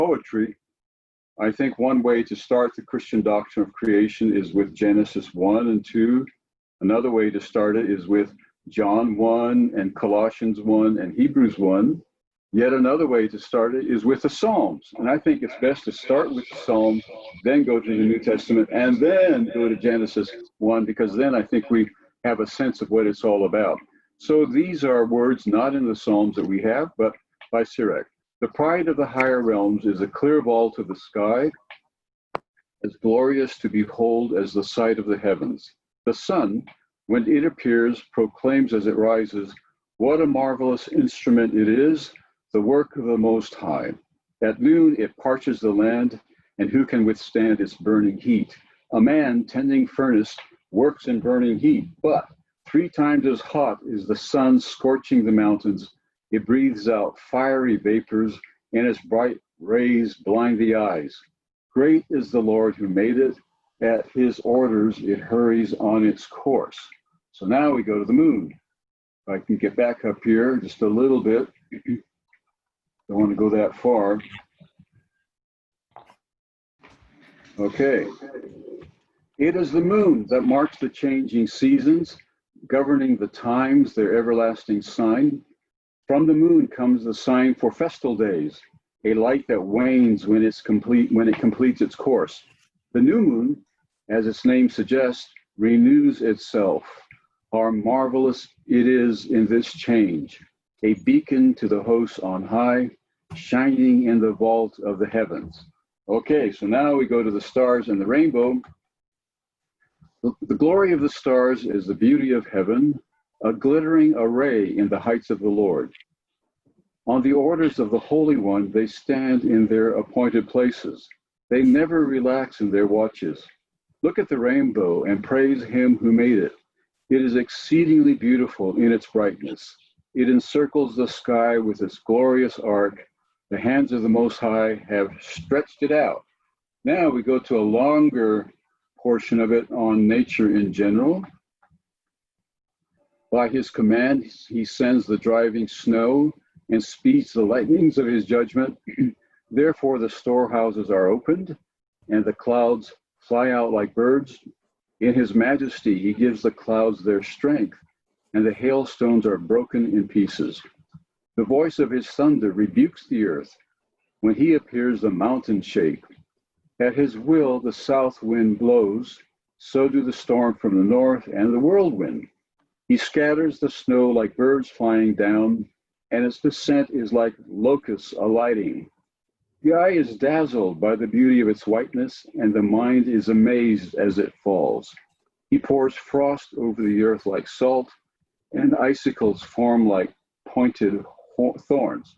poetry, I think one way to start the Christian doctrine of creation is with Genesis 1 and 2. Another way to start it is with John 1 and Colossians 1 and Hebrews 1. Yet another way to start it is with the Psalms. And I think it's best to start with the Psalms, then go to the New Testament, and then go to Genesis 1, because then I think we have a sense of what it's all about. So these are words not in the Psalms that we have, but by Sirach. The pride of the higher realms is a clear vault of the sky, as glorious to behold as the sight of the heavens. The sun, when it appears, proclaims as it rises, what a marvelous instrument it is, the work of the Most High. At noon it parches the land, and who can withstand its burning heat? A man tending furnace works in burning heat, but 3 times as hot is the sun scorching the mountains. It breathes out fiery vapors, and its bright rays blind the eyes. Great is the Lord who made it. At his orders it hurries on its course. So now we go to the moon. If I can get back up here just a little bit. Don't want to go that far. Okay. It is the moon that marks the changing seasons, governing the times, their everlasting sign. From the moon comes the sign for festal days, a light that wanes when it completes its course. The new moon, as its name suggests, renews itself. How marvelous it is in this change, a beacon to the hosts on high, shining in the vault of the heavens. Okay, so now we go to the stars and the rainbow. The glory of the stars is the beauty of heaven, a glittering array in the heights of the Lord. On the orders of the Holy One, they stand in their appointed places. They never relax in their watches. Look at the rainbow and praise him who made it. It is exceedingly beautiful in its brightness. It encircles the sky with its glorious arc. The hands of the Most High have stretched it out. Now we go to a longer portion of it on nature in general. By his command, he sends the driving snow and speeds the lightnings of his judgment. Therefore, the storehouses are opened and the clouds fly out like birds. In his majesty, he gives the clouds their strength, and the hailstones are broken in pieces. The voice of his thunder rebukes the earth. When he appears, the mountains shake. At his will, the south wind blows. So do the storm from the north and the whirlwind. He scatters the snow like birds flying down, and its descent is like locusts alighting. The eye is dazzled by the beauty of its whiteness, and the mind is amazed as it falls. He pours frost over the earth like salt, and icicles form like pointed thorns.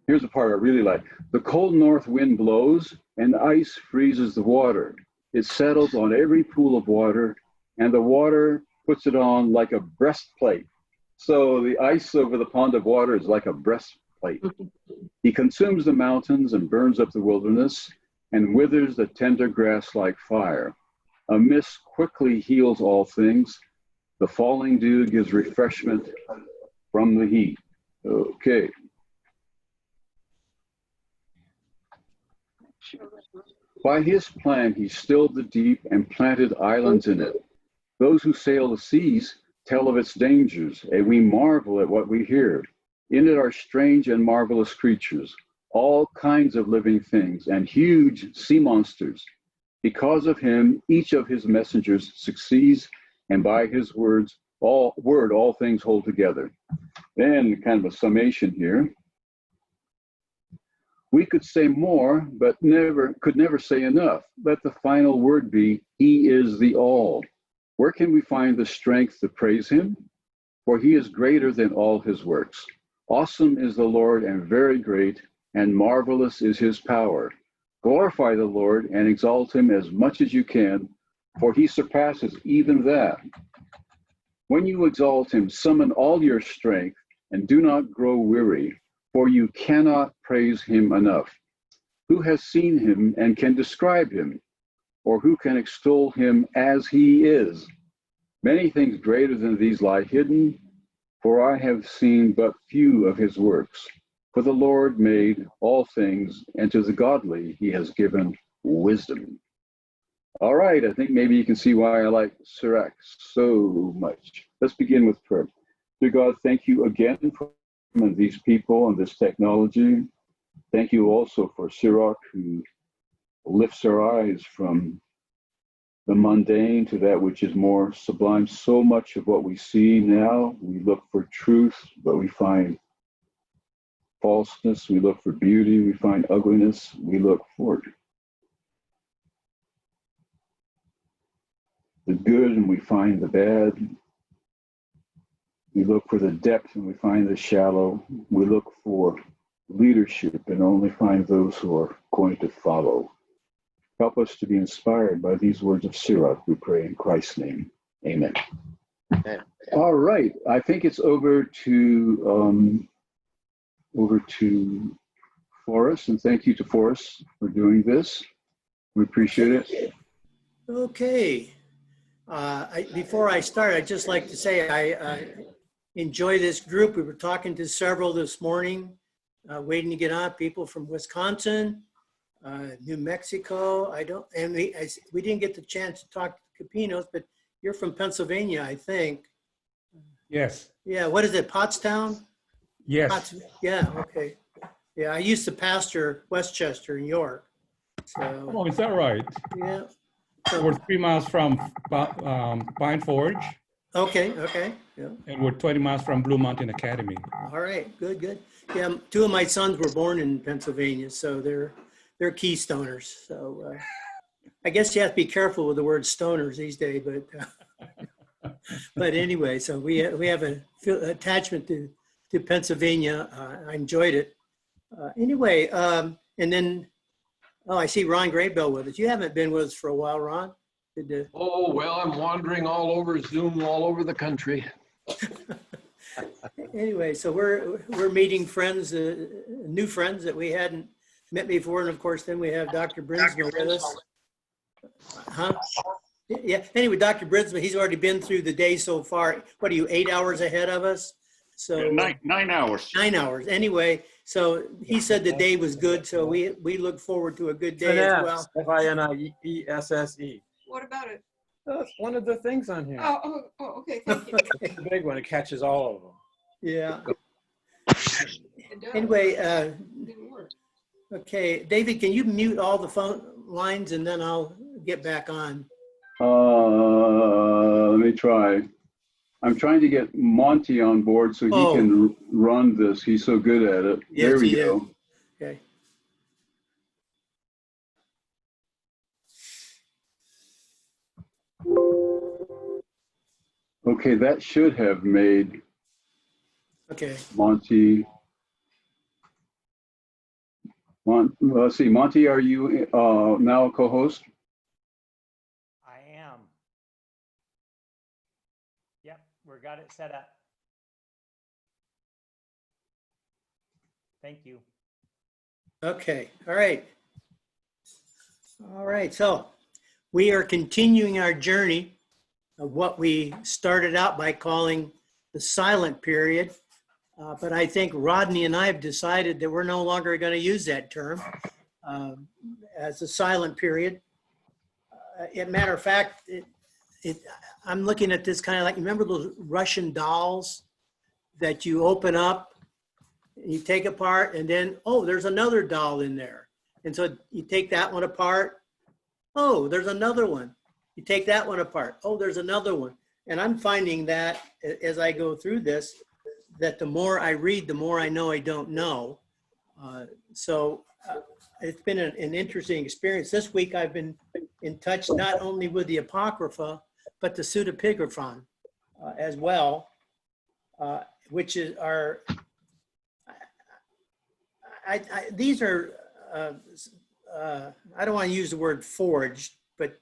Here's the part I really like. The cold north wind blows, and ice freezes the water. It settles on every pool of water, and the water puts it on like a breastplate. So the ice over the pond of water is like a breastplate. He consumes the mountains and burns up the wilderness and withers the tender grass like fire. A mist quickly heals all things. The falling dew gives refreshment from the heat. Okay. By his plan, he stilled the deep and planted islands in it. Those who sail the seas tell of its dangers, and we marvel at what we hear. In it are strange and marvelous creatures, all kinds of living things, and huge sea monsters. Because of him, each of his messengers succeeds, and by his word, all things hold together. Then kind of a summation here. We could say more, but could never say enough. Let the final word be, he is the all. Where can we find the strength to praise him? For he is greater than all his works. Awesome is the Lord and very great, and marvelous is his power. Glorify the Lord and exalt him as much as you can, for he surpasses even that. When you exalt him, summon all your strength, and do not grow weary, for you cannot praise him enough. Who has seen him and can describe him? Or who can extol him as he is? Many things greater than these lie hidden, for I have seen but few of his works. For the Lord made all things, and to the godly he has given wisdom. All right, I think maybe you can see why I like Sirach so much. Let's begin with prayer. Dear God, thank you again for these people and this technology. Thank you also for Sirach, who lifts our eyes from the mundane to that which is more sublime. So much of what we see now, we look for truth, but we find falseness. We look for beauty. We find ugliness. We look for the good and we find the bad. We look for the depth and we find the shallow. We look for leadership and only find those who are going to follow. Help us to be inspired by these words of Sirach, we pray in Christ's name. Amen. Amen. All right, I think it's over to Forrest, and thank you to Forrest for doing this. We appreciate it. Okay. Before I start, I'd just like to say I enjoy this group. We were talking to several this morning, waiting to get on, people from Wisconsin, New Mexico. We didn't get the chance to talk to Capinos, but you're from Pennsylvania, I think. Yes. Yeah, what is it, Pottstown? Yes. Yeah, okay. Yeah, I used to pastor Westchester in York. Oh, So, is that right? yeah. We're 3 miles from Pine Forge, Okay, yeah. and we're 20 miles from Blue Mountain Academy. All right, good. Yeah, 2 of my sons were born in Pennsylvania, so they're Keystoners. So I guess you have to be careful with the word stoners these days, but anyway, so we have an attachment to Pennsylvania. I enjoyed it. Anyway, and then, I see Ron Graybell with us. You haven't been with us for a while, Ron. Oh, well, I'm wandering all over Zoom, all over the country. Anyway, so we're meeting friends, new friends that we hadn't met before, and of course, then we have Dr. Brinsma with us. Huh? Yeah. Anyway, Dr. Brinsma, he's already been through the day so far. What are you, 8 hours ahead of us? So Yeah, 9 hours. 9 hours. Anyway, so he said the day was good, so we look forward to a good day as well. Finesse. What about it? That's one of the things on here. Oh, okay, thank you. It's the big one. It catches all of them. Yeah. It does. Anyway, It didn't work. okay, David, can you mute all the phone lines and then I'll get back on? Let me try. I'm trying to get Monte on board so he can run this. He's so good at it. Yes, there we he go. is. Okay. Okay, that should have made Okay. Monte. Let's see, Monte, are you now a co-host? I am. Yep, we got it set up. Thank you. Okay. All right. All right. So we are continuing our journey of what we started out by calling the silent period. But I think Rodney and I have decided that we're no longer going to use that term as a silent period. As a matter of fact, I'm looking at this kind of like, remember those Russian dolls that you open up, you take apart, and then, oh, there's another doll in there. And so you take that one apart. Oh, there's another one. You take that one apart. Oh, there's another one. And I'm finding that as I go through this, that the more I read, the more I know I don't know. So it's been an interesting experience. This week I've been in touch not only with the Apocrypha, but the Pseudepigraphon as well, which is these are, I don't want to use the word forged, but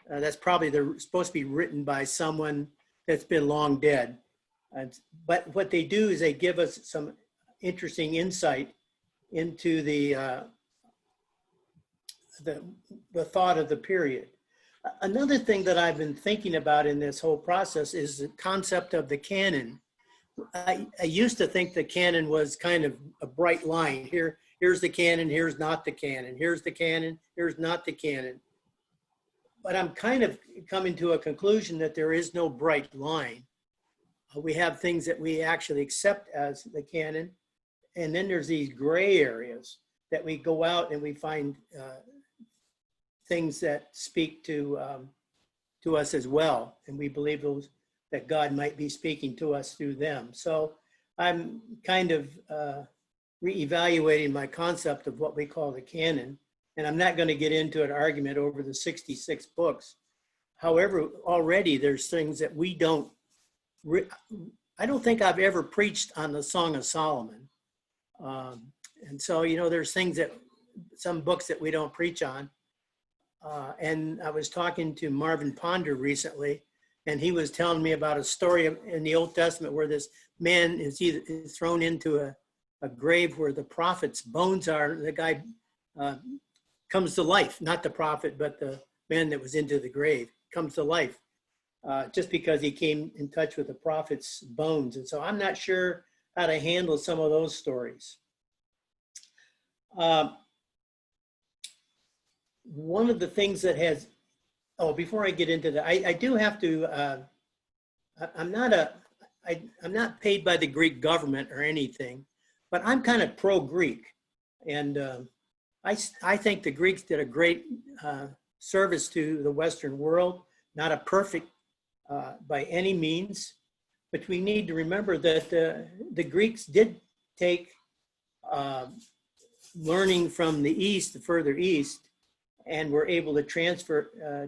that's probably supposed to be written by someone that's been long dead. But what they do is they give us some interesting insight into the thought of the period. Another thing that I've been thinking about in this whole process is the concept of the canon, I used to think the canon was kind of a bright line. Here's the canon, here's not the canon. Here's the canon, here's not the canon. But I'm kind of coming to a conclusion that there is no bright line. We have things that we actually accept as the canon. And then there's these gray areas that we go out and we find things that speak to us as well. And we believe those that God might be speaking to us through them. So I'm kind of reevaluating my concept of what we call the canon. And I'm not going to get into an argument over the 66 books. However, already there's things that we don't, I don't think I've ever preached on the Song of Solomon. And so, you know, there's things that, some books that we don't preach on. And I was talking to Marvin Ponder recently, and he was telling me about a story in the Old Testament where this man is thrown into a grave where the prophet's bones are. The guy comes to life, not the prophet, but the man that was into the grave comes to life just because he came in touch with the prophet's bones. And so I'm not sure how to handle some of those stories. One of the things that has, before I get into that, I do have to, I'm not paid by the Greek government or anything, but I'm kind of pro-Greek. And I think the Greeks did a great service to the Western world, not a perfect by any means, but we need to remember that the Greeks did take learning from the East, the further East, and were able to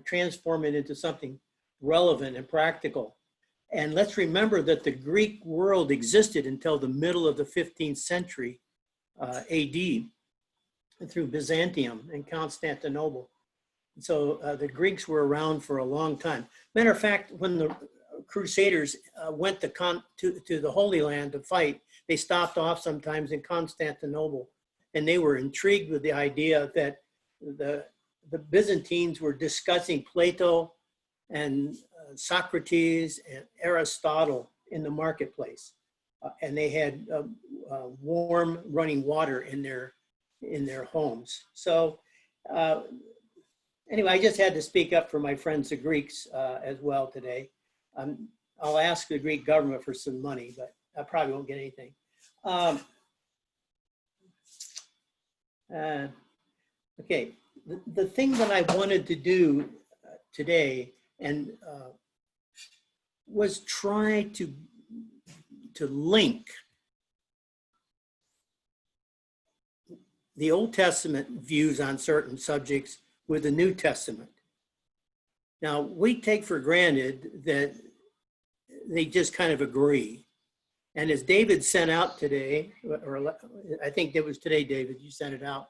transform it into something relevant and practical. And let's remember that the Greek world existed until the middle of the 15th century AD through Byzantium and Constantinople. So the Greeks were around for a long time. Matter of fact, when the Crusaders went to the Holy Land to fight, they stopped off sometimes in Constantinople, and they were intrigued with the idea that the Byzantines were discussing Plato and Socrates and Aristotle in the marketplace, and they had warm running water in their homes. So anyway, I just had to speak up for my friends, the Greeks, as well today. I'll ask the Greek government for some money, but I probably won't get anything. Okay, the thing that I wanted to do today and was try to link the Old Testament views on certain subjects with the New Testament. Now, we take for granted that they just kind of agree. And as David sent out today, or I think it was today, David, you sent it out,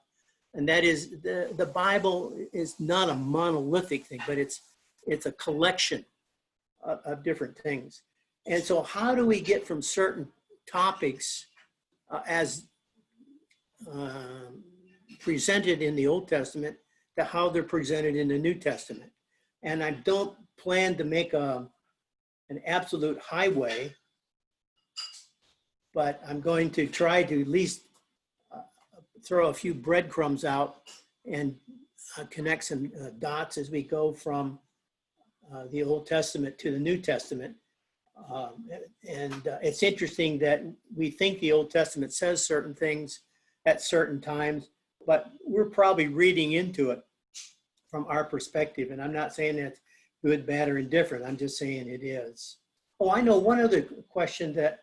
and that is the Bible is not a monolithic thing, but it's a collection of different things. And so how do we get from certain topics as presented in the Old Testament to how they're presented in the New Testament? And I don't plan to make an absolute highway, but I'm going to try to at least throw a few breadcrumbs out and connect some dots as we go from the Old Testament to the New Testament. It's interesting that we think the Old Testament says certain things at certain times, but we're probably reading into it from our perspective. And I'm not saying that's good, bad, or indifferent. I'm just saying it is. Oh, I know one other question that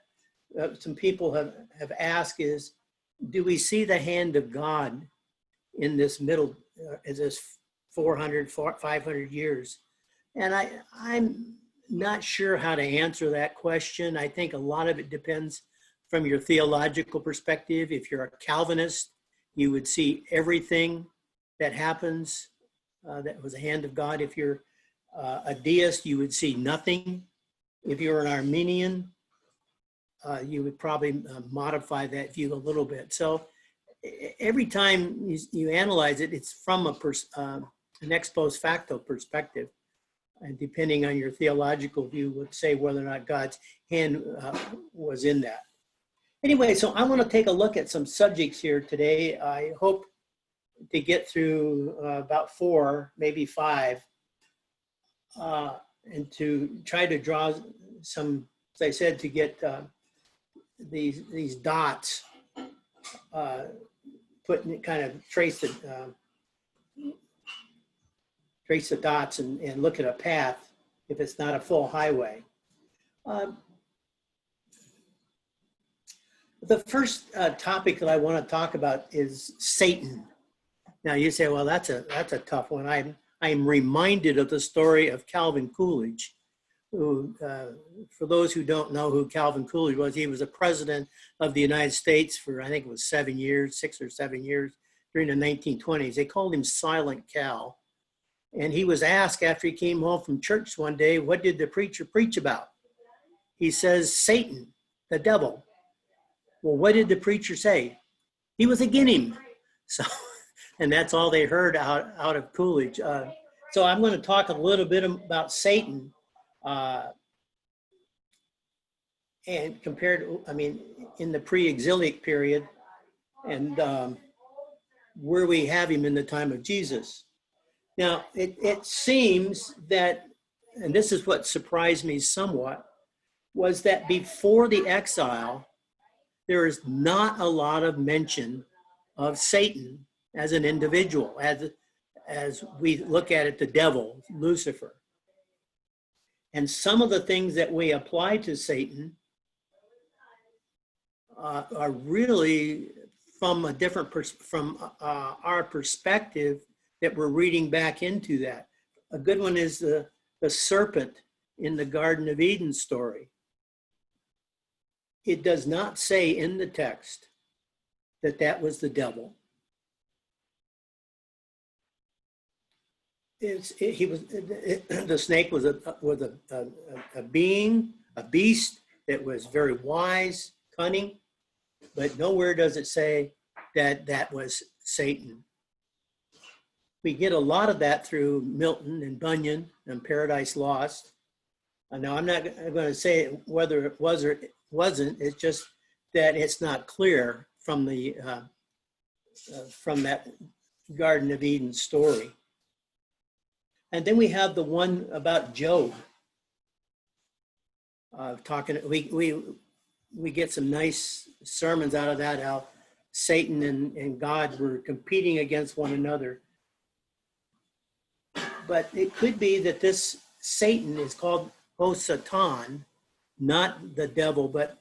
some people have asked is, do we see the hand of God in this middle, is this 400, 500 years? And I'm not sure how to answer that question. I think a lot of it depends from your theological perspective. If you're a Calvinist, you would see everything that happens that was the hand of God. If you're a deist, you would see nothing. If you're an Arminian, you would probably modify that view a little bit. So every time you analyze it, it's from an ex post facto perspective. and depending on your theological view, would say whether or not God's hand was in that. Anyway, so I want to take a look at some subjects here today. I hope to get through about 4, maybe 5, and to try to draw some, as I said, to get these dots, kind of trace the dots and look at a path if it's not a full highway. The first topic that I want to talk about is Satan. Now you say, well, that's a tough one. I'm reminded of the story of Calvin Coolidge, who, for those who don't know who Calvin Coolidge was, he was a president of the United States for, I think it was 7 years, 6 or 7 years during the 1920s. They called him Silent Cal. And he was asked after he came home from church one day, what did the preacher preach about? He says, Satan, the devil. Well, what did the preacher say? He was against him. So, and that's all they heard out of Coolidge. So I'm going to talk a little bit about Satan and compared, in the pre-exilic period and where we have him in the time of Jesus. Now, it seems that, and this is what surprised me somewhat, was that before the exile, there is not a lot of mention of Satan as an individual, as we look at it, the devil, Lucifer. And some of the things that we apply to Satan are really from a different, from our perspective that we're reading back into that. A good one is the serpent in the Garden of Eden story. It does not say in the text that that was the devil. The snake was a being, a beast that was very wise, cunning, but nowhere does it say that that was Satan. We get a lot of that through Milton and Bunyan and Paradise Lost. Now, I'm not going to say whether it was or it wasn't. It's just that it's not clear from the from that Garden of Eden story. And then we have the one about Job. We get some nice sermons out of that, how Satan and God were competing against one another. But it could be that this Satan is called Satan, not the devil, but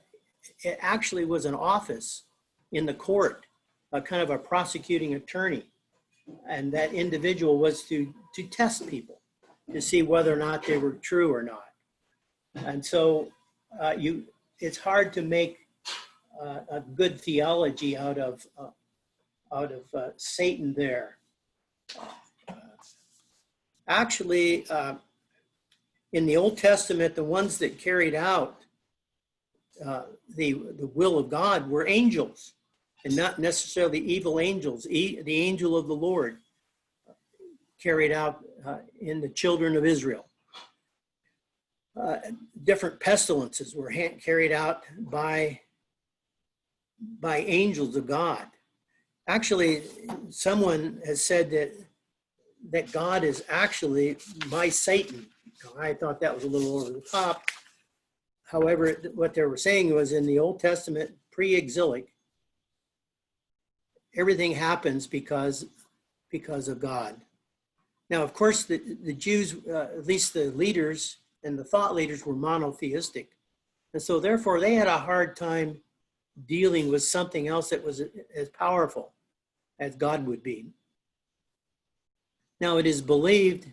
it actually was an office in the court, a kind of a prosecuting attorney. And that individual was to test people, to see whether or not they were true or not. And so it's hard to make a good theology out of Satan there. Actually, in the Old Testament, the ones that carried out the will of God were angels, and not necessarily evil angels. The angel of the Lord carried out in the children of Israel. Different pestilences were carried out by angels of God. Actually, someone has said that God is actually my Satan. I thought that was a little over the top. However, what they were saying was in the Old Testament, pre-exilic, everything happens because of God. Now, of course, the Jews, at least the leaders and the thought leaders, were monotheistic. And so therefore, they had a hard time dealing with something else that was as powerful as God would be. Now, it is believed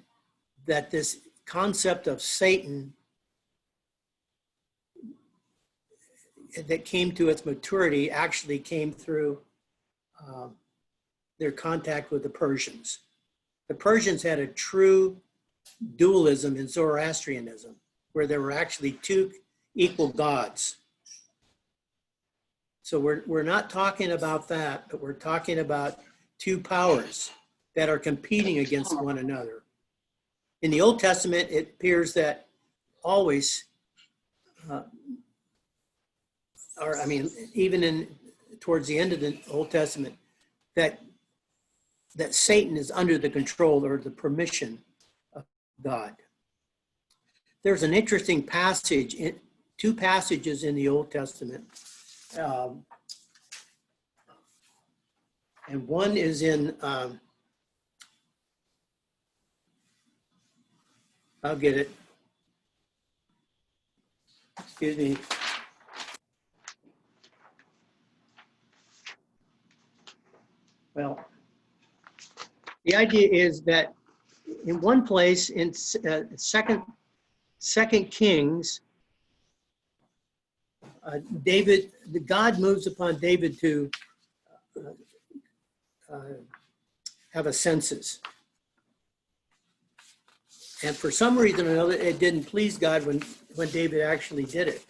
that this concept of Satan that came to its maturity actually came through their contact with the Persians. The Persians had a true dualism in Zoroastrianism, where there were actually two equal gods. So we're not talking about that, but we're talking about two powers that are competing against one another. In the Old Testament, it appears that always, even towards the end of the Old Testament, that Satan is under the control or the permission of God. There's an interesting passage, two passages in the Old Testament. And one is in, I'll get it. Excuse me. Well, the idea is that in one place in Second Kings, God moves upon David to have a census. And for some reason or another, it didn't please God when David actually did it.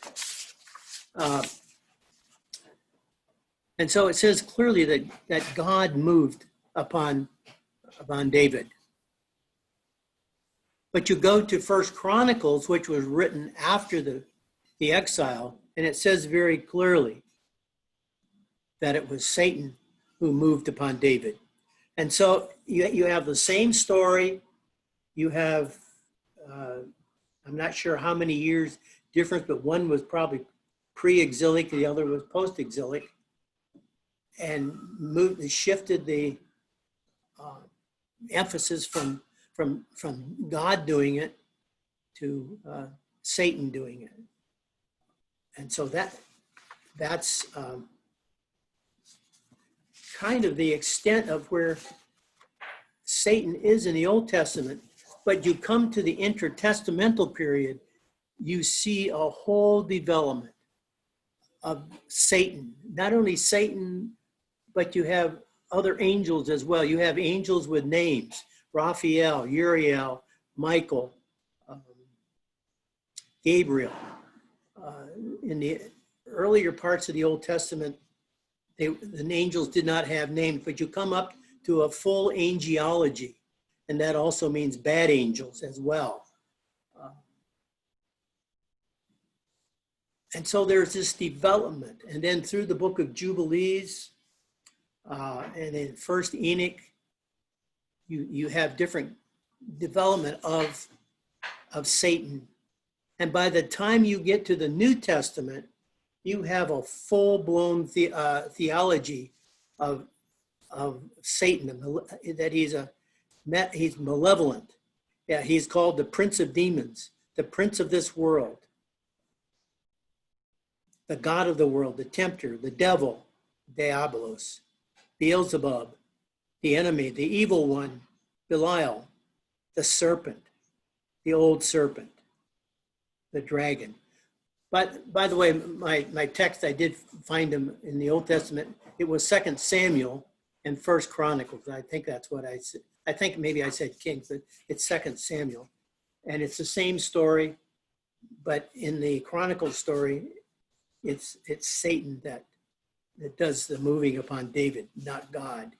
And so it says clearly that God moved upon David. But you go to First Chronicles, which was written after the exile, and it says very clearly that it was Satan who moved upon David. And so you have the same story. You have, I'm not sure how many years difference, but one was probably pre-exilic, the other was post-exilic, and shifted the emphasis from God doing it to Satan doing it. And so that's kind of the extent of where Satan is in the Old Testament. But you come to the intertestamental period, you see a whole development of Satan. Not only Satan, but you have other angels as well. You have angels with names: Raphael, Uriel, Michael, Gabriel. In the earlier parts of the Old Testament, the angels did not have names, but you come up to a full angelology, and that also means bad angels as well. And so there's this development, and then through the book of Jubilees, and in First Enoch, you have different development of Satan. And by the time you get to the New Testament, you have a full-blown theology of Satan, that he's malevolent. Yeah, he's called the Prince of Demons, the Prince of this world, the God of the world, the tempter, the devil, Diabolos, Beelzebub, the enemy, the evil one, Belial, the serpent, the old serpent, the dragon. But by the way, my text, I did find them in the Old Testament. It was 2 Samuel and 1 Chronicles. I think that's what I said. I think maybe I said Kings, but it's 2 Samuel. And it's the same story, but in the Chronicles story, it's Satan that does the moving upon David, not God.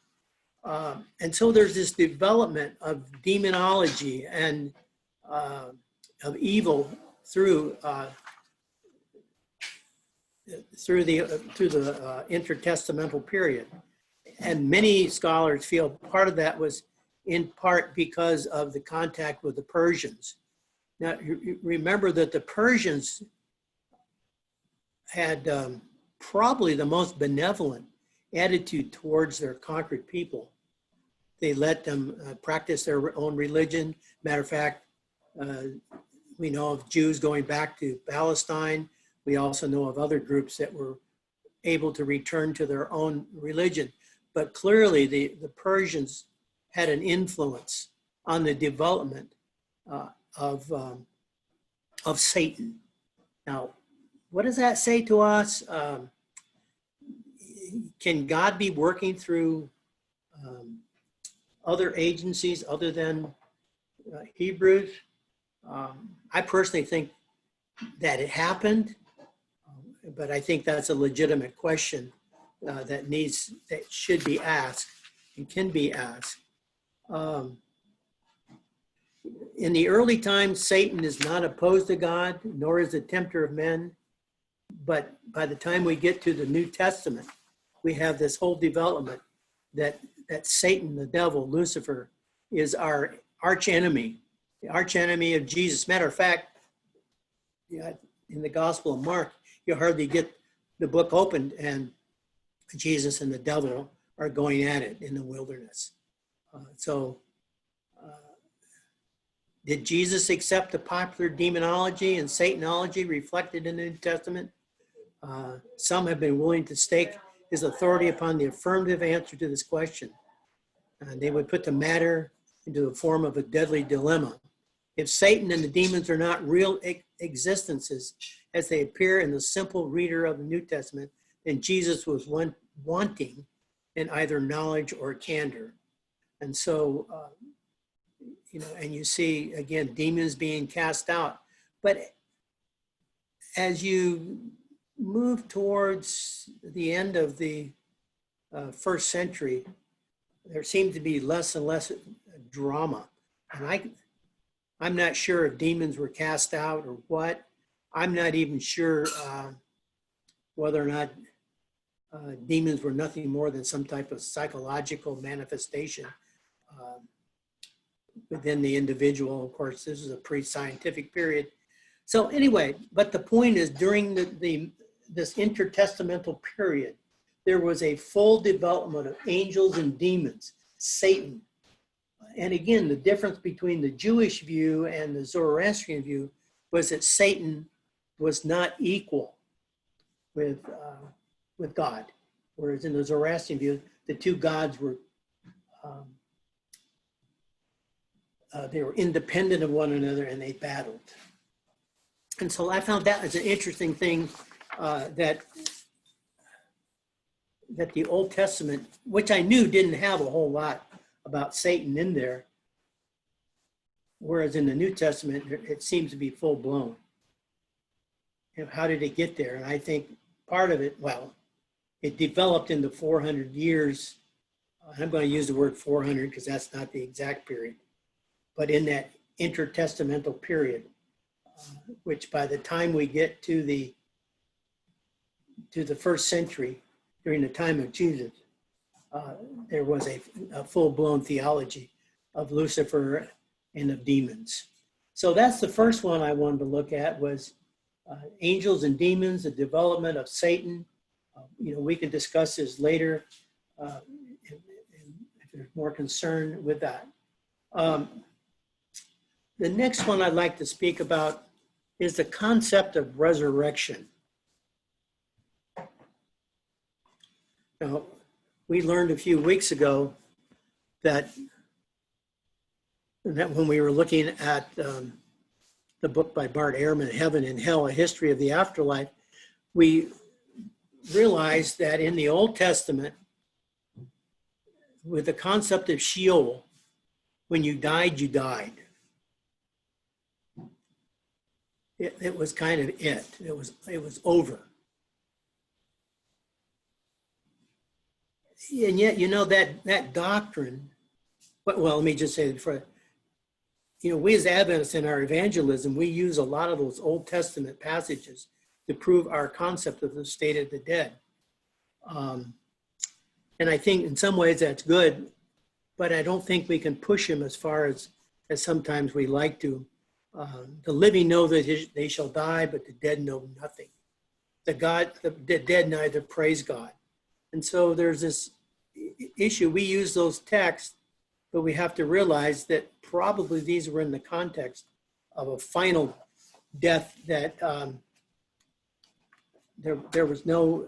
And so there's this development of demonology and of evil through the intertestamental period. And many scholars feel part of that was in part because of the contact with the Persians. Now, remember that the Persians had probably the most benevolent attitude towards their conquered people. They let them practice their own religion. Matter of fact, we know of Jews going back to Palestine. We also know of other groups that were able to return to their own religion. But clearly the Persians had an influence on the development of Satan. Now, what does that say to us? Can God be working through other agencies other than Hebrews? I personally think that it happened, but I think that's a legitimate question that should be asked and can be asked. In the early times, Satan is not opposed to God, nor is the tempter of men. But by the time we get to the New Testament, we have this whole development that Satan, the devil, Lucifer, is our arch enemy, the arch enemy of Jesus. Matter of fact, in the Gospel of Mark, you hardly get the book opened and Jesus and the devil are going at it in the wilderness. Did Jesus accept the popular demonology and Satanology reflected in the New Testament? Some have been willing to stake his authority upon the affirmative answer to this question. They would put the matter into the form of a deadly dilemma. If Satan and the demons are not real existences as they appear in the simple reader of the New Testament, then Jesus was wanting in either knowledge or candor. And so, and you see, again, demons being cast out. But as you move towards the end of the first century, there seemed to be less and less drama. And I'm not sure if demons were cast out or what. I'm not even sure whether or not demons were nothing more than some type of psychological manifestation within the individual. Of course, this is a pre-scientific period. So anyway, but the point is, during this intertestamental period, there was a full development of angels and demons, Satan. And again, the difference between the Jewish view and the Zoroastrian view was that Satan was not equal with God, whereas in the Zoroastrian view, the two gods were they were independent of one another and they battled. And so I found that as an interesting thing that the Old Testament, which I knew didn't have a whole lot about Satan in there, whereas in the New Testament, it seems to be full blown. And how did it get there? And I think part of it, well, it developed in the 400 years. I'm going to use the word 400 because that's not the exact period, but in that intertestamental period, which by the time we get to the first century, during the time of Jesus, there was a full-blown theology of Lucifer and of demons. So that's the first one I wanted to look at, was angels and demons, the development of Satan. We can discuss this later if there's more concern with that. The next one I'd like to speak about is the concept of resurrection. Now, we learned a few weeks ago that when we were looking at the book by Bart Ehrman, Heaven and Hell, A History of the Afterlife, we realized that in the Old Testament, with the concept of Sheol, when you died, you died. It was kind of it. It was over. And yet, that doctrine, well, let me just say before, we as Adventists in our evangelism, we use a lot of those Old Testament passages to prove our concept of the state of the dead. And I think in some ways that's good, but I don't think we can push him as far as sometimes we like to. The living know that they shall die, but the dead know nothing. The dead neither praise God. And so there's this issue. We use those texts, but we have to realize that probably these were in the context of a final death, that there was no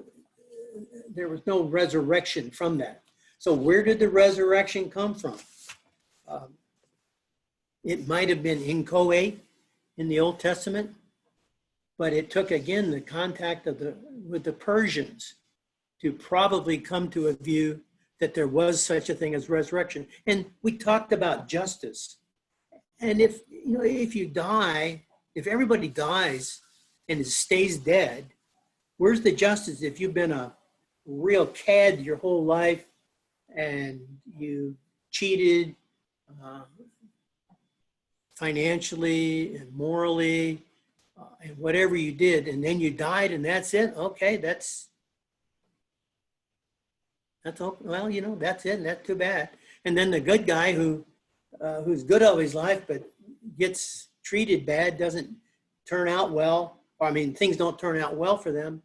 resurrection from that. So where did the resurrection come from? It might have been inchoate in the Old Testament, but it took, again, the contact with the Persians to probably come to a view that there was such a thing as resurrection. And we talked about justice. And if you die, if everybody dies and it stays dead, where's the justice? If you've been a real cad your whole life and you cheated, financially and morally, and whatever you did, and then you died and that's it. Okay, that's all, well, you know, that's it, and that's too bad. And then the good guy who's good all his life but gets treated bad, doesn't turn out well, or I mean, things don't turn out well for them,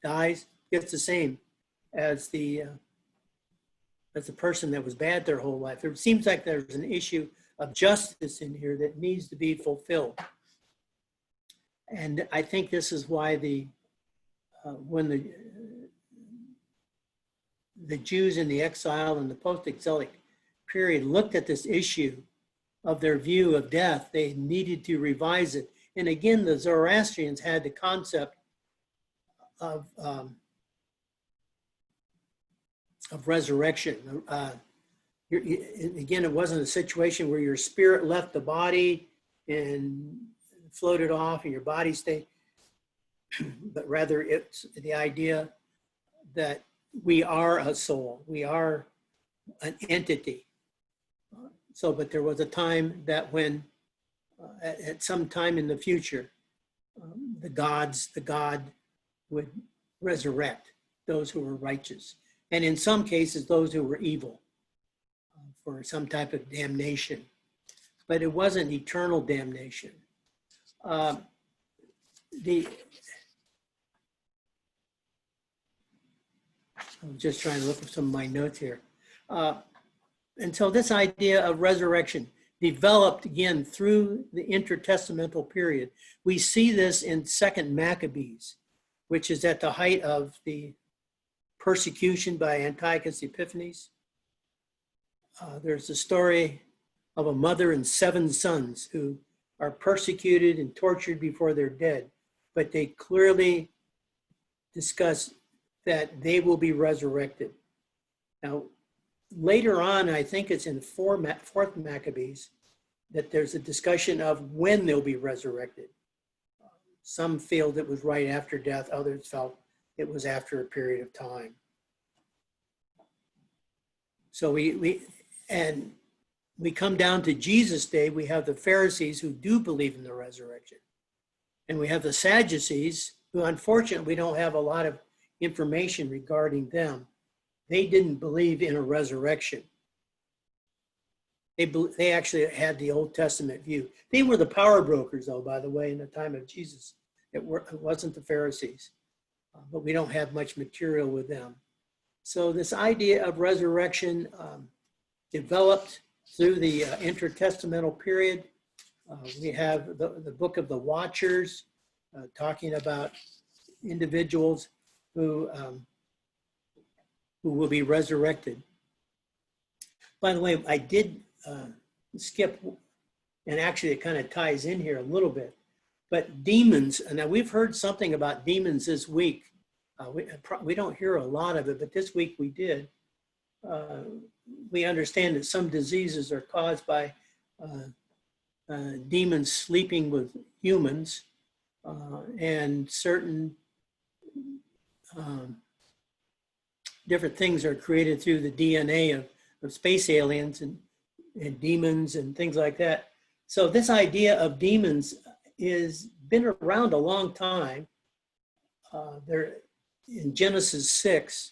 dies, gets the same as the person that was bad their whole life. It seems like there's an issue of justice in here that needs to be fulfilled. And I think this is why when the Jews in the exile and the post-exilic period looked at this issue of their view of death, they needed to revise it. And again, the Zoroastrians had the concept of resurrection. Again, it wasn't a situation where your spirit left the body and floated off and your body stayed, but rather it's the idea that we are a soul, we are an entity. But there was a time that when, at some time in the future, the God would resurrect those who were righteous. And in some cases, those who were evil for some type of damnation. But it wasn't eternal damnation. I'm just trying to look at some of my notes here. And so this idea of resurrection developed again through the intertestamental period. We see this in 2nd Maccabees, which is at the height of the persecution by Antiochus Epiphanes. There's a story of a mother and 7 sons who are persecuted and tortured before they're dead, but they clearly discuss that they will be resurrected. Now, later on, I think it's in 4th Maccabees, that there's a discussion of when they'll be resurrected. Some feel it was right after death, others felt it was after a period of time. So we come down to Jesus' day, we have the Pharisees who do believe in the resurrection. And we have the Sadducees, who unfortunately we don't have a lot of information regarding them. They didn't believe in a resurrection. They actually had the Old Testament view. They were the power brokers, though, by the way, in the time of Jesus. It wasn't the Pharisees, but we don't have much material with them. So this idea of resurrection developed through the intertestamental period. We have the book of the Watchers, talking about individuals who will be resurrected. By the way, I did skip, and actually it kind of ties in here a little bit, but demons, and now we've heard something about demons this week. We don't hear a lot of it, but this week we did. We understand that some diseases are caused by demons sleeping with humans, and certain different things are created through the DNA of space aliens and demons and things like that. So this idea of demons is been around a long time. There in Genesis 6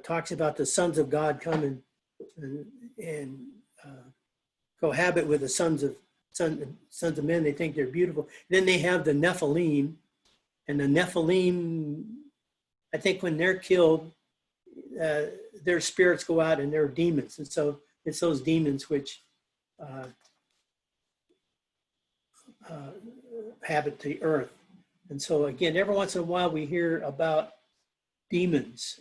talks about the sons of God come and cohabit with the sons of men. They think they're beautiful. Then they have the Nephilim, and the Nephilim, I think when they're killed, their spirits go out and they're demons. And so it's those demons which habit the earth. And so again, every once in a while we hear about demons.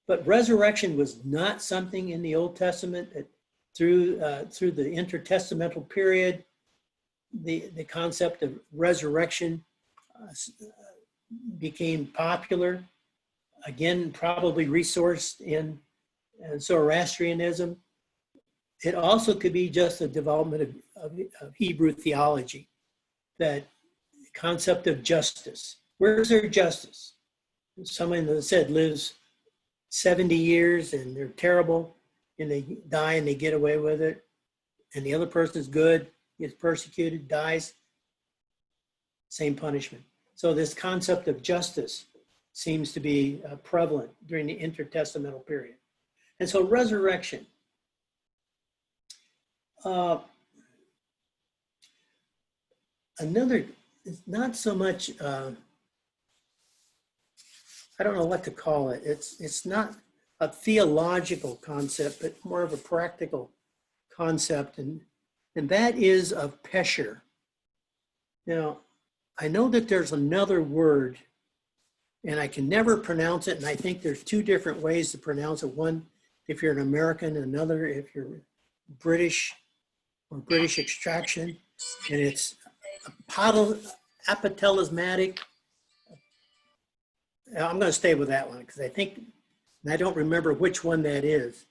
But resurrection was not something in the Old Testament. That through the intertestamental period, the concept of resurrection became popular. Again, probably resourced in Zoroastrianism. It also could be just a development of Hebrew theology, that concept of justice. Where's their justice? Someone that said lives 70 years and they're terrible and they die and they get away with it. and the other person is good, gets persecuted, dies, same punishment. So this concept of justice seems to be prevalent during the intertestamental period. And so resurrection. Another, it's not so much, I don't know what to call it. It's not a theological concept, but more of a practical concept, and that is of pesher. Now, I know that there's another word, and I can never pronounce it, and I think there's two different ways to pronounce it. One, if you're an American, another if you're British or British extraction, and it's apotalismatic. I'm going to stay with that one because I think, and I don't remember which one that is.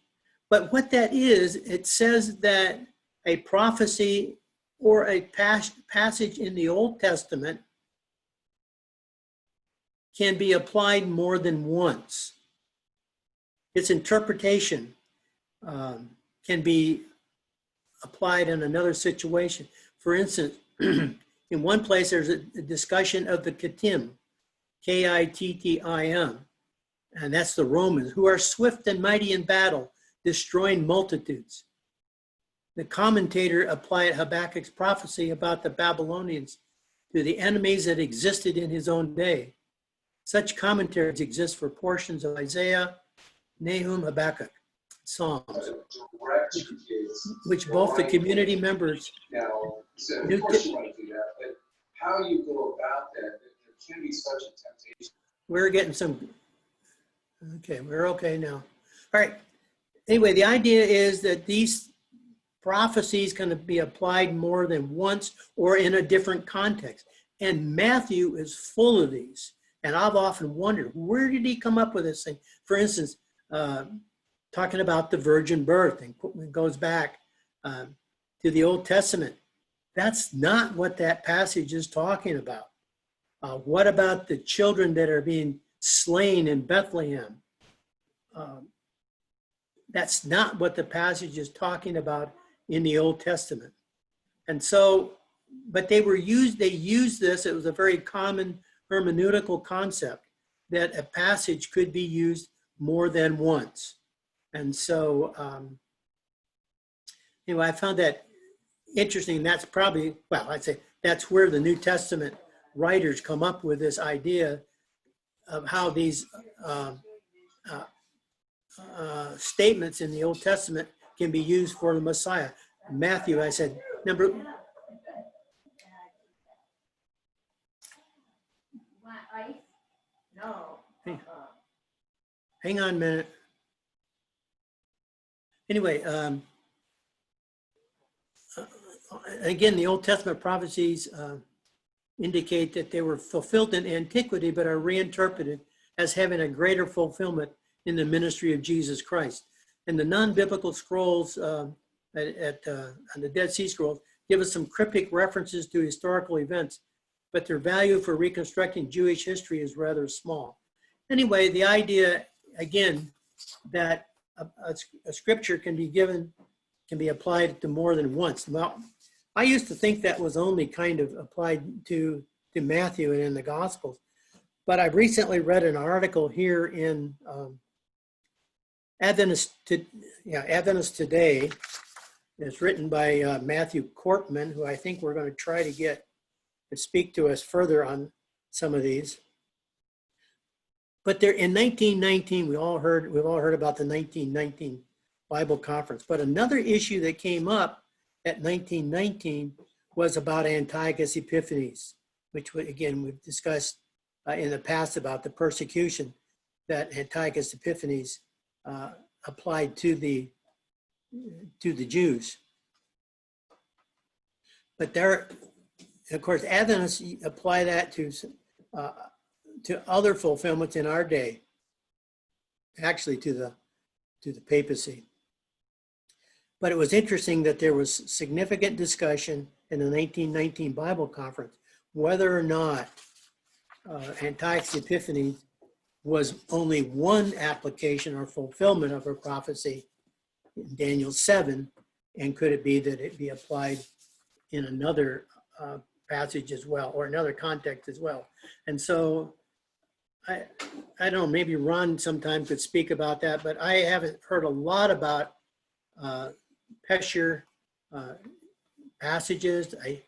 But what that is, it says that a prophecy or a passage in the Old Testament can be applied more than once. Its interpretation can be applied in another situation. For instance, in one place, there's a discussion of the Kittim, K-I-T-T-I-M, and that's the Romans, who are swift and mighty in battle, destroying multitudes. The commentator applied Habakkuk's prophecy about the Babylonians to the enemies that existed in his own day. Such commentaries exist for portions of Isaiah, Nahum, Habakkuk, Psalms, which both the community members. Now, so of course you want to do that, but how you go about that, there can be such a temptation. We're getting some, okay, we're okay now. All right. Anyway, the idea is that these prophecies can be applied more than once or in a different context. And Matthew is full of these. And I've often wondered, where did he come up with this thing? For instance, talking about the virgin birth, and it goes back to the Old Testament. That's not what that passage is talking about. What about the children that are being slain in Bethlehem? That's not what the passage is talking about in the Old Testament. And so, but they used this, it was a very common hermeneutical concept that a passage could be used more than once. And so, anyway, I found that interesting. That's probably, well, I'd say that's where the New Testament writers come up with this idea of how these statements in the Old Testament can be used for the Messiah. Matthew, I said, number. No. Hang on a minute. Anyway, again, the Old Testament prophecies indicate that they were fulfilled in antiquity, but are reinterpreted as having a greater fulfillment in the ministry of Jesus Christ. And the non-biblical scrolls on the Dead Sea Scrolls give us some cryptic references to historical events, but their value for reconstructing Jewish history is rather small. Anyway, the idea, again, that a scripture can be applied to more than once. Well, I used to think that was only kind of applied to Matthew and in the Gospels, but I've recently read an article here in Adventist Today. It's written by Matthew Corpman, who I think we're going to try to get to speak to us further on some of these. But there, in 1919, we've all heard about the 1919 Bible Conference. But another issue that came up at 1919 was about Antiochus Epiphanes, which again we've discussed in the past about the persecution that Antiochus Epiphanes applied to the Jews. But there, of course, Adventists apply that to other fulfillments in our day, actually to the papacy. But it was interesting that there was significant discussion in the 1919 Bible Conference whether or not Antiochus Epiphanes was only one application or fulfillment of a prophecy in Daniel 7 And could it be that it be applied in another passage as well, or another context as well? And so I don't know, maybe Ron sometime could speak about that, but I haven't heard a lot about Pesher passages. I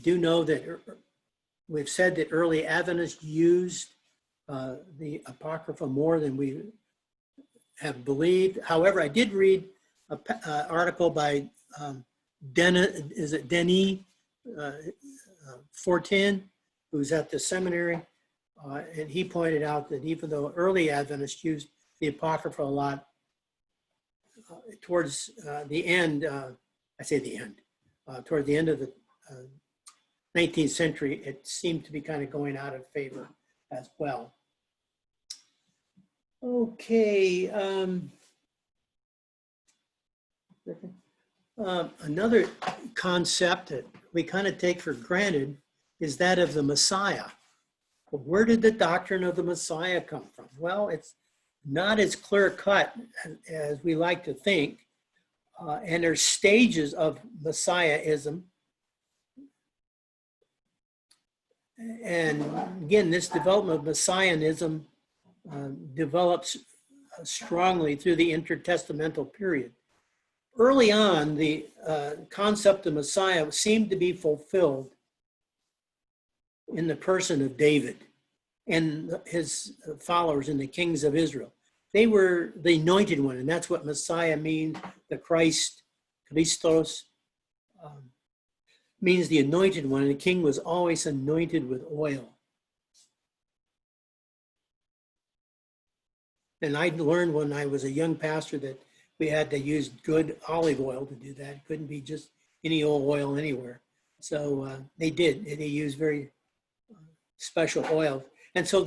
do know that we've said that early Adventists used the Apocrypha more than we have believed. However, I did read an article by Denis Fortin, who's at the seminary, and he pointed out that even though early Adventists used the Apocrypha a lot, towards the end, I say the end, toward the end of the 19th century, it seemed to be kind of going out of favor as well. Okay. Another concept that we kind of take for granted is that of the Messiah. Well, where did the doctrine of the Messiah come from? Well, it's not as clear cut as we like to think. And there's stages of Messiahism. And again, this development of Messianism develops strongly through the intertestamental period. Early on, the concept of Messiah seemed to be fulfilled in the person of David and his followers and the kings of Israel. They were the anointed one, and that's what Messiah means. The Christ, Christos, means the anointed one, and the king was always anointed with oil. And I learned when I was a young pastor that we had to use good olive oil to do that. It couldn't be just any old oil anywhere. So they did. They used very special oil. And so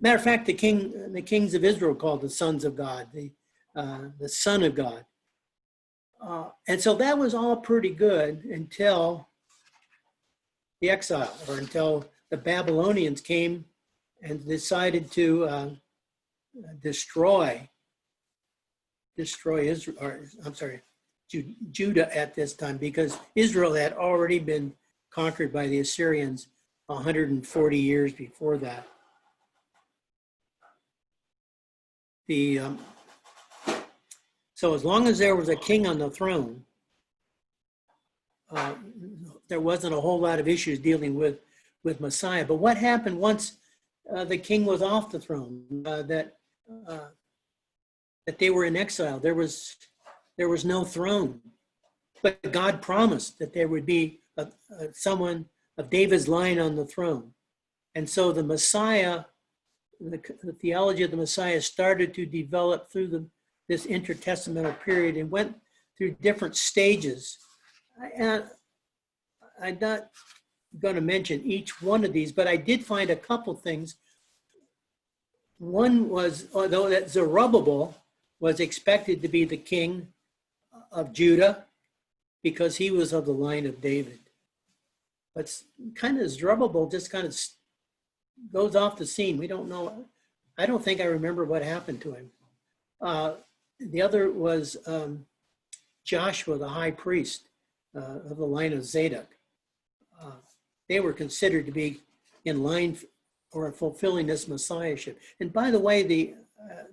matter of fact, the kings of Israel called the sons of God, the Son of God. And so that was all pretty good until the exile, or until the Babylonians came and decided to destroy Israel, or I'm sorry, Judah at this time, because Israel had already been conquered by the Assyrians 140 years before that. So as long as there was a king on the throne, there wasn't a whole lot of issues dealing with Messiah. But what happened once the king was off the throne, that they were in exile? There was no throne. But God promised that there would be someone of David's line on the throne. And so the Messiah, the theology of the Messiah started to develop through this intertestamental period and went through different stages. I'm not going to mention each one of these, but I did find a couple things. One was, although that Zerubbabel was expected to be the king of Judah because he was of the line of David. But kind of Zerubbabel just kind of goes off the scene. We don't know. I don't think I remember what happened to him. The other was Joshua, the high priest of the line of Zadok. They were considered to be in line or fulfilling this messiahship. And by the way,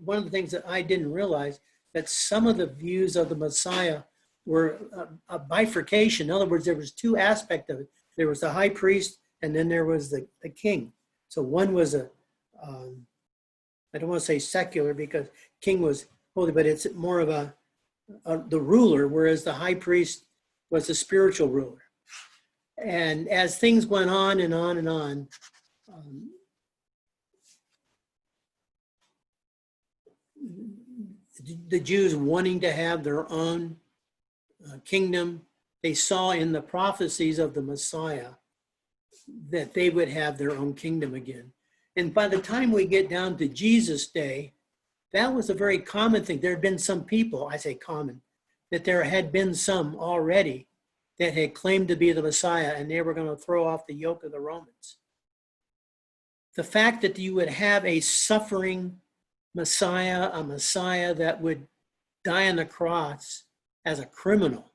one of the things that I didn't realize, that some of the views of the Messiah were a bifurcation. In other words, there was two aspects of it. There was the high priest, and then there was the king. So one was I don't want to say secular because king was holy, but it's more of the ruler, whereas the high priest was the spiritual ruler. And as things went on and on and on, the Jews wanting to have their own kingdom, they saw in the prophecies of the Messiah that they would have their own kingdom again. And by the time we get down to Jesus' day, that was a very common thing. There had been some people, I say common, that there had been some already that had claimed to be the Messiah, and they were going to throw off the yoke of the Romans. The fact that you would have a suffering Messiah, a Messiah that would die on the cross as a criminal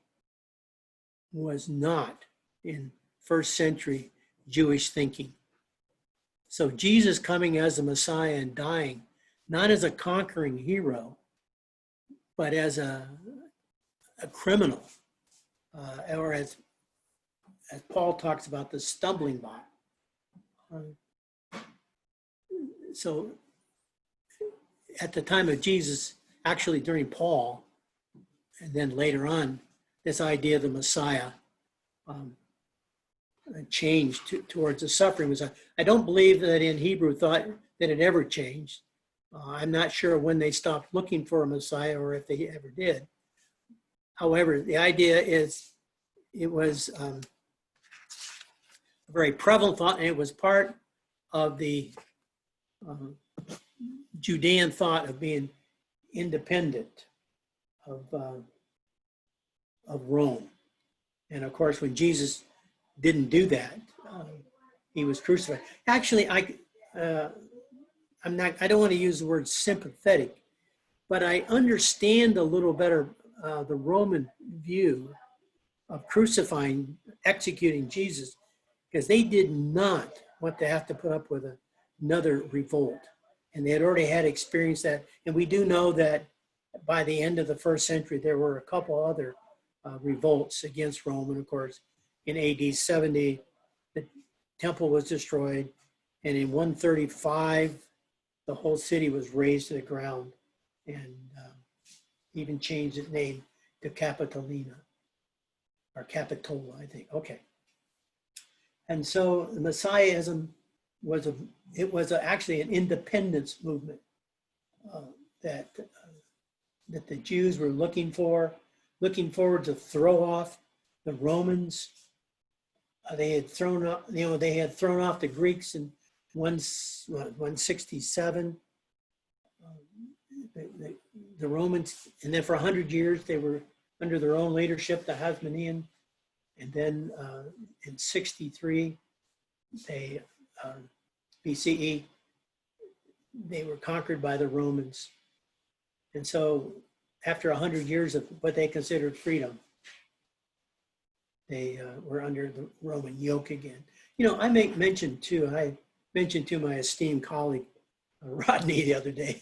was not in first century Jewish thinking. So Jesus coming as a Messiah and dying, not as a conquering hero, but as a criminal, or as Paul talks about, the stumbling block. So at the time of Jesus, actually during Paul, and then later on, this idea of the Messiah changed towards the suffering Messiah. I don't believe that in Hebrew thought that it ever changed. I'm not sure when they stopped looking for a Messiah or if they ever did. However, the idea is it was a very prevalent thought, and it was part of the Judean thought of being independent of Rome. And of course, when Jesus didn't do that, he was crucified. Actually, I don't want to use the word sympathetic, but I understand a little better the Roman view of crucifying, executing Jesus, because they did not want to have to put up with another revolt. And they had already had experienced that. And we do know that by the end of the first century, there were a couple other revolts against Rome. And of course, in AD 70, the temple was destroyed. And in 135, the whole city was razed to the ground and even changed its name to Capitolina, or Capitola, I think. Okay. And so the Messiahism was actually an independence movement that the Jews were looking forward to throw off the Romans. They had thrown off the Greeks in 167. The Romans, and then for 100 years they were under their own leadership, the Hasmonean, and then in 63, they BCE, they were conquered by the Romans. And so after 100 years of what they considered freedom, they were under the Roman yoke again. You know, I mentioned to my esteemed colleague, Rodney, the other day,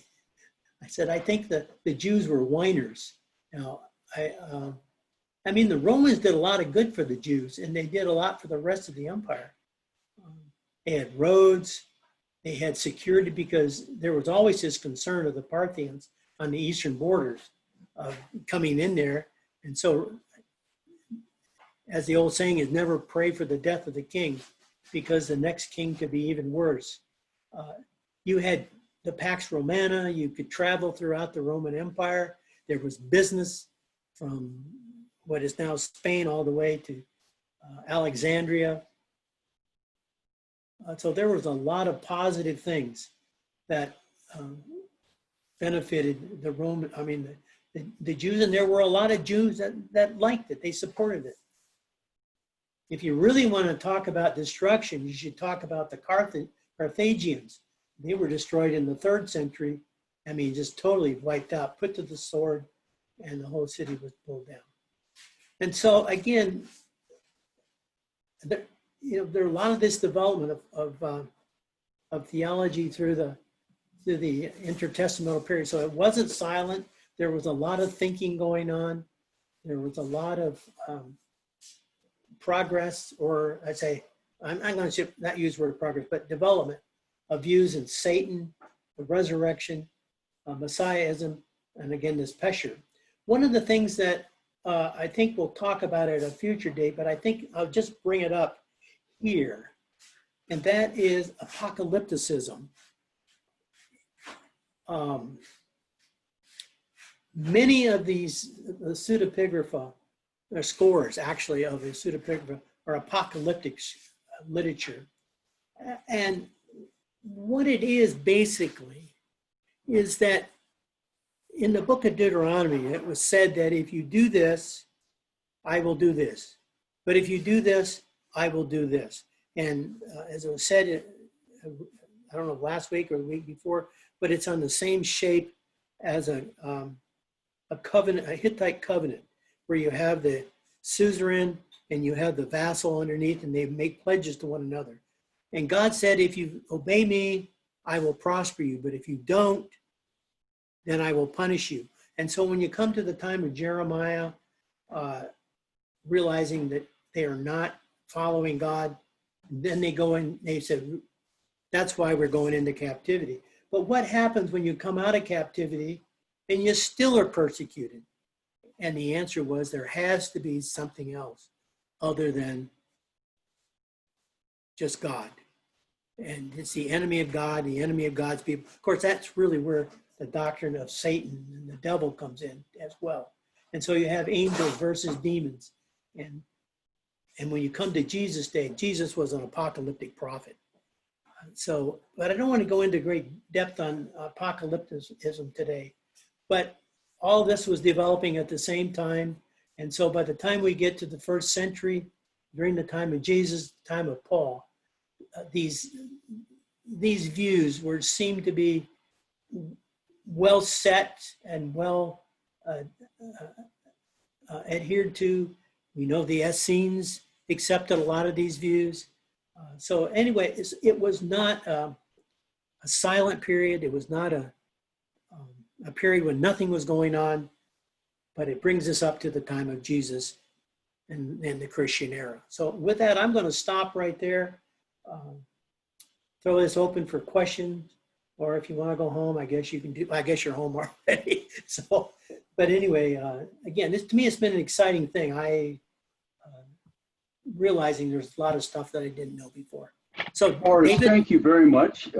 I said, I think that the Jews were whiners. Now, I mean, the Romans did a lot of good for the Jews, and they did a lot for the rest of the empire. They had roads, they had security, because there was always this concern of the Parthians on the eastern borders of coming in there. And so, as the old saying is, never pray for the death of the king, because the next king could be even worse. You had the Pax Romana, you could travel throughout the Roman Empire. There was business from what is now Spain all the way to Alexandria. So there was a lot of positive things that benefited the Roman, the Jews, and there were a lot of Jews that liked it, they supported it. If you really want to talk about destruction, you should talk about the Carthaginians. They were destroyed in the 3rd century. I mean, just totally wiped out, put to the sword, and the whole city was pulled down. And so again, there are a lot of this development of theology through the intertestamental period. So it wasn't silent. There was a lot of thinking going on. There was a lot of progress, or I'd say, I'm going to not use the word progress, but development of views in Satan, the resurrection, Messiahism, and again, this Pesher. One of the things that I think we'll talk about at a future date, but I think I'll just bring it up here, and that is apocalypticism. Many of these pseudepigrapha, or scores actually of the pseudepigrapha, are apocalyptic literature. And what it is basically is that in the book of Deuteronomy, it was said that if you do this, I will do this. But if you do this, I will do this. And as it was said, I don't know, last week or the week before, but it's on the same shape as a covenant, a Hittite covenant. where you have the suzerain and you have the vassal underneath, and they make pledges to one another. And God said, if you obey me, I will prosper you. But if you don't, then I will punish you. And so when you come to the time of Jeremiah, realizing that they are not following God, then they go in, they said, that's why we're going into captivity. But what happens when you come out of captivity and you still are persecuted? And the answer was, there has to be something else other than just God. And it's the enemy of God, the enemy of God's people. Of course, that's really where the doctrine of Satan and the devil comes in as well. And so you have angels versus demons. And when you come to Jesus' day, Jesus was an apocalyptic prophet. So, but I don't want to go into great depth on apocalypticism today. But all this was developing at the same time. And so by the time we get to the first century, during the time of Jesus, the time of Paul, these views seemed to be well set and well adhered to. We know the Essenes accepted a lot of these views. So anyway, it was not a silent period. It was not a period when nothing was going on, but it brings us up to the time of Jesus and the Christian era. So with that, I'm going to stop right there. Throw this open for questions, or if you want to go home, I guess you can do. I guess you're home already. So, but anyway, again, this to me, it's been an exciting thing. Realizing there's a lot of stuff that I didn't know before. So, Forrest, David, thank you very much. You've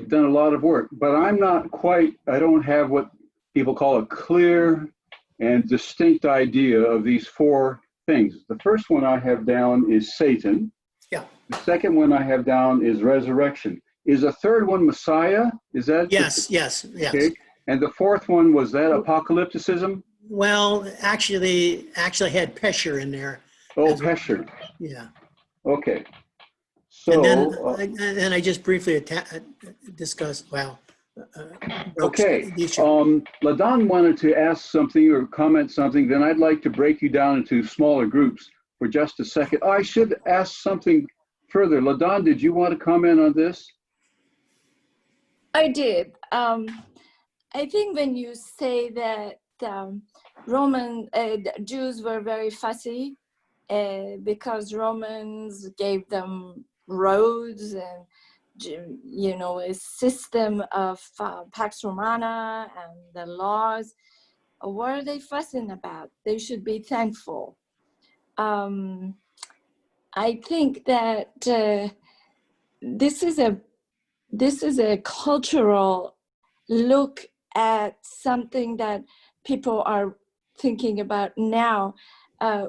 done a lot of work, but I don't have what people call a clear and distinct idea of these four things. The first one I have down is Satan. Yeah. The second one I have down is resurrection. Is the third one Messiah? Is that? yes. Okay. And the fourth one, was that apocalypticism? Well, actually, they actually had Pesher in there. Oh, as well. Pesher. Yeah. Okay. And So, then I just briefly discussed, okay. the issue. LaDon wanted to ask something or comment something. Then I'd like to break you down into smaller groups for just a second. Oh, I should ask something further. LaDon, did you want to comment on this? I did. I think when you say that Jews were very fussy because Romans gave them roads and a system of Pax Romana and the laws. What are they fussing about? They should be thankful. I think that this is a cultural look at something that people are thinking about now.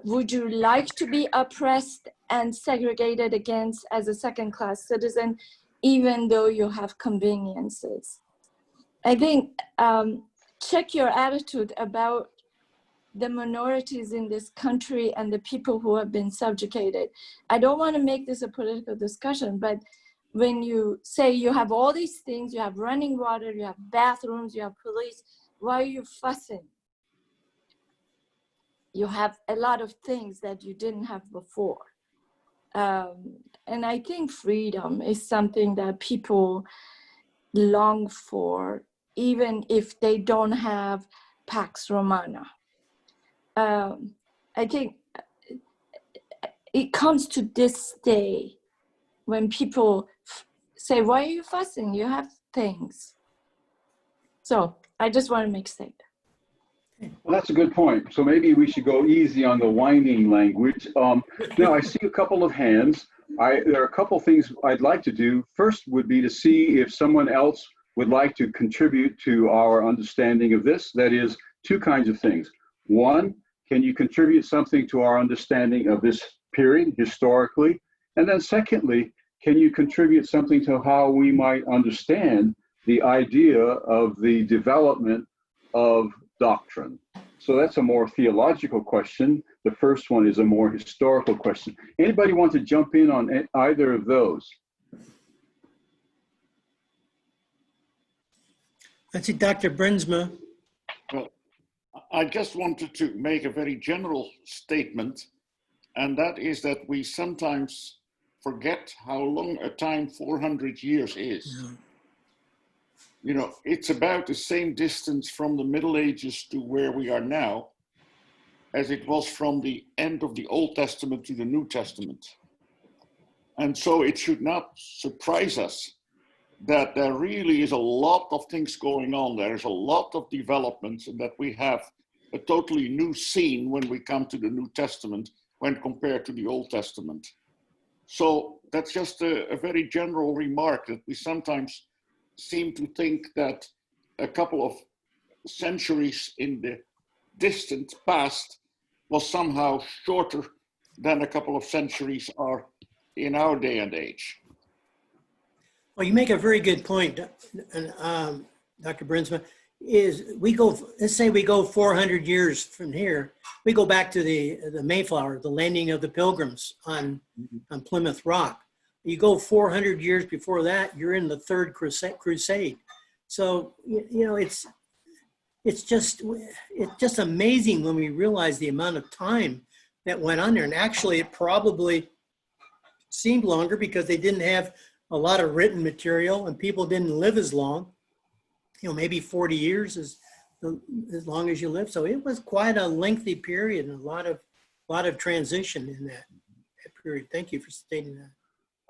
Would you like to be oppressed and segregated against as a second-class citizen, even though you have conveniences? I think check your attitude about the minorities in this country and the people who have been subjugated. I don't want to make this a political discussion, but when you say you have all these things, you have running water, you have bathrooms, you have police, why are you fussing? You have a lot of things that you didn't have before. And I think freedom is something that people long for, even if they don't have Pax Romana. I think it comes to this day when people say, why are you fussing? You have things. So I just want to make a statement. Well, that's a good point. So maybe we should go easy on the whining language. Now, I see a couple of hands. There are a couple things I'd like to do. First would be to see if someone else would like to contribute to our understanding of this. That is, two kinds of things. One, can you contribute something to our understanding of this period historically? And then secondly, can you contribute something to how we might understand the idea of the development of doctrine? So that's a more theological question. The first one is a more historical question. Anybody want to jump in on either of those? I see Dr. Brinsma. Well, I just wanted to make a very general statement, and that is that we sometimes forget how long a time 400 years is. Yeah. You know, it's about the same distance from the Middle Ages to where we are now as it was from the end of the Old Testament to the New Testament. And so it should not surprise us that there really is a lot of things going on. There's a lot of developments, and that we have a totally new scene when we come to the New Testament when compared to the Old Testament. So that's just a very general remark, that we sometimes seem to think that a couple of centuries in the distant past was somehow shorter than a couple of centuries are in our day and age. Well, you make a very good point, and Dr. Brinsma, is we go, let's say we go 400 years from here, we go back to the Mayflower, the landing of the Pilgrims on Plymouth Rock. You go 400 years before that, you're in the Third Crusade. So, you know, it's just amazing when we realize the amount of time that went on there. And actually, it probably seemed longer because they didn't have a lot of written material and people didn't live as long. You know, maybe 40 years is as long as you live. So it was quite a lengthy period and a lot of transition in that period. Thank you for stating that.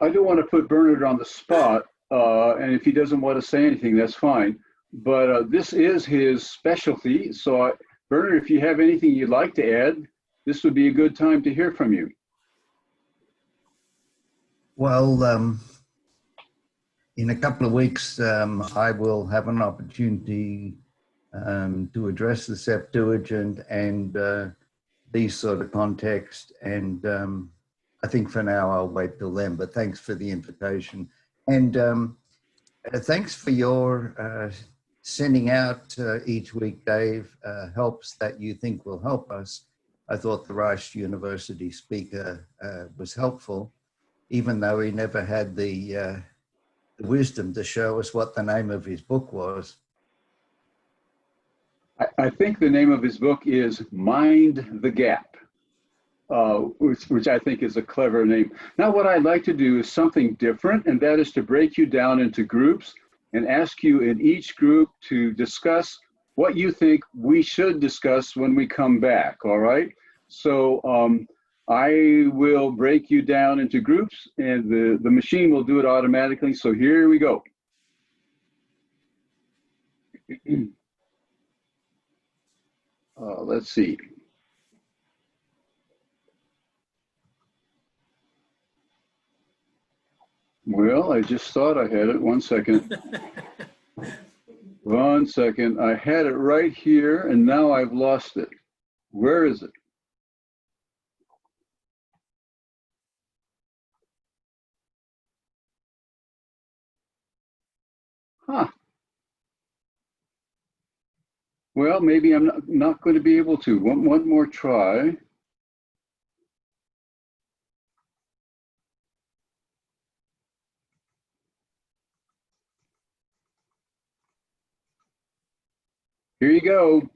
I do want to put Bernard on the spot, and if he doesn't want to say anything, that's fine. But this is his specialty. So Bernard, if you have anything you'd like to add, this would be a good time to hear from you. Well, in a couple of weeks, I will have an opportunity to address the Septuagint and these sort of context. And I think for now I'll wait till then, but thanks for the invitation. And thanks for your sending out each week, Dave, helps that you think will help us. I thought the Rice University speaker was helpful, even though he never had the wisdom to show us what the name of his book was. I think the name of his book is Mind the Gap, which I think is a clever name. Now, what I'd like to do is something different, and that is to break you down into groups and ask you in each group to discuss what you think we should discuss when we come back, all right? So I will break you down into groups, and the machine will do it automatically. So here we go. Let's see. Well, I just thought I had it. 1 second. 1 second. I had it right here, and now I've lost it. Where is it? Huh. Well, maybe I'm not going to be able to. One more try. Here you go.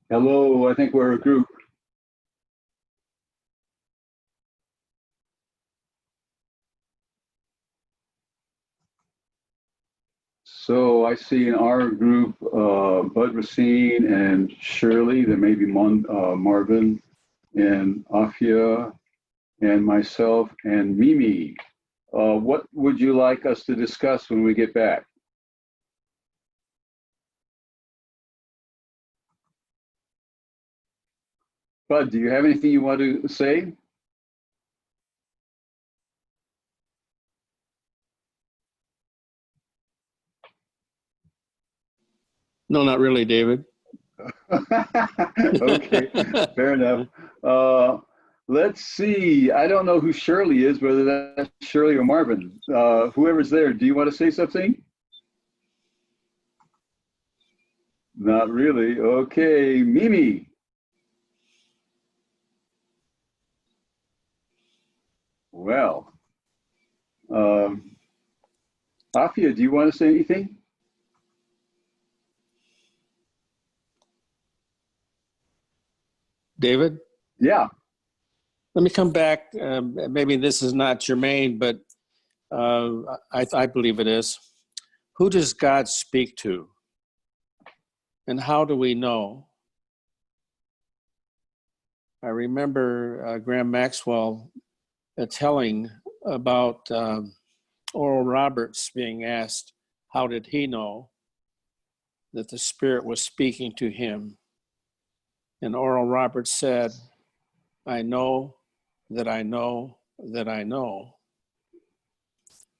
Hello, I think we're a group. So I see in our group, Bud Racine and Shirley, there may be Marvin and Afia and myself and Mimi. What would you like us to discuss when we get back? Bud, do you have anything you want to say? No, not really, David. Okay, fair enough. Let's see. I don't know who Shirley is, whether that's Shirley or Marvin. Whoever's there, do you want to say something? Not really. Okay, Mimi. Well, Afia, do you want to say anything? David? Yeah. Let me come back. Maybe this is not germane, but I believe it is. Who does God speak to? And how do we know? I remember Graham Maxwell telling about Oral Roberts being asked, how did he know that the Spirit was speaking to him? And Oral Roberts said, I know that I know that I know.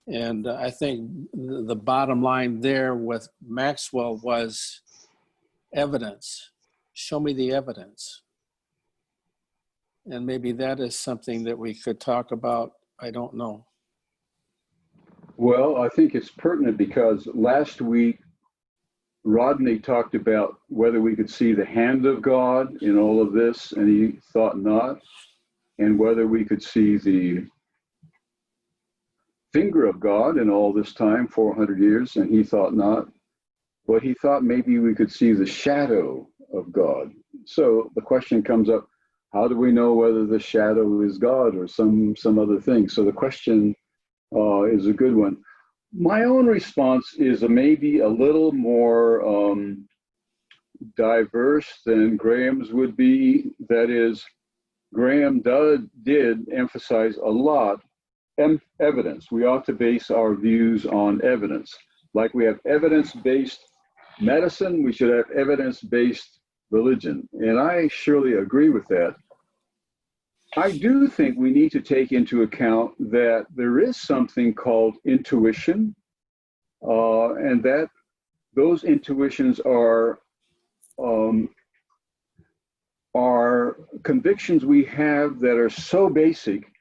And I think the bottom line there with Maxwell was evidence. Show me the evidence. And maybe that is something that we could talk about. I don't know. Well, I think it's pertinent because last week, Rodney talked about whether we could see the hand of God in all of this, and he thought not, and whether we could see the finger of God in all this time, 400 years, and he thought not. But he thought maybe we could see the shadow of God. So the question comes up, how do we know whether the shadow is God or some other thing? So the question is a good one. My own response is maybe a little more diverse than Graham's would be. That is, Graham did emphasize a lot evidence. We ought to base our views on evidence. Like we have evidence-based medicine, we should have evidence-based religion. And I surely agree with that. I do think we need to take into account that there is something called intuition, and that those intuitions are convictions we have that are so basic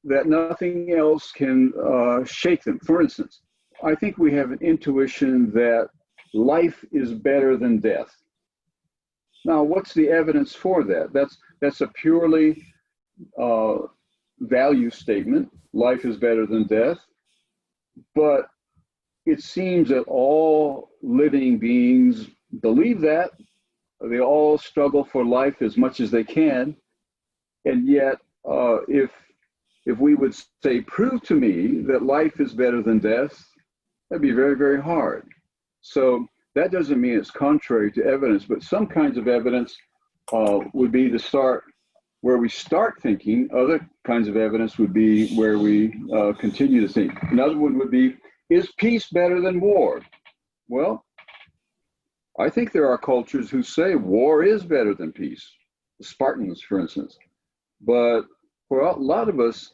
that nothing else can shake them. For instance, I think we have an intuition that life is better than death. Now, what's the evidence for that? That's a purely value statement. Life is better than death. But it seems that all living beings believe that. They all struggle for life as much as they can. And yet, if we would say, prove to me that life is better than death, that'd be very, very hard. So that doesn't mean it's contrary to evidence, but some kinds of evidence would be the start where we start thinking. Other kinds of evidence would be where we continue to think. Another one would be, is peace better than war? Well, I think there are cultures who say war is better than peace. The Spartans, for instance. But for a lot of us,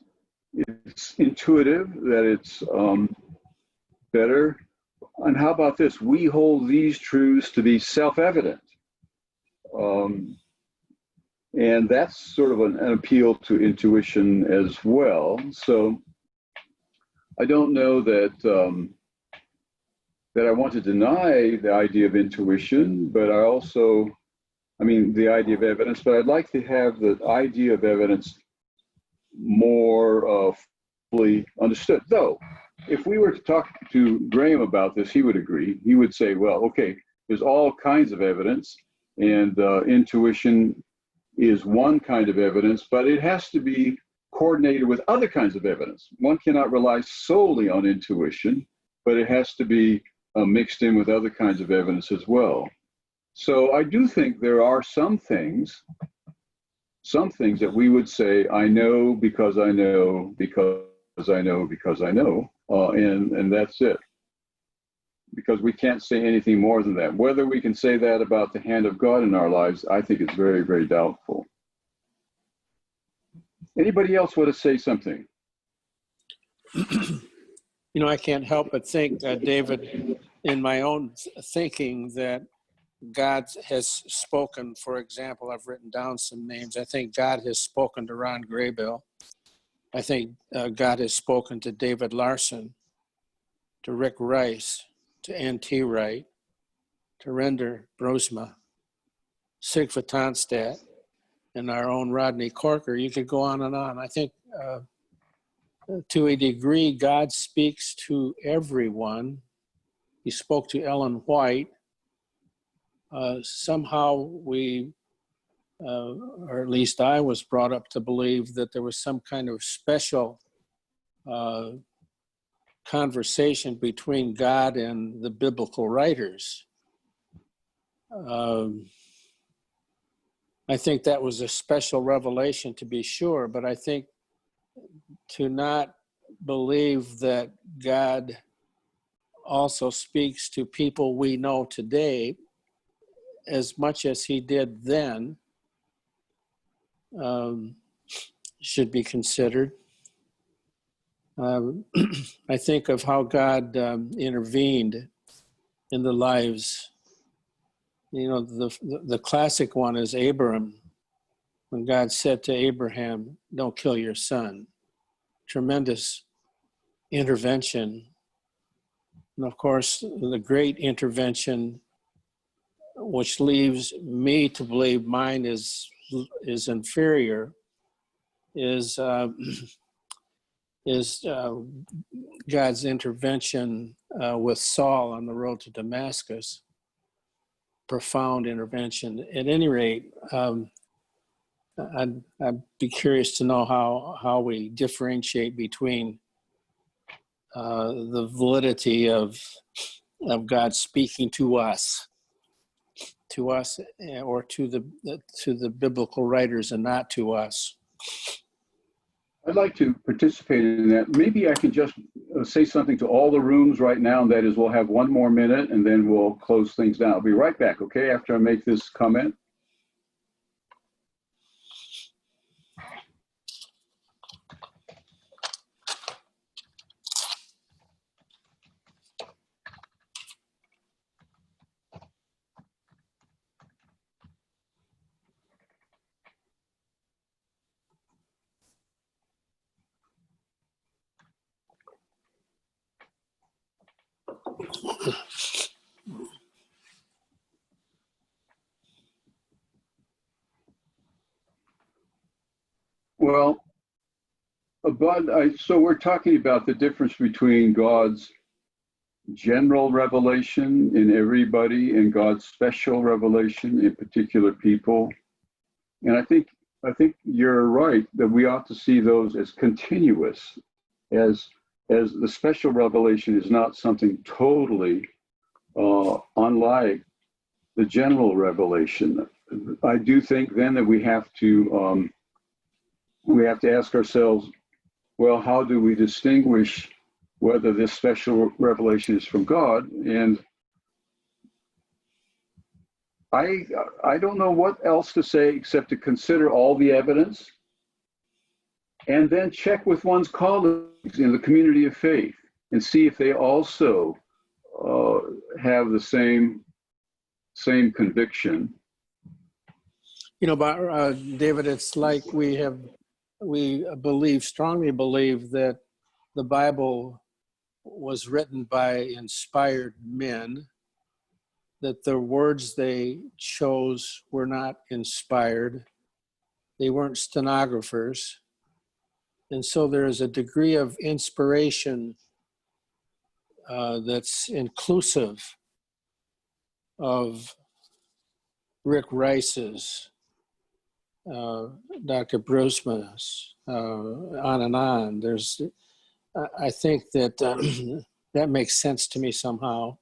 it's intuitive that it's better. And how about this? We hold these truths to be self-evident. And that's sort of an appeal to intuition as well. So I don't know that that I want to deny the idea of intuition, but the idea of evidence, but I'd like to have the idea of evidence more fully understood. Though, if we were to talk to Graham about this, he would agree. He would say, well, okay, there's all kinds of evidence, and intuition is one kind of evidence, but it has to be coordinated with other kinds of evidence. One cannot rely solely on intuition, but it has to be mixed in with other kinds of evidence as well. So I do think there are some things that we would say, I know because I know, because I know, because I know, and that's it. Because we can't say anything more than that. Whether we can say that about the hand of God in our lives, I think it's very, very doubtful. Anybody else want to say something? You know, I can't help but think, David, in my own thinking, that God has spoken. For example, I've written down some names. I think God has spoken to Ron Graybill. I think God has spoken to David Larson, to Rick Rice, to N.T. Wright, to Render Brosma, Sigfrid Tonstadt, and our own Rodney Corker. You could go on and on. I think to a degree, God speaks to everyone. He spoke to Ellen White. Somehow we, or at least I was brought up to believe that there was some kind of special conversation between God and the biblical writers. I think that was a special revelation, to be sure, but I think to not believe that God also speaks to people we know today as much as he did then should be considered. I think of how God intervened in the lives. You know, the classic one is Abraham, when God said to Abraham, "Don't kill your son." Tremendous intervention. And of course, the great intervention, which leaves me to believe mine is inferior, is God's intervention with Saul on the road to Damascus. Profound intervention. At any rate, I'd be curious to know how we differentiate between the validity of God speaking to us, or to the biblical writers, and not to us. I'd like to participate in that. Maybe I can just say something to all the rooms right now, and that is we'll have one more minute and then we'll close things down. I'll be right back, okay, after I make this comment. Well, so we're talking about the difference between God's general revelation in everybody and God's special revelation in particular people. And I think you're right that we ought to see those as continuous, as the special revelation is not something totally unlike the general revelation. I do think then that we have to ask ourselves, well, how do we distinguish whether this special revelation is from God? And I don't know what else to say except to consider all the evidence and then check with one's colleagues in the community of faith and see if they also have the same conviction. You know, but David, it's like we strongly believe that the Bible was written by inspired men, that the words they chose were not inspired. They weren't stenographers. And so there is a degree of inspiration that's inclusive of Rick Rice's, Dr. Brusma's, on and on. I think that that makes sense to me somehow.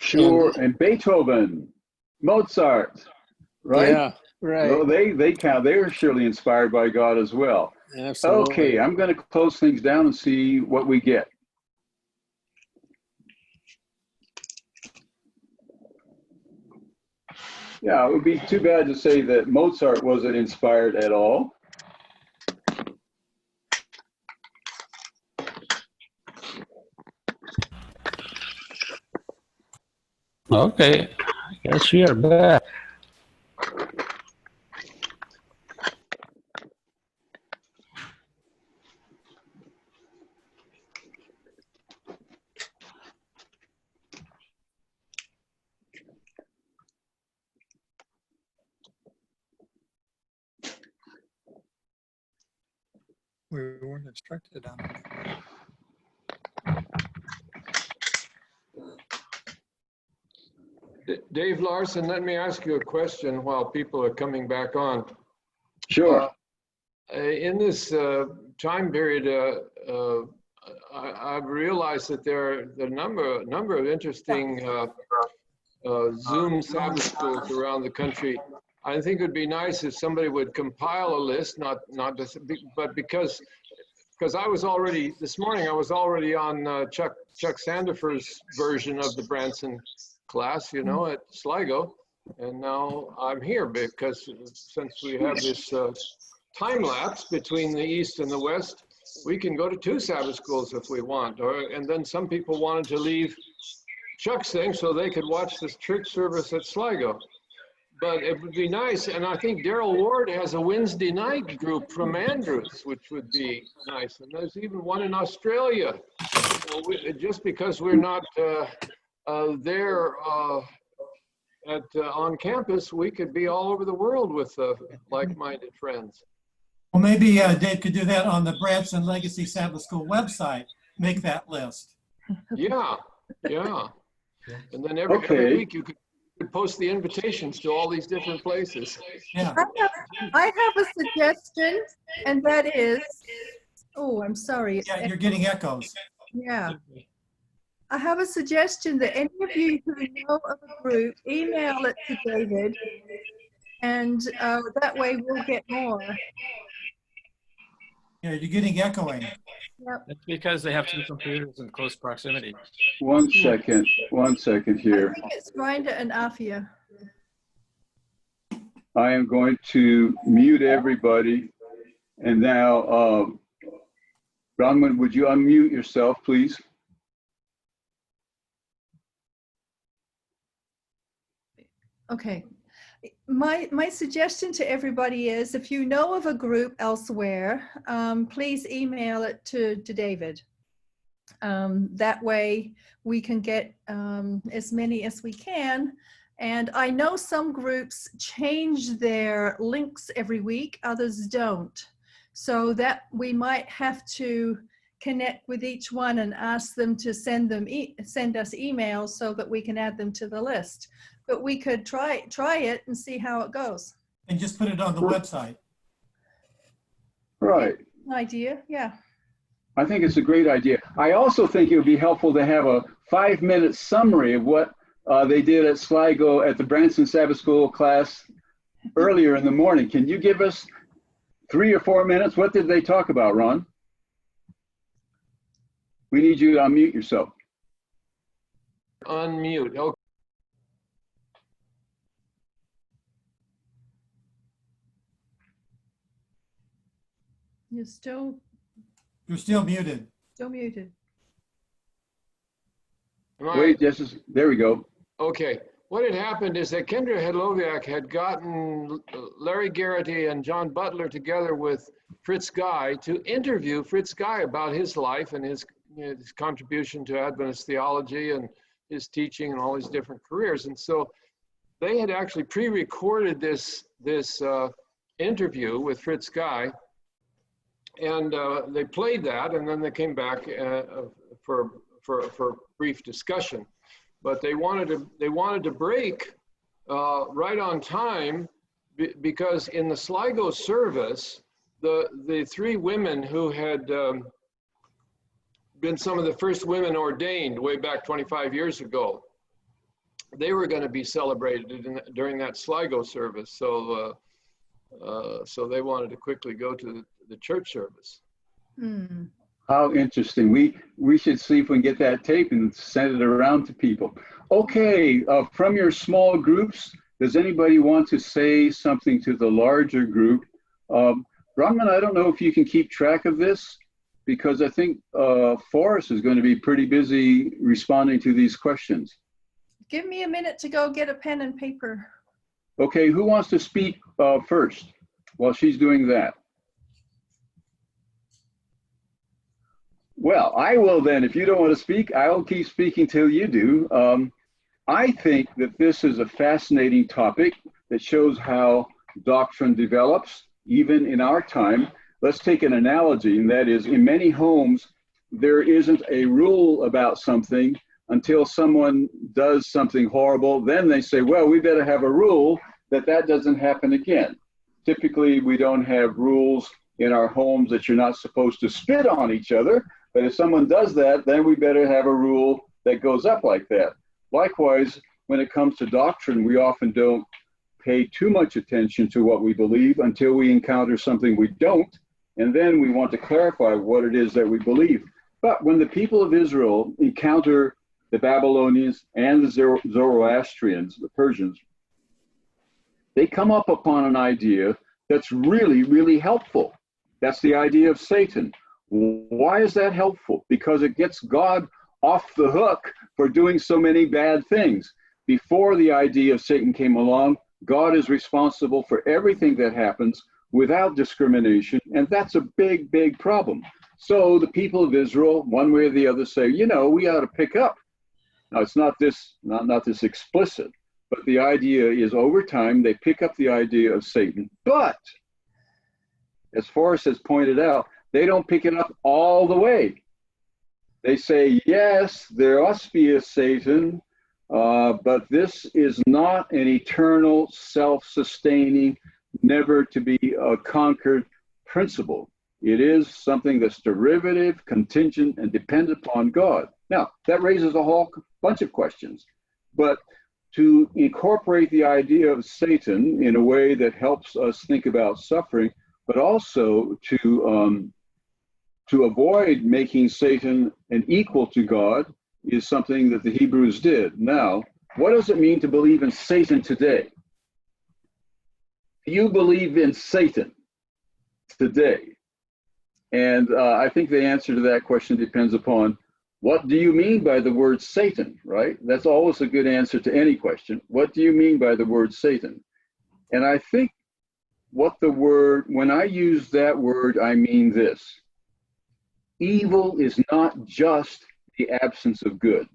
Sure, and Beethoven, Mozart, right? Yeah, right. Well, they count. They were surely inspired by God as well. Absolutely. Okay, I'm going to close things down and see what we get. Yeah, it would be too bad to say that Mozart wasn't inspired at all. Okay, I guess we are back. We weren't instructed on it. Dave Larson, let me ask you a question while people are coming back on. Sure. In this time period, I've realized that there are a number of interesting Zoom Sabbath schools around the country. I think it would be nice if somebody would compile a list, not just, but because I was already, this morning I was already on Chuck Sandifer's version of the Branson class, you know, at Sligo. And now I'm here because since we have this time lapse between the East and the West, we can go to 2 Sabbath schools if we want. And then some people wanted to leave Chuck's thing so they could watch this church service at Sligo. But it would be nice, and I think Daryl Ward has a Wednesday night group from Andrews, which would be nice. And there's even one in Australia. So just because we're not there on campus, we could be all over the world with like-minded friends. Well, maybe Dave could do that on the Branson Legacy Sabbath School website. Make that list. Yeah, yeah. And then every week you could post the invitations to all these different places. Yeah. I have a suggestion, and that is, oh, I'm sorry. Yeah, you're getting echoes. Yeah. I have a suggestion that any of you who know of a group, email it to David, and that way we'll get more. Yeah, you're getting echoing. Yep. That's because they have 2 computers in close proximity. One second here. I think it's Grinder and Afia. I am going to mute everybody. And now, Bronwyn, would you unmute yourself, please? Okay. My suggestion to everybody is, if you know of a group elsewhere, please email it to David. That way we can get as many as we can. And I know some groups change their links every week, others don't. So that we might have to connect with each one and ask them to send us emails so that we can add them to the list. But we could try it and see how it goes. And just put it on the website. Right. Idea, yeah. I think it's a great idea. I also think it would be helpful to have a 5-minute summary of what they did at Sligo at the Branson Sabbath School class earlier in the morning. Can you give us 3 or 4 minutes? What did they talk about, Ron? We need you to unmute yourself. Unmute. Okay. You're still muted. Still muted. Wait, there we go. Okay. What had happened is that Kendra Hedloviak had gotten Larry Garrity and John Butler together with Fritz Guy to interview Fritz Guy about his life and his contribution to Adventist theology and his teaching and all his different careers. And so they had actually pre-recorded this interview with Fritz Guy, and they played that, and then they came back for brief discussion. But they wanted to break right on time because in the Sligo service, the 3 women who had been some of the first women ordained way back 25 years ago they were going to be celebrated during that Sligo service. So so they wanted to quickly go to the church service. Hmm. How interesting. We should see if we can get that tape and send it around to people. Okay, from your small groups, does anybody want to say something to the larger group? Brahman, I don't know if you can keep track of this, because I think Forrest is going to be pretty busy responding to these questions. Give me a minute to go get a pen and paper. Okay, who wants to speak first while she's doing that? Well, I will then. If you don't want to speak, I will keep speaking till you do. I think that this is a fascinating topic that shows how doctrine develops, even in our time. Let's take an analogy, and that is, in many homes, there isn't a rule about something until someone does something horrible. Then they say, well, we better have a rule that that doesn't happen again. Typically, we don't have rules in our homes that you're not supposed to spit on each other. But if someone does that, then we better have a rule that goes up like that. Likewise, when it comes to doctrine, we often don't pay too much attention to what we believe until we encounter something we don't. And then we want to clarify what it is that we believe. But when the people of Israel encounter the Babylonians and the Zoroastrians, the Persians, they come up upon an idea that's really, really helpful. That's the idea of Satan. Why is that helpful? Because it gets God off the hook for doing so many bad things. Before the idea of Satan came along, God is responsible for everything that happens without discrimination, and that's a big, big problem. So the people of Israel, one way or the other, say, you know, we ought to pick up. Now, it's not this explicit, but the idea is over time, they pick up the idea of Satan. But, as Forrest has pointed out, they don't pick it up all the way. They say, yes, there must be a Satan, but this is not an eternal, self-sustaining, never to be conquered principle. It is something that's derivative, contingent, and dependent upon God. Now, that raises a whole bunch of questions, but to incorporate the idea of Satan in a way that helps us think about suffering, but also to avoid making Satan an equal to God is something that the Hebrews did. Now, what does it mean to believe in Satan today? Do you believe in Satan today? And I think the answer to that question depends upon what do you mean by the word Satan, right? That's always a good answer to any question. What do you mean by the word Satan? And I think when I use that word, I mean this. Evil is not just the absence of good.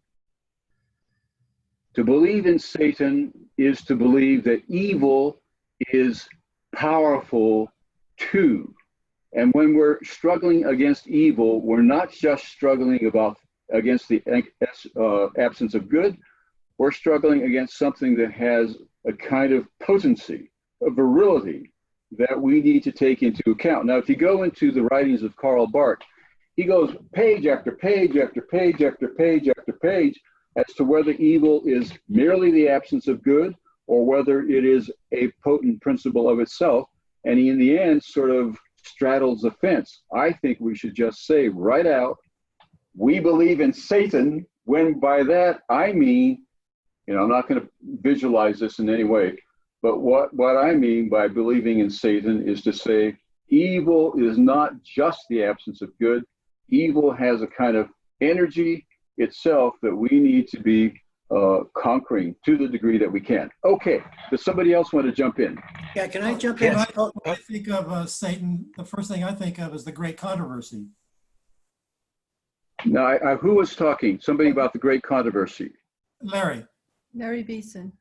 To believe in Satan is to believe that evil is powerful too. And when we're struggling against evil, we're not just struggling against the absence of good, we're struggling against something that has a kind of potency, a virility that we need to take into account. Now, if you go into the writings of Karl Barth, he goes page after page after page after page after page as to whether evil is merely the absence of good or whether it is a potent principle of itself. And he, in the end, sort of straddles the fence. I think we should just say right out, we believe in Satan, when by that I mean, I'm not going to visualize this in any way, but what I mean by believing in Satan is to say evil is not just the absence of good. Evil has a kind of energy itself that we need to be conquering to the degree that we can. Okay, does somebody else want to jump in? Yeah, can I jump in? When I think of Satan, the first thing I think of is the Great Controversy. Now, who was talking? Somebody about the Great Controversy. Larry. Larry Beeson.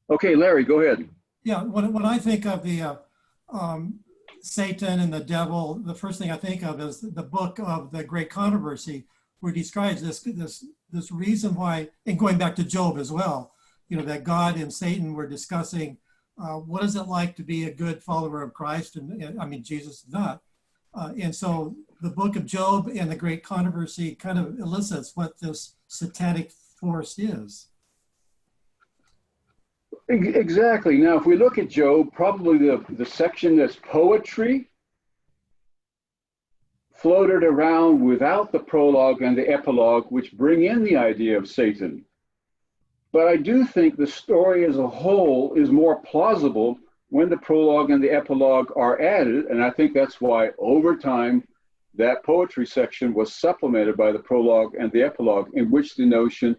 Okay, Larry, go ahead. Yeah, when I think of the Satan and the devil, the first thing I think of is the book of the Great Controversy, where it describes this reason why, and going back to Job as well, that God and Satan were discussing what is it like to be a good follower of Christ, and I mean Jesus is not, and so the book of Job and the Great Controversy kind of elicits what this satanic force is. Exactly. Now, if we look at Job, probably the section that's poetry floated around without the prologue and the epilogue, which bring in the idea of Satan. But I do think the story as a whole is more plausible when the prologue and the epilogue are added. And I think that's why over time, that poetry section was supplemented by the prologue and the epilogue, in which the notion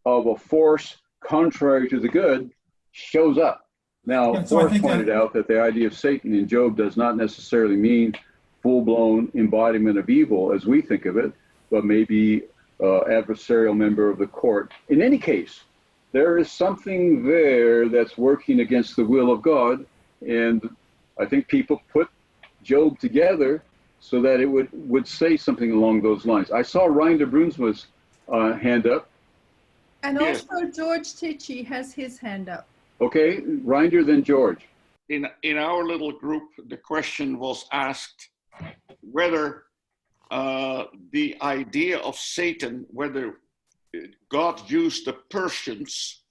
of a force contrary to the good shows up. Now, Yeah, so I Forrest think pointed out that the idea of Satan in Job does not necessarily mean full-blown embodiment of evil as we think of it, but maybe adversarial member of the court. In any case, there is something there that's working against the will of God, and I think people put Job together so that it would say something along those lines. I saw Reinder Brunsma's hand up. And Yes. also George Tichy has his hand up. Okay, Reinder, then George. In our little group, the question was asked whether the idea of Satan, whether God used the Persians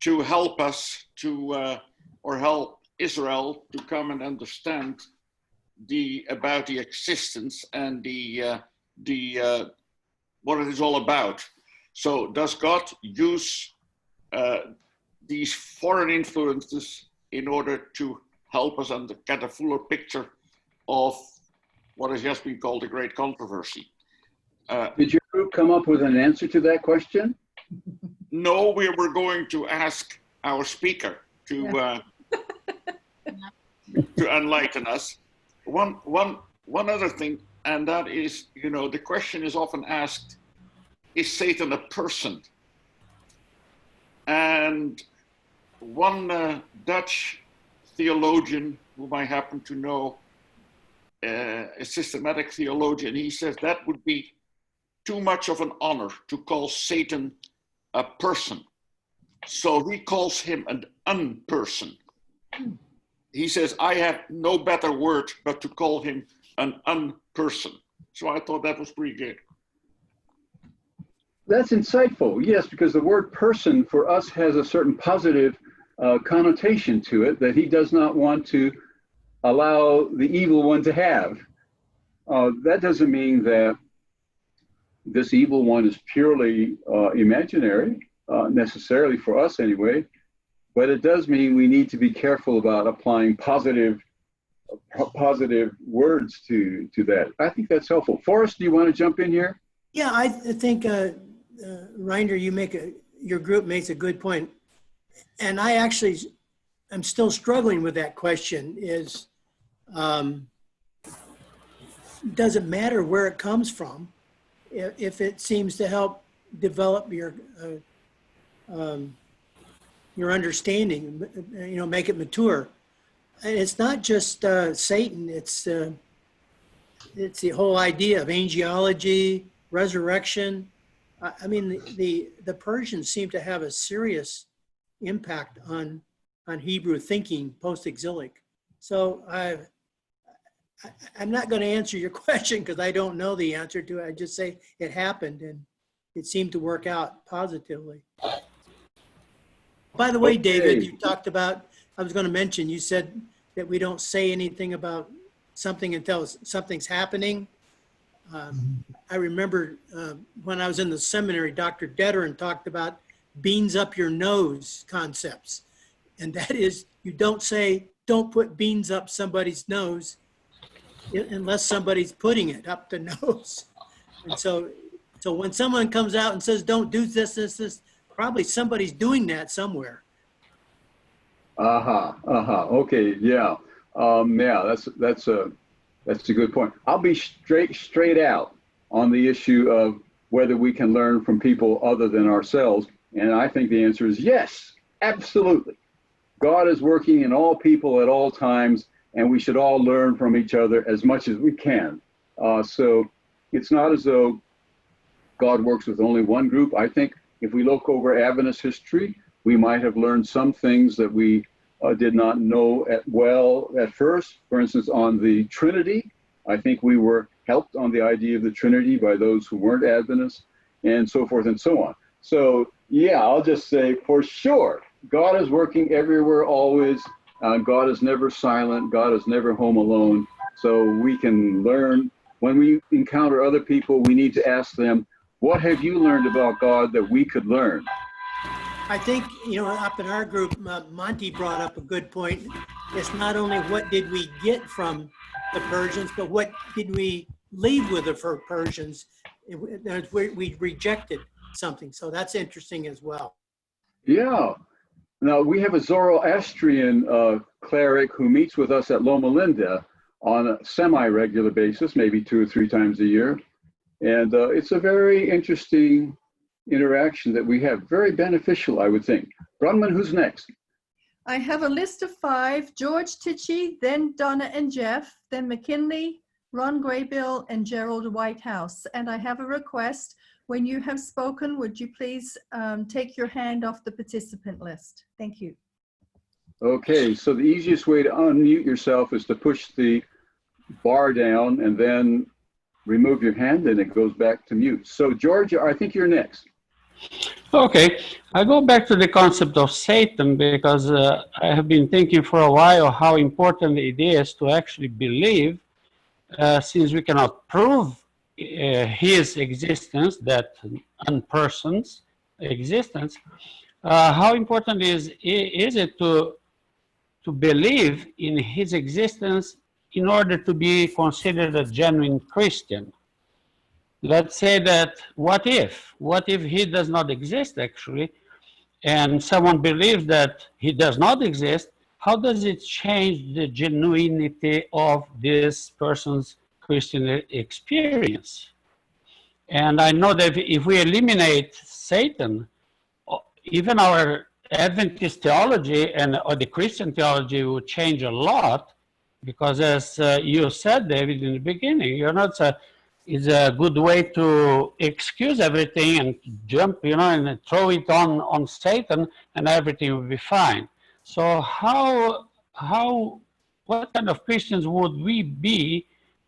to help us to, or help Israel to come and understand about the existence and what it is all about. So does God use these foreign influences in order to help us and get a fuller picture of what has just been called the Great Controversy? Did your group come up with an answer to that question? No, we were going to ask our speaker to to enlighten us. One other thing, and that is, the question is often asked, is Satan a person? And one Dutch theologian whom I happen to know, a systematic theologian, he says that would be too much of an honor to call Satan a person. So he calls him an unperson. He says, I have no better word but to call him an unperson. So I thought that was pretty good. That's insightful, yes, because the word person for us has a certain positive connotation to it that he does not want to allow the evil one to have. That doesn't mean that this evil one is purely imaginary, necessarily for us anyway, but it does mean we need to be careful about applying positive words to that. I think that's helpful. Forrest, do you want to jump in here? Yeah, I think, Reinder, your group makes a good point. And I'm still struggling with that question is, does it matter where it comes from if it seems to help develop your understanding, make it mature? And it's not just Satan, it's the whole idea of angelology, resurrection. I mean, the Persians seem to have a serious impact on Hebrew thinking post-exilic. So I'm not going to answer your question because I don't know the answer to it. I just say it happened and it seemed to work out positively. By the way, David, you talked about, I was going to mention, you said that we don't say anything about something until something's happening. I remember when I was in the seminary, Dr. Detterin talked about beans up your nose concepts. And that is, you don't put beans up somebody's nose unless somebody's putting it up the nose. And so when someone comes out and says, don't do this, probably somebody's doing that somewhere. Okay, yeah. That's a good point. I'll be straight out on the issue of whether we can learn from people other than ourselves. And I think the answer is yes, absolutely. God is working in all people at all times, and we should all learn from each other as much as we can. So it's not as though God works with only one group. I think if we look over Adventist history, we might have learned some things that we did not know at first. For instance, on the Trinity, I think we were helped on the idea of the Trinity by those who weren't Adventists, and so forth and so on. So yeah, I'll just say for sure, God is working everywhere always. God is never silent. God is never home alone. So we can learn. When we encounter other people, we need to ask them, what have you learned about God that we could learn? I think, up in our group, Monte brought up a good point. It's not only what did we get from the Persians, but what did we leave with the Persians? We rejected something. So that's interesting as well. Yeah. Now, we have a Zoroastrian cleric who meets with us at Loma Linda on a semi-regular basis, maybe 2 or 3 times a year. And it's a very interesting interaction that we have. Very beneficial, I would think. Bronwyn, who's next? I have a list of 5: George Tichy, then Donna and Jeff, then McKinley, Ron Graybill, and Gerald Whitehouse. And I have a request. When you have spoken, would you please take your hand off the participant list? Thank you. Okay, so the easiest way to unmute yourself is to push the bar down and then remove your hand and it goes back to mute. So George, I think you're next. Okay, I go back to the concept of Satan because I have been thinking for a while how important it is to actually believe, since we cannot prove his existence, that unperson's existence, how important is it to believe in his existence in order to be considered a genuine Christian? Let's say that what if he does not exist actually, and someone believes that he does not exist, how does it change the genuinity of this person's Christian experience? And I know that if we eliminate Satan, even our Adventist theology or the Christian theology would change a lot, because as you said, David, in the beginning, it's a good way to excuse everything and jump, and throw it on Satan, and everything will be fine. So what kind of Christians would we be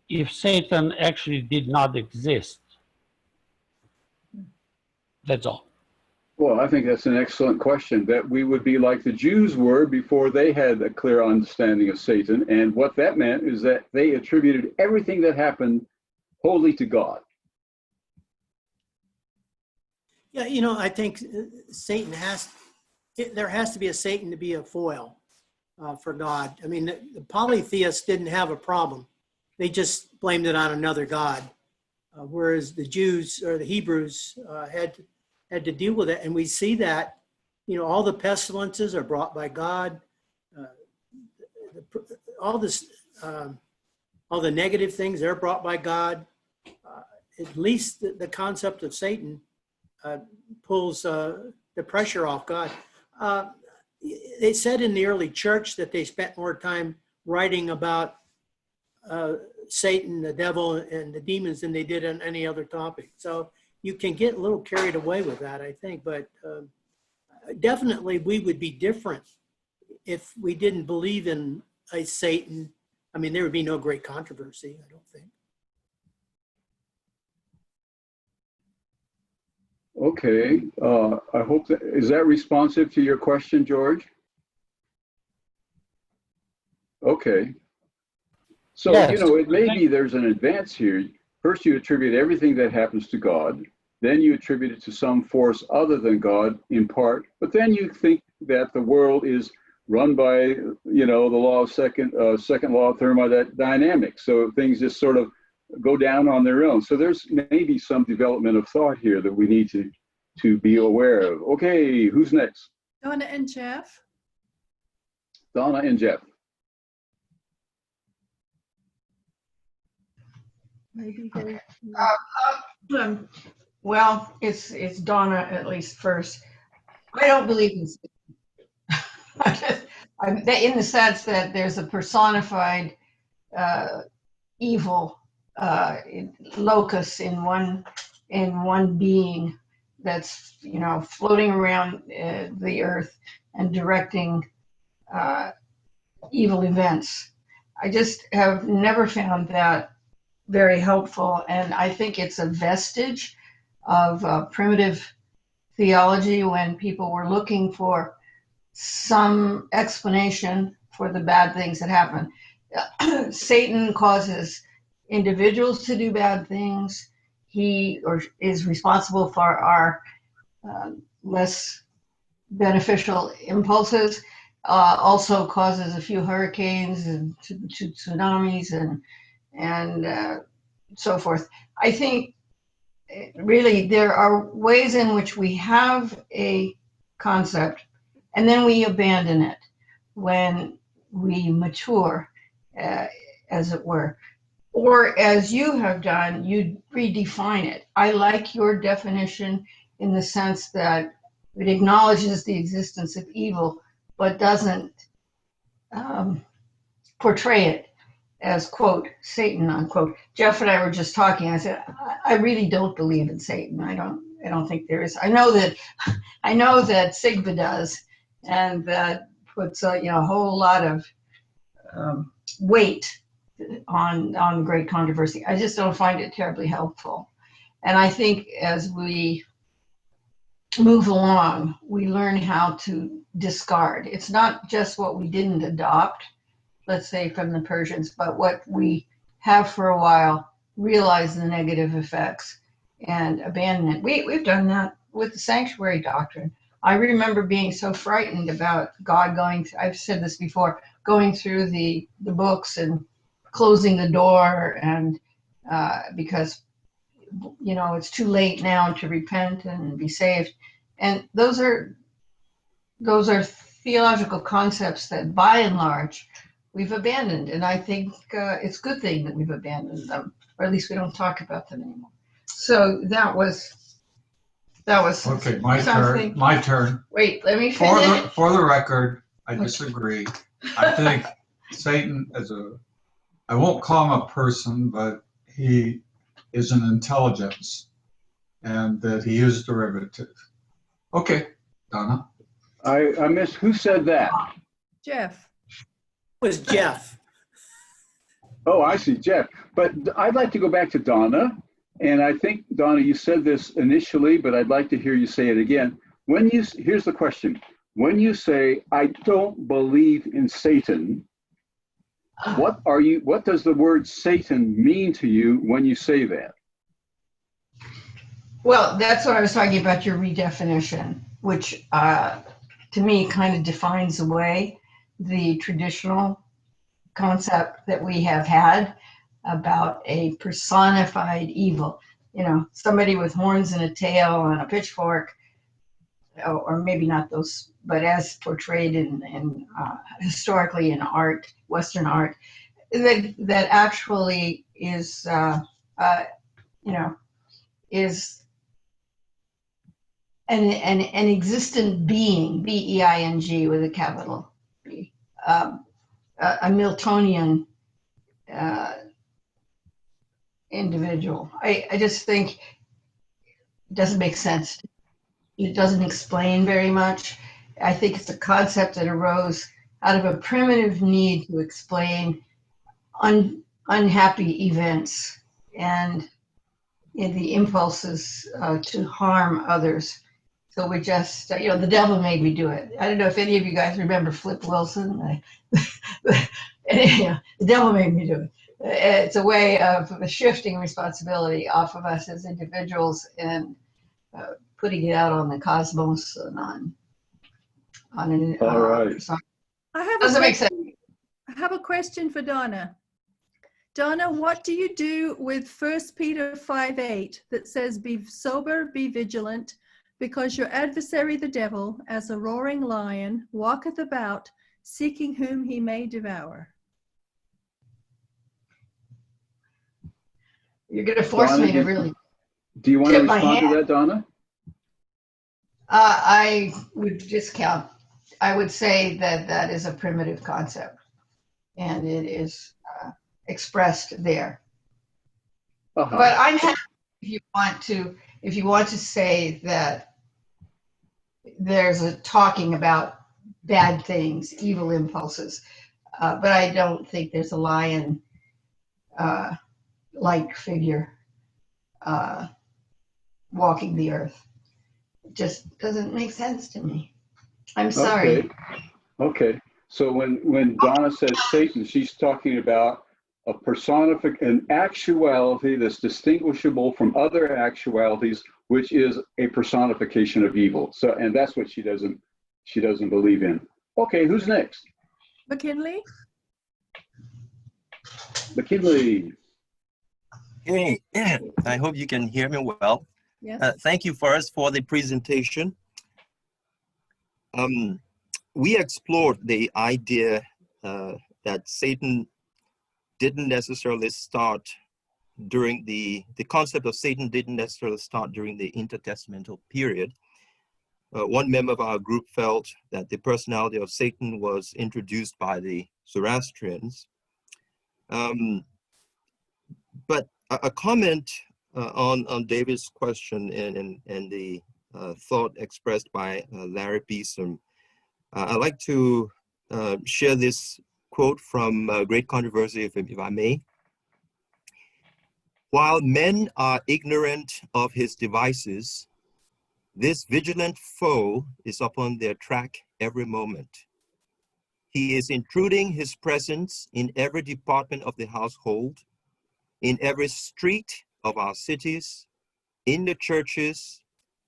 if Satan actually did not exist? That's all. Well, I think that's an excellent question, that we would be like the Jews were before they had a clear understanding of Satan. And what that meant is that they attributed everything that happened wholly to God. Yeah, I think there has to be a Satan to be a foil for God. I mean, the polytheists didn't have a problem. They just blamed it on another God. Whereas the Jews or the Hebrews had to deal with it. And we see that, all the pestilences are brought by God. All the negative things, they're brought by God. At least the concept of Satan pulls the pressure off God. They said in the early church that they spent more time writing about Satan, the devil, and the demons than they did on any other topic. So you can get a little carried away with that, I think. But definitely we would be different if we didn't believe in a Satan. I mean, there would be no great controversy, I don't think. Okay, I hope is that responsive to your question, George? Okay. So, yes. It may be there's an advance here. First, you attribute everything that happens to God. Then you attribute it to some force other than God in part. But then you think that the world is run by, the law of second law of thermodynamics. So things just sort of go down on their own. So there's maybe some development of thought here that we need to be aware of. Okay, who's next? Donna and Jeff. Donna and Jeff. Maybe well, it's Donna at least first. I don't believe in in the sense that there's a personified evil locus in one being that's floating around the earth and directing evil events. I just have never found that very helpful, and I think it's a vestige of primitive theology when people were looking for some explanation for the bad things that happen. Satan causes individuals to do bad things. He or is responsible for our less beneficial impulses. Also causes a few hurricanes and tsunamis and so forth. I think really there are ways in which we have a concept and then we abandon it when we mature, as it were. Or as you have done, you redefine it. I like your definition in the sense that it acknowledges the existence of evil, but doesn't portray it as, quote, Satan, unquote. Jeff and I were just talking. I said, I really don't believe in Satan. I don't think there is. I know that Sigva does, and that puts a whole lot of weight on great controversy. I just don't find it terribly helpful. And I think as we move along, we learn how to discard. It's not just what we didn't adopt, let's say from the Persians, but what we have for a while, realize the negative effects and abandon it. We've done that with the sanctuary doctrine. I remember being so frightened about God I've said this before, going through the books and closing the door, and because it's too late now to repent and be saved. And those are theological concepts that by and large we've abandoned, and I think it's a good thing that we've abandoned them, or at least we don't talk about them anymore. So that was okay. My something. turn. My turn. Wait, let me finish. For the record, I disagree. I think Satan I won't call him a person, but he is an intelligence, and that he is derivative. Okay, Donna. I missed, who said that? Jeff. It was Jeff. Oh, I see, Jeff. But I'd like to go back to Donna. And I think, Donna, you said this initially, but I'd like to hear you say it again. Here's the question. When you say, I don't believe in Satan, what does the word Satan mean to you when you say that? Well, that's what I was talking about, your redefinition, which to me kind of defines away the traditional concept that we have had about a personified evil. Somebody with horns and a tail and a pitchfork, or maybe not those, but as portrayed in historically in art, Western art, that actually is is an existent being, B-E-I-N-G with a capital B, a Miltonian individual. I just think it doesn't make sense. It doesn't explain very much. I think it's a concept that arose out of a primitive need to explain unhappy events and the impulses to harm others. So we just, the devil made me do it. I don't know if any of you guys remember Flip Wilson. The devil made me do it. It's a way of shifting responsibility off of us as individuals and putting it out on the cosmos and on an. All right. Doesn't make sense. I have a question for Donna. Donna, what do you do with 1 Peter 5:8 that says, "Be sober, be vigilant, because your adversary the devil, as a roaring lion, walketh about, seeking whom he may devour"? You're going to force Donna, me to really. Do you want to tip my respond to hand. that, Donna? I would discount. I would say that is a primitive concept, and it is expressed there. But I'm happy if you want to say that there's a talking about bad things, evil impulses, but I don't think there's a lion like figure walking the earth. It just doesn't make sense to me. I'm sorry. Okay. Okay. So when Donna says Satan, she's talking about a an actuality that's distinguishable from other actualities, which is a personification of evil. So, and that's what she doesn't believe in. Okay, who's next? McKinley? McKinley. Hey, I hope you can hear me well. Yes. Thank you, Forrest, for the presentation. We explored the idea that Satan didn't necessarily start during the concept of Satan didn't necessarily start during the intertestamental period. One member of our group felt that the personality of Satan was introduced by the Zoroastrians. But a comment on David's question and the thought expressed by Larry Beeson. I'd like to share this quote from Great Controversy, if I may. While men are ignorant of his devices, this vigilant foe is upon their track every moment. He is intruding his presence in every department of the household, in every street of our cities, in the churches,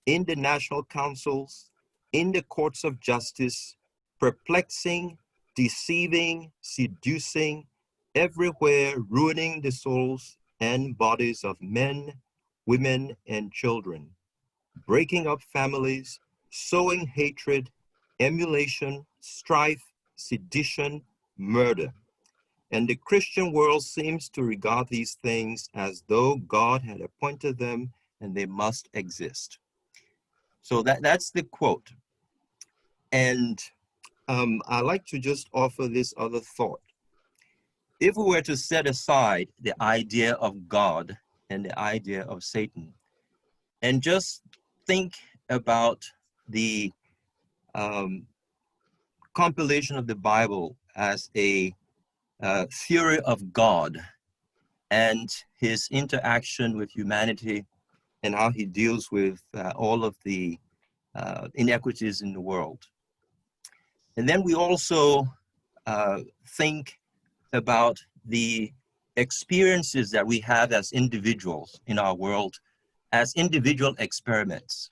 in the national councils, in the courts of justice, perplexing, deceiving, seducing, everywhere ruining the souls and bodies of men, women, and children, breaking up families, sowing hatred, emulation, strife, sedition, murder. And the Christian world seems to regard these things as though God had appointed them and they must exist. So that's the quote. And I like to just offer this other thought. If we were to set aside the idea of God and the idea of Satan, and just think about the compilation of the Bible as a theory of God and his interaction with humanity and how he deals with all of the inequities in the world. And then we also think about the experiences that we have as individuals in our world as individual experiments.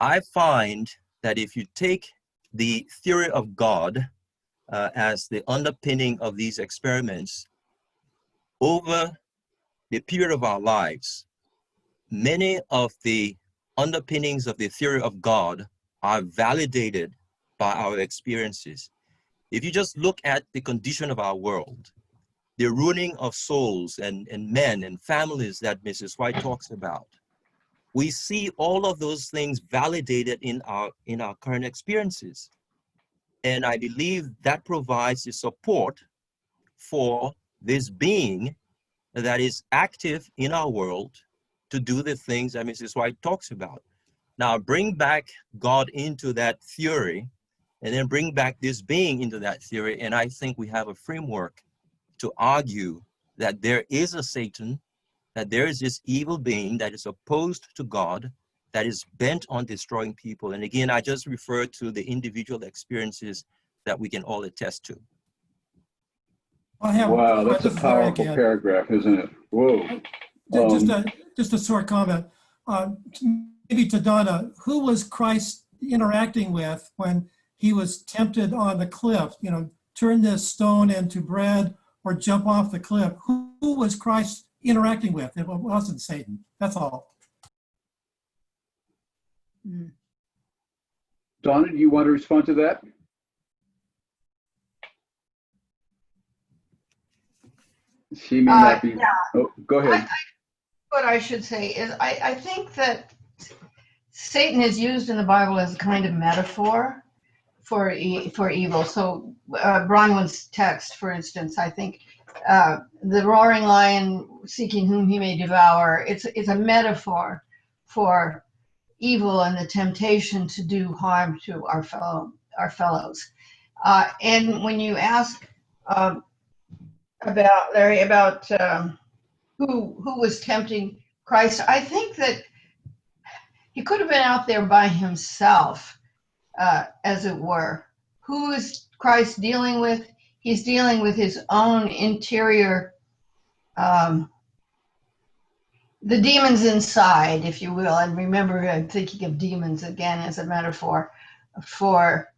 I find that if you take the theory of God as the underpinning of these experiments, over the period of our lives, many of the underpinnings of the theory of God are validated by our experiences. If you just look at the condition of our world, the ruining of souls and men and families that Mrs. White talks about, we see all of those things validated in our current experiences. And I believe that provides the support for this being that is active in our world to do the things that Mrs. White talks about. Now bring back God into that theory, and then bring back this being into that theory, and I think we have a framework to argue that there is a Satan, that there is this evil being that is opposed to God, that is bent on destroying people. And again, I just refer to the individual experiences that we can all attest to. Wow, that's a powerful paragraph, isn't it? Whoa. Just a short comment. Maybe to Donna, who was Christ interacting with when he was tempted on the cliff? You know, turn this stone into bread or jump off the cliff. Who was Christ interacting with? It wasn't Satan. That's all. Donna, do you want to respond to that? She may not be. Yeah. Oh, go ahead. What I should say is I think that Satan is used in the Bible as a kind of metaphor for evil. So Bronwyn's text, for instance, I think the roaring lion seeking whom he may devour, it's a metaphor for evil and the temptation to do harm to our fellows. And when you ask about Larry, about who was tempting Christ, I think that he could have been out there by himself as it were. Who is Christ dealing with? He's dealing with his own interior, the demons inside, if you will. And remember, I'm thinking of demons again as a metaphor for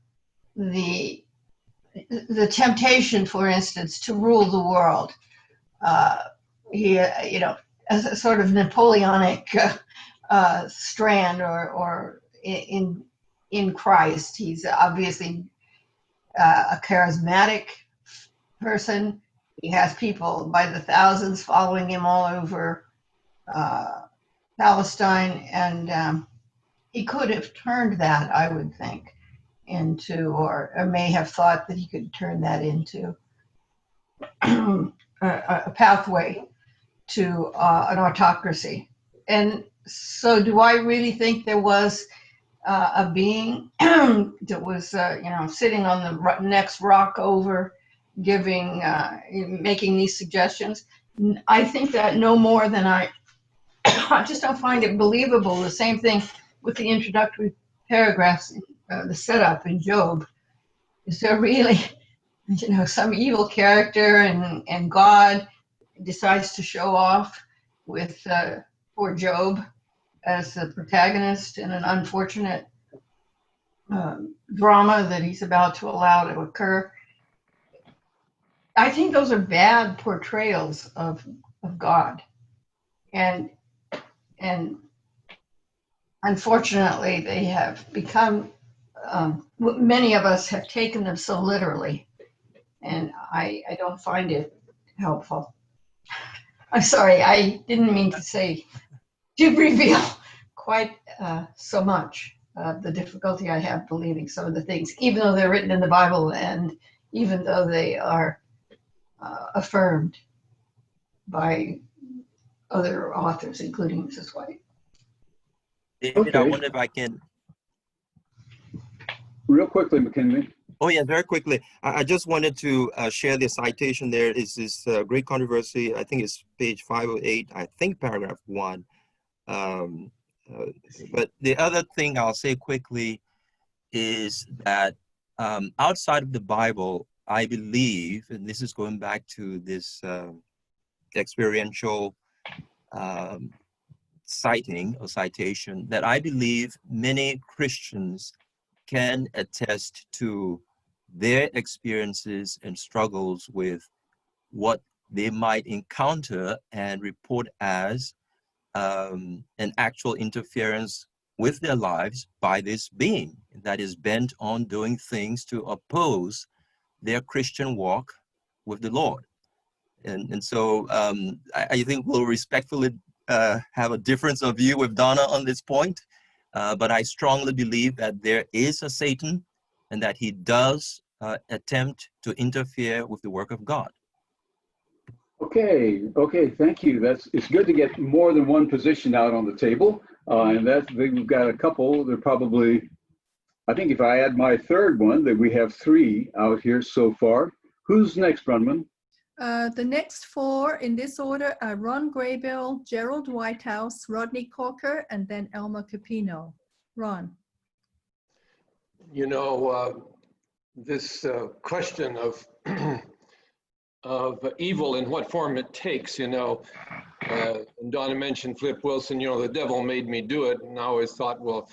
the temptation, for instance, to rule the world. He, as a sort of Napoleonic strand, or in Christ, he's obviously a charismatic person. He has people by the thousands following him all over Palestine, and he could have turned that, I would think, into, or may have thought that he could turn that into a pathway to an autocracy. And so do I really think there was a being that was, sitting on the next rock over, making these suggestions? I think that no more than I just don't find it believable. The same thing with the introductory paragraphs, the setup in Job. Is there really, some evil character and God decides to show off with poor Job as the protagonist in an unfortunate drama that he's about to allow to occur? I think those are bad portrayals of God. And unfortunately, they have become, many of us have taken them so literally, and I don't find it helpful. I'm sorry, I didn't mean to reveal quite so much the difficulty I have believing some of the things, even though they're written in the Bible and even though they are affirmed by other authors, including Mrs. White. David, I wonder if I can. Real quickly, McKinley. Oh yeah, very quickly. I just wanted to share the citation there. Is this Great Controversy? I think it's page 508. I think paragraph 1. But the other thing I'll say quickly is that outside of the Bible, I believe, and this is going back to this experiential citation, that I believe many Christians can attest to their experiences and struggles with what they might encounter and report as an actual interference with their lives by this being that is bent on doing things to oppose their Christian walk with the Lord. And so I think we'll respectfully have a difference of view with Donna on this point, but I strongly believe that there is a Satan and that he does attempt to interfere with the work of God. Okay, thank you. It's good to get more than one position out on the table, and we've got a couple. They're probably, I think if I add my third one, that we have 3 out here so far. Who's next, Brunman? The next 4 in this order are Ron Graybill, Gerald Whitehouse, Rodney Corker, and then Elmer Capino. Ron. This question of evil and what form it takes, and Donna mentioned Flip Wilson, the devil made me do it, and I always thought, well,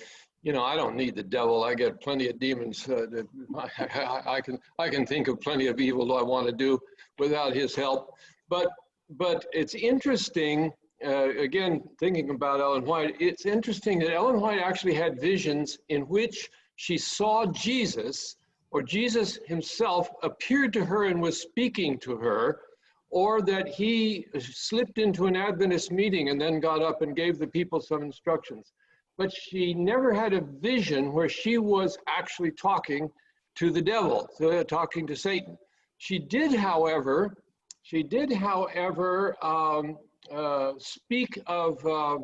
I don't need the devil. I get plenty of demons. I can think of plenty of evil I want to do without his help. But it's interesting, again, thinking about Ellen White, it's interesting that Ellen White actually had visions in which she saw Jesus, or Jesus himself appeared to her and was speaking to her, or that he slipped into an Adventist meeting and then got up and gave the people some instructions. But she never had a vision where she was actually talking to the devil, talking to Satan. She did, however, speak of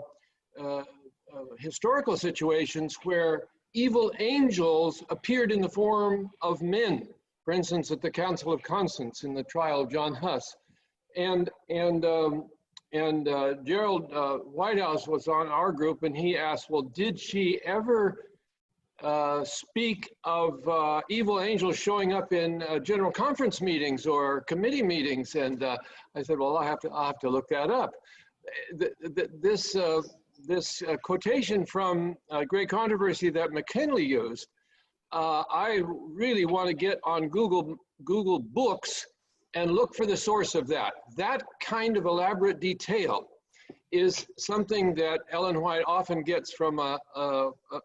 historical situations where evil angels appeared in the form of men. For instance, at the Council of Constance in the trial of John Huss. And Gerald Whitehouse was on our group, and he asked, well, did she ever speak of evil angels showing up in general conference meetings or committee meetings, and I said, well, I'll have to look that up. This quotation from Great Controversy that McKinley used, I really want to get on Google Books and look for the source of that. That kind of elaborate detail is something that Ellen White often gets from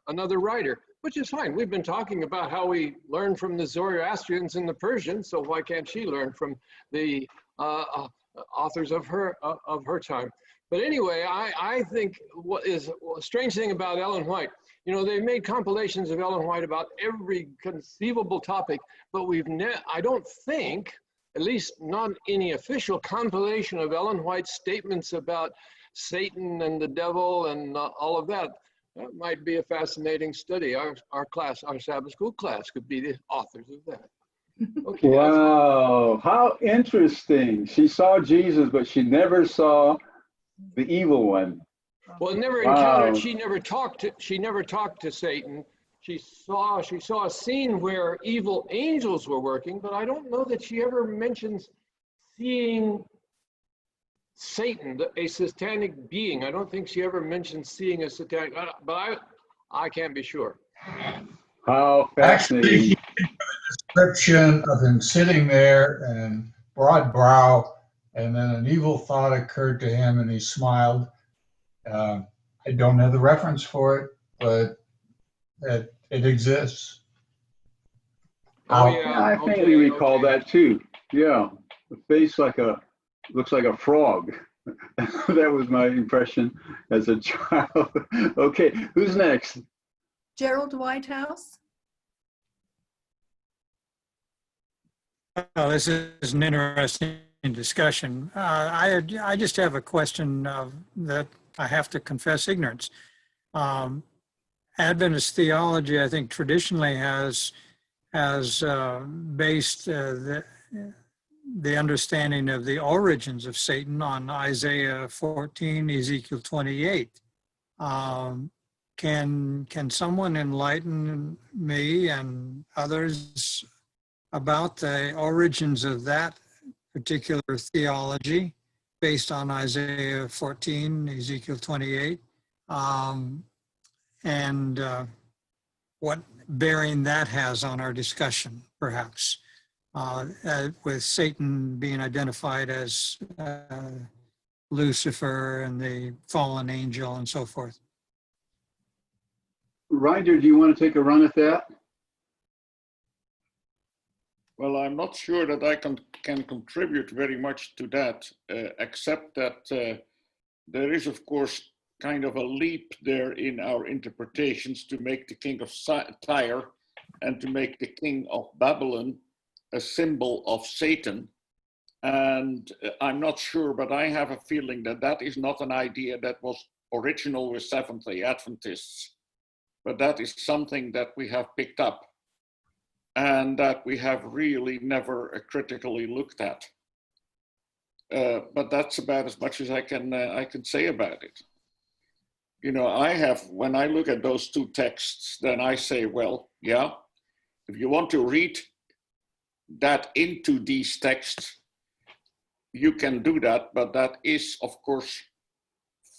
another writer, which is fine. We've been talking about how we learn from the Zoroastrians and the Persians, so why can't she learn from the authors of her time? But anyway, I think what is a strange thing about Ellen White, you know, they've made compilations of Ellen White about every conceivable topic, but I don't think, at least not any official compilation of Ellen White's statements about Satan and the devil and all of that. That might be a fascinating study. Our Sabbath school class could be the authors of that. Okay, wow, how interesting. She saw Jesus, but she never saw the evil one. Well, never Wow. encountered. She never talked to Satan. She saw a scene where evil angels were working, but I don't know that she ever mentions seeing Satan, a satanic being. I don't think she ever mentioned seeing a satanic, but I can't be sure. How Actually, fascinating. he gave a description of him sitting there and broad brow, and then an evil thought occurred to him and he smiled. I don't have the reference for it, but it exists. Oh yeah, Yeah, I faintly recall that too. Yeah, the face looks like a frog. That was my impression as a child. Okay, who's next? Gerald Whitehouse. Well, this is an interesting discussion. I just have a question that I have to confess ignorance. Adventist theology, I think, traditionally has based the understanding of the origins of Satan on Isaiah 14, Ezekiel 28. Can someone enlighten me and others about the origins of that particular theology based on Isaiah 14, Ezekiel 28, and what bearing that has on our discussion, perhaps, with Satan being identified as Lucifer and the fallen angel and so forth. Ryder, do you want to take a run at that? Well, I'm not sure that I can contribute very much to that, except that there is, of course, kind of a leap there in our interpretations to make the king of Tyre and to make the king of Babylon a symbol of Satan. And I'm not sure, but I have a feeling that that is not an idea that was original with Seventh-day Adventists, but that is something that we have picked up and that we have really never critically looked at. But that's about as much as I can say about it. You know, when I look at those two texts, then I say, well, yeah, if you want to read that into these texts, you can do that, but that is, of course,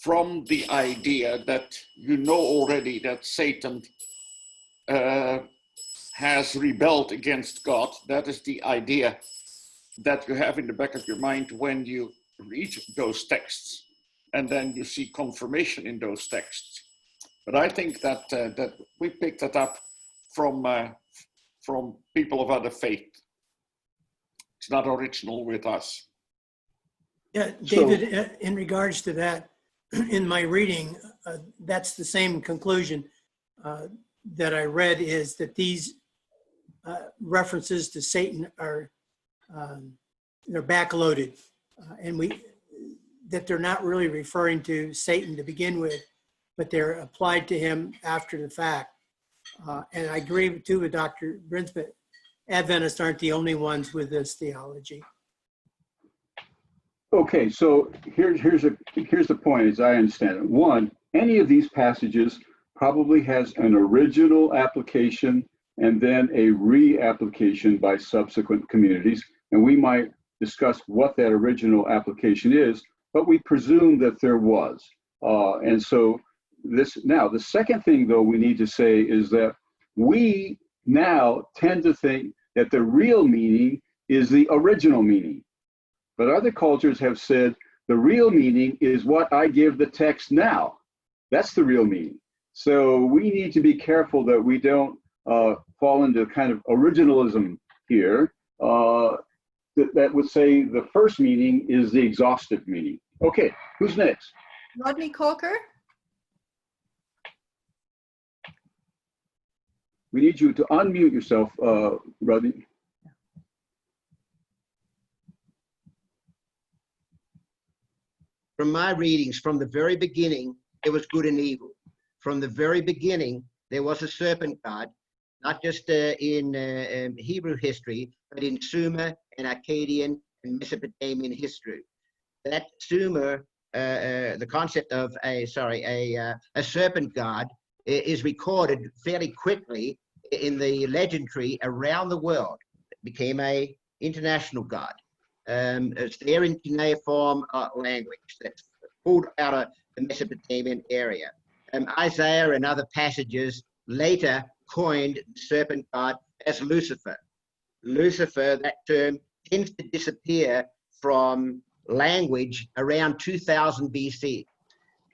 from the idea that you know already that Satan has rebelled against God. That is the idea that you have in the back of your mind when you read those texts, and then you see confirmation in those texts. But I think that that we picked that up from people of other faith. It's not original with us. Yeah, David, in regards to that, in my reading, that's the same conclusion that I read, is that these references to Satan are they're backloaded, and that they're not really referring to Satan to begin with, but they're applied to him after the fact. And I agree too with Dr. Brinsman. Adventists aren't the only ones with this theology. Okay, so here's the point as I understand it. One, any of these passages probably has an original application and then a reapplication by subsequent communities. And we might discuss what that original application is, but we presume that there was. And so now, the second thing, though, we need to say is that we now tend to think that the real meaning is the original meaning. But other cultures have said the real meaning is what I give the text now. That's the real meaning. So we need to be careful that we don't fall into kind of originalism here that would say the first meaning is the exhaustive meaning. Okay, who's next? Rodney Cocker. We need you to unmute yourself, Rodney. From my readings, from the very beginning, there was good and evil. From the very beginning, there was a serpent god, not just in Hebrew history, but in Sumer and Akkadian and Mesopotamian history. That Sumer, the concept of a serpent god is recorded fairly quickly in the legendary around the world. It became a international god. It's there in cuneiform language that's pulled out of the Mesopotamian area. Isaiah and other passages later coined the serpent god as Lucifer. Lucifer, that term tends to disappear from language around 2000 BC.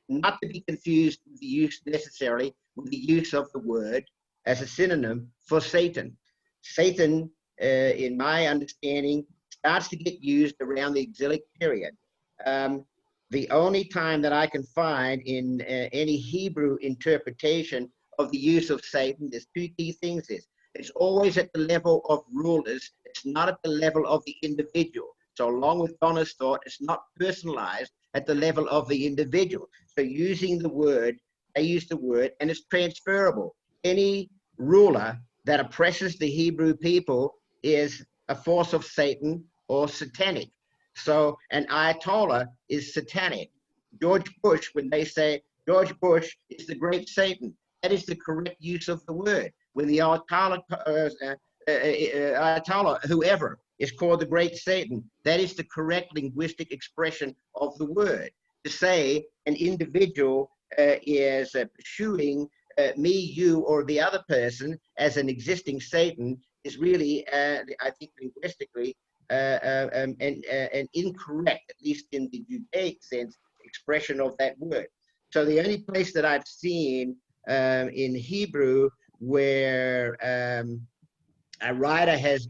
Not to be confused with the use necessarily with the use of the word as a synonym for Satan. Satan, in my understanding, starts to get used around the exilic period. The only time that I can find in any Hebrew interpretation of the use of Satan, there's two key things. It's always at the level of rulers. It's not at the level of the individual. So along with Donna's thought, it's not personalized at the level of the individual. So using the word, they use the word, and it's transferable. Any ruler that oppresses the Hebrew people is a force of Satan or satanic. So an Ayatollah is satanic. George Bush, when they say George Bush is the great Satan, that is the correct use of the word. When the Ayatollah, whoever, is called the great Satan, that is the correct linguistic expression of the word. To say an individual is pursuing me, you, or the other person as an existing Satan is really, I think, linguistically an incorrect, at least in the Judaic sense, expression of that word. So the only place that I've seen in Hebrew where a writer has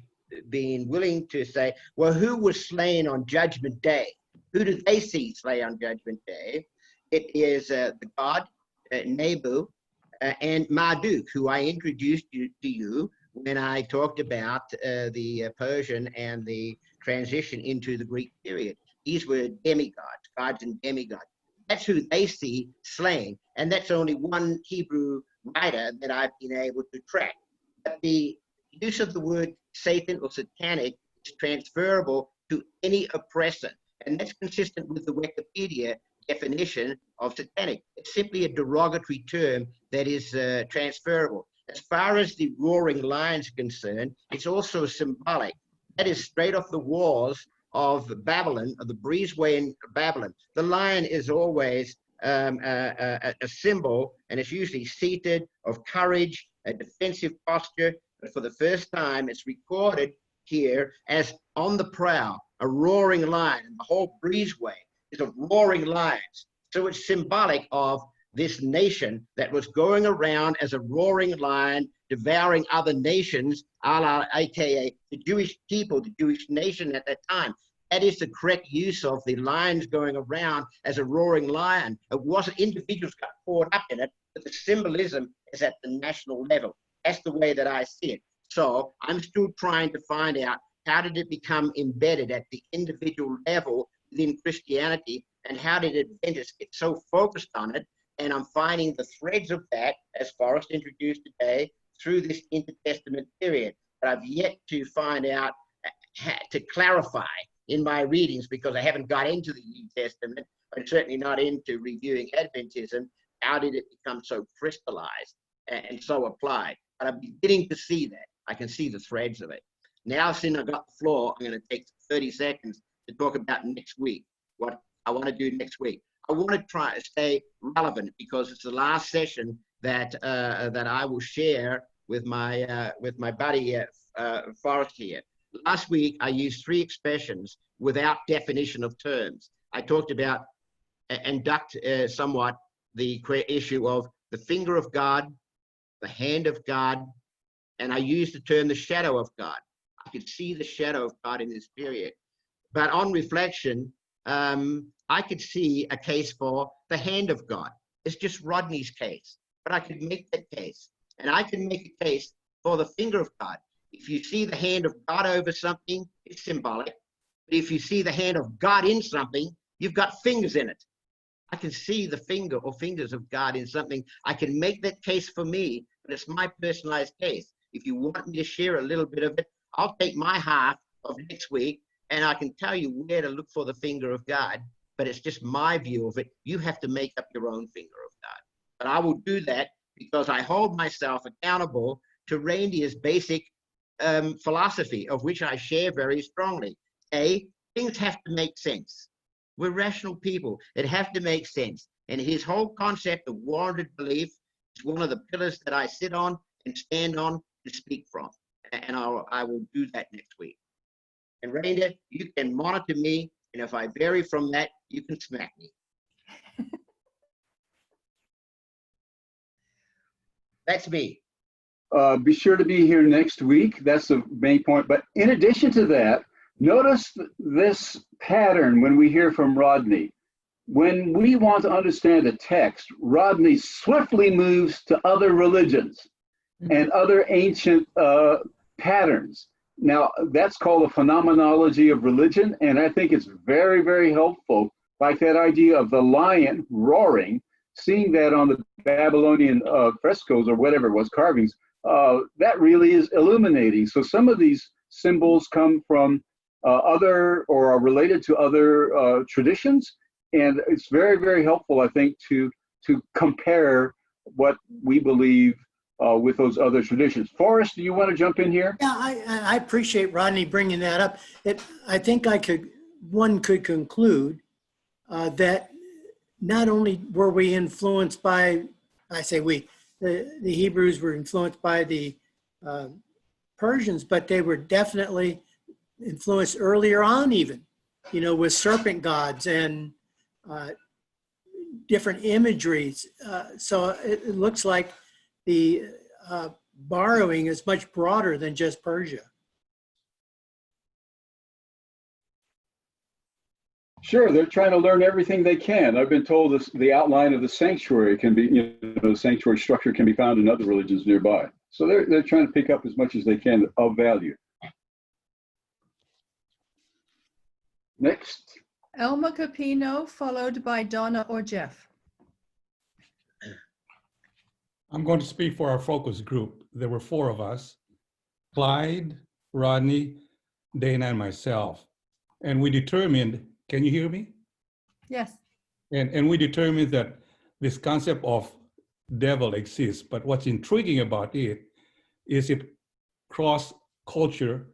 been willing to say, well, who was slain on Judgment Day? Who did they see slain on Judgment Day? It is the god Nebu and Marduk, who I introduced to you when I talked about the Persian and the transition into the Greek period. These were demigods, gods and demigods. That's who they see slain, and that's only one Hebrew writer that I've been able to track. But the use of the word Satan or satanic is transferable to any oppressor, and that's consistent with the Wikipedia definition of satanic. It's simply a derogatory term that is transferable. As far as the roaring lion is concerned, it's also symbolic. That is straight off the walls of Babylon, of the breezeway in Babylon. The lion is always a symbol, and it's usually seated, of courage, a defensive posture. But for the first time, it's recorded here as on the prowl, a roaring lion, and the whole breezeway is of roaring lions. So it's symbolic of this nation that was going around as a roaring lion, devouring other nations, aka the Jewish people, the Jewish nation at that time. That is the correct use of the lions going around as a roaring lion. It wasn't individuals got caught up in it, but the symbolism is at the national level. That's the way that I see it. So I'm still trying to find out how did it become embedded at the individual level within Christianity, and how did Adventists get so focused on it? And I'm finding the threads of that, as Forrest introduced today, through this intertestament period. But I've yet to find out, to clarify in my readings, because I haven't got into the New Testament. I'm certainly not into reviewing Adventism. how did it become so crystallized and so applied? But I'm beginning to see that. I can see the threads of it. Now, since I got the floor, I'm going to take 30 seconds to talk about next week, what I want to do next week. I want to try to stay relevant because it's the last session that that I will share with my buddy Forrest here. Last week, I used 3 expressions without definition of terms. I talked about and ducked somewhat the issue of the finger of God, the hand of God, and I used the term the shadow of God. I could see the shadow of God in this period. But on reflection, I could see a case for the hand of God. It's just Rodney's case, but I could make that case. And I can make a case for the finger of God. If you see the hand of God over something, it's symbolic. But if you see the hand of God in something, you've got fingers in it. I can see the finger or fingers of God in something. I can make that case for me, but it's my personalized case. If you want me to share a little bit of it, I'll take my half of next week and I can tell you where to look for the finger of God, but it's just my view of it. You have to make up your own finger of God. But I will do that because I hold myself accountable to reindeer's basic philosophy, of which I share very strongly. Things have to make sense. We're rational people. It has to make sense. And his whole concept of warranted belief is one of the pillars that I sit on and stand on to speak from. And I will do that next week. And Reindeer, you can monitor me, and if I vary from that, you can smack me. That's me. Be sure to be here next week. That's the main point. But in addition to that, notice this pattern when we hear from Rodney. When we want to understand a text, Rodney swiftly moves to other religions and other ancient patterns. Now, that's called a phenomenology of religion, and I think it's very, very helpful, like that idea of the lion roaring, seeing that on the Babylonian frescoes or whatever it was, carvings, that really is illuminating. So some of these symbols come from other or are related to other traditions, and it's very, very helpful, I think, to compare what we believe with those other traditions. Forrest, do you want to jump in here? Yeah, I appreciate Rodney bringing that up. I think one could conclude that not only were we influenced by, I say we, the Hebrews were influenced by the Persians, but they were definitely influenced earlier on even, with serpent gods and different imageries. So it looks like the borrowing is much broader than just Persia. Sure, they're trying to learn everything they can. I've been told the outline of the sanctuary can be, the sanctuary structure can be found in other religions nearby. So they're trying to pick up as much as they can of value. Next. Elma Capino, followed by Donna or Jeff. I'm going to speak for our focus group. There were 4 of us, Clyde, Rodney, Dana, and myself. And we determined, can you hear me? Yes. And we determined that this concept of devil exists, but what's intriguing about it is it cross culture,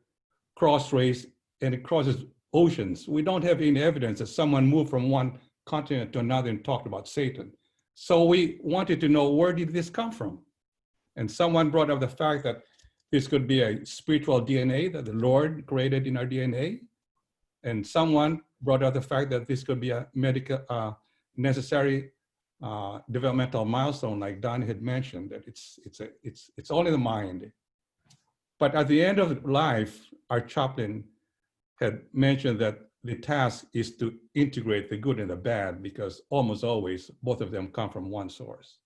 cross race, and it crosses oceans. We don't have any evidence that someone moved from one continent to another and talked about Satan. So we wanted to know, where did this come from? And someone brought up the fact that this could be a spiritual DNA that the Lord created in our DNA. And someone brought up the fact that this could be a medical necessary developmental milestone, like Don had mentioned, that it's only the mind. But at the end of life, our chaplain had mentioned that the task is to integrate the good and the bad, because almost always both of them come from one source.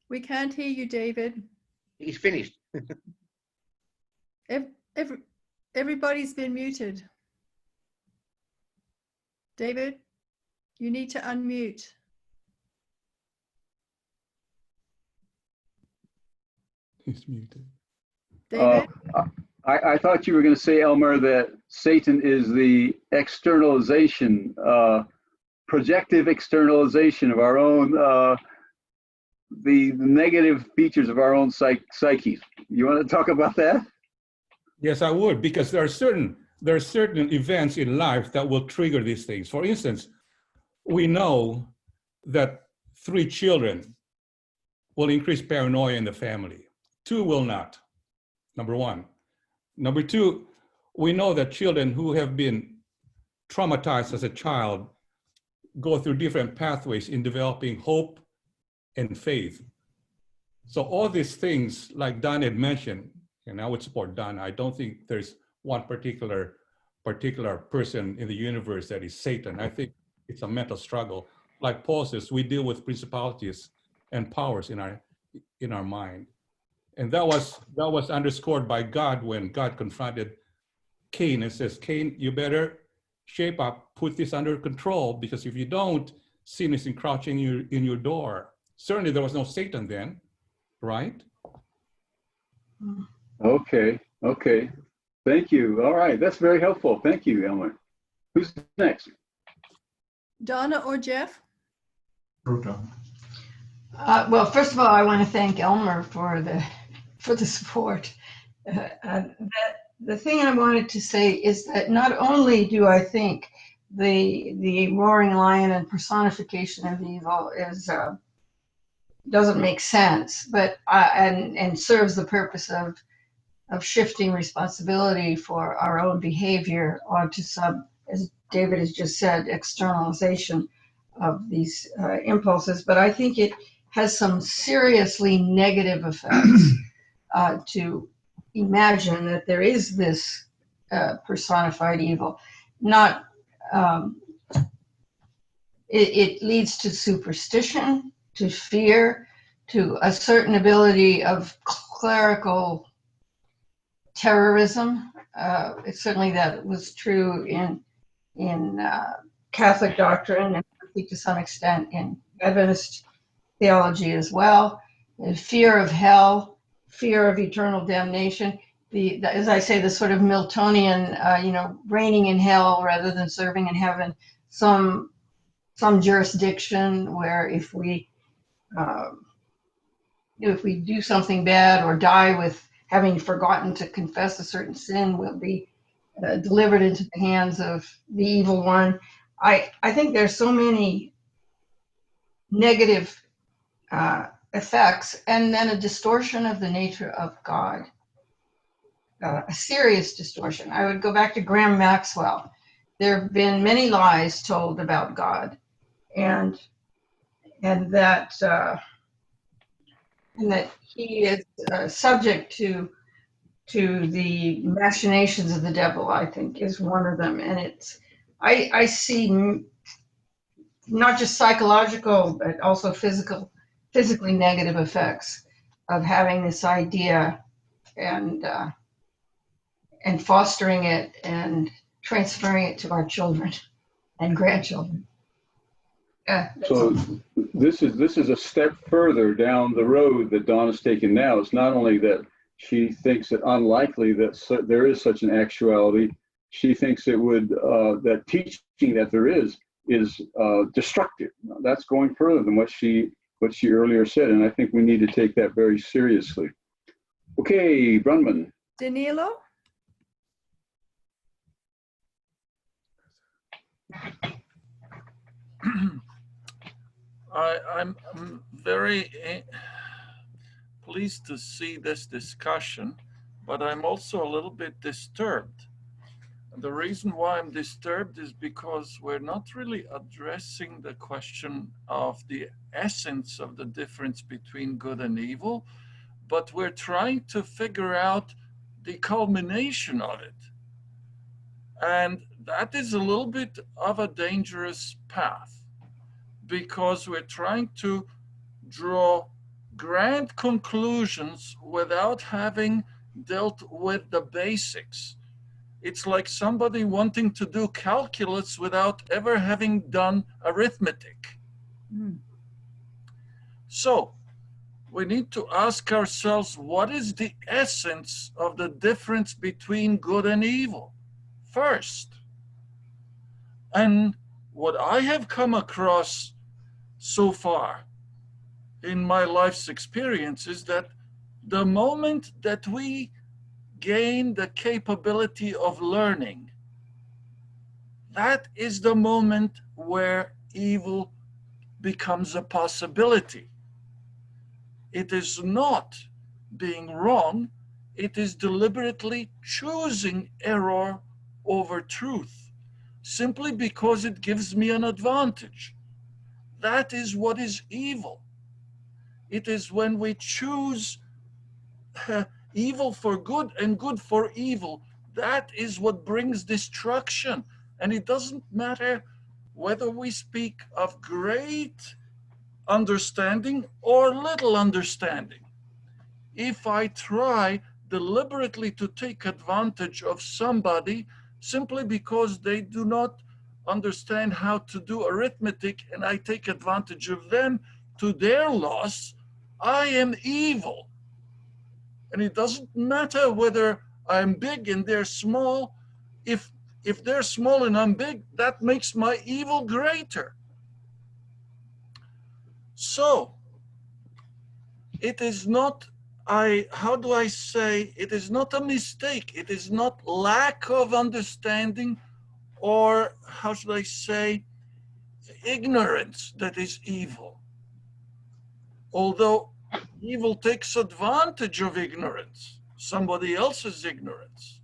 We can't hear you, David. He's finished. Everybody's been muted. David, you need to unmute. He's muted. David? I thought you were going to say, Elmer, that Satan is the externalization, projective externalization of our own, the negative features of our own psyches. You want to talk about that? Yes, I would, because there are certain events in life that will trigger these things. For instance, we know that 3 children will increase paranoia in the family. 2 will not, number 1. Number 2, we know that children who have been traumatized as a child go through different pathways in developing hope and faith. So all these things, like Don had mentioned, and I would support Don, I don't think there's one particular person in the universe that is Satan. I think it's a mental struggle. Like Paul says, we deal with principalities and powers in our mind. And that was underscored by God when God confronted Cain and says, Cain, you better shape up, put this under control, because if you don't, sin is encroaching in your door. Certainly there was no Satan then, right? Okay. Thank you. All right, that's very helpful. Thank you, Elmer. Who's next? Donna or Jeff? Well, first of all, I want to thank Elmer for the support. The thing I wanted to say is that not only do I think the roaring lion and personification of evil doesn't make sense, but and serves the purpose of shifting responsibility for our own behavior onto some, as David has just said, externalization of these impulses. But I think it has some seriously negative effects to imagine that there is this personified evil. It leads to superstition, to fear, to a certain ability of clerical terrorism. Certainly that was true in Catholic doctrine, and I think to some extent in Adventist theology as well. And fear of hell, fear of eternal damnation. As I say, the sort of Miltonian, reigning in hell rather than serving in heaven. Some jurisdiction where if we do something bad or die with having forgotten to confess a certain sin, we'll be delivered into the hands of the evil one. I think there's so many negative effects, and then a distortion of the nature of God, a serious distortion. I would go back to Graham Maxwell. There have been many lies told about God, and that he is subject to the machinations of the devil, I think, is one of them. And I see not just psychological, but also physically negative effects of having this idea and fostering it and transferring it to our children and grandchildren. So this is a step further down the road that Donna's taken now. It's not only that she thinks it unlikely that there is such an actuality, she thinks it would, that teaching that there is destructive. That's going further than what she earlier said, and I think we need to take that very seriously. Okay, Brunman. Danilo? I'm very pleased to see this discussion, but I'm also a little bit disturbed. And the reason why I'm disturbed is because we're not really addressing the question of the essence of the difference between good and evil, but we're trying to figure out the culmination of it. And that is a little bit of a dangerous path, because we're trying to draw grand conclusions without having dealt with the basics. It's like somebody wanting to do calculus without ever having done arithmetic. So we need to ask ourselves, what is the essence of the difference between good and evil? first. And what I have come across so far in my life's experience is that the moment that we gain the capability of learning, that is the moment where evil becomes a possibility. It is not being wrong, it is deliberately choosing error over truth, simply because it gives me an advantage. That is what is evil. It is when we choose evil for good and good for evil. That is what brings destruction. And it doesn't matter whether we speak of great understanding or little understanding. If I try deliberately to take advantage of somebody simply because they do not understand how to do arithmetic and I take advantage of them to their loss, I am evil. And it doesn't matter whether I'm big and they're small. If they're small and I'm big, that makes my evil greater. So it is not, how do I say, it is not a mistake. It is not lack of understanding, or how should I say, ignorance that is evil. Although evil takes advantage of ignorance, somebody else's ignorance.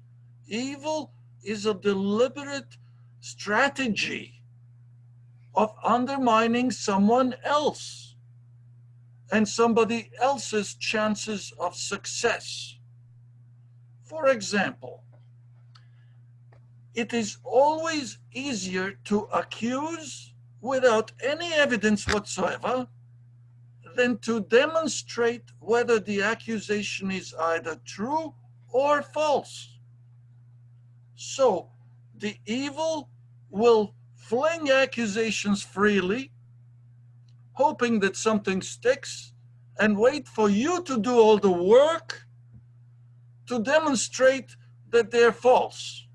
Evil is a deliberate strategy of undermining someone else and somebody else's chances of success. For example, it is always easier to accuse without any evidence whatsoever than to demonstrate whether the accusation is either true or false. So the evil will fling accusations freely, hoping that something sticks, and wait for you to do all the work to demonstrate that they're false.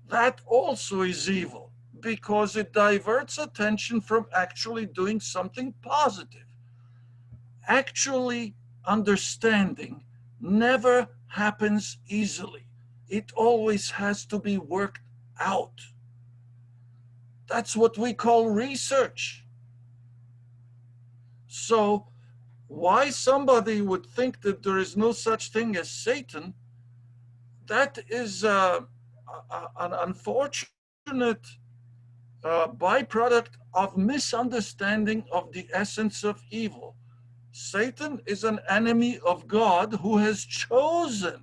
That also is evil, because it diverts attention from actually doing something positive. Actually understanding never happens easily. It always has to be worked out. That's what we call research. So why somebody would think that there is no such thing as Satan, that is an unfortunate byproduct of misunderstanding of the essence of evil. Satan is an enemy of God who has chosen.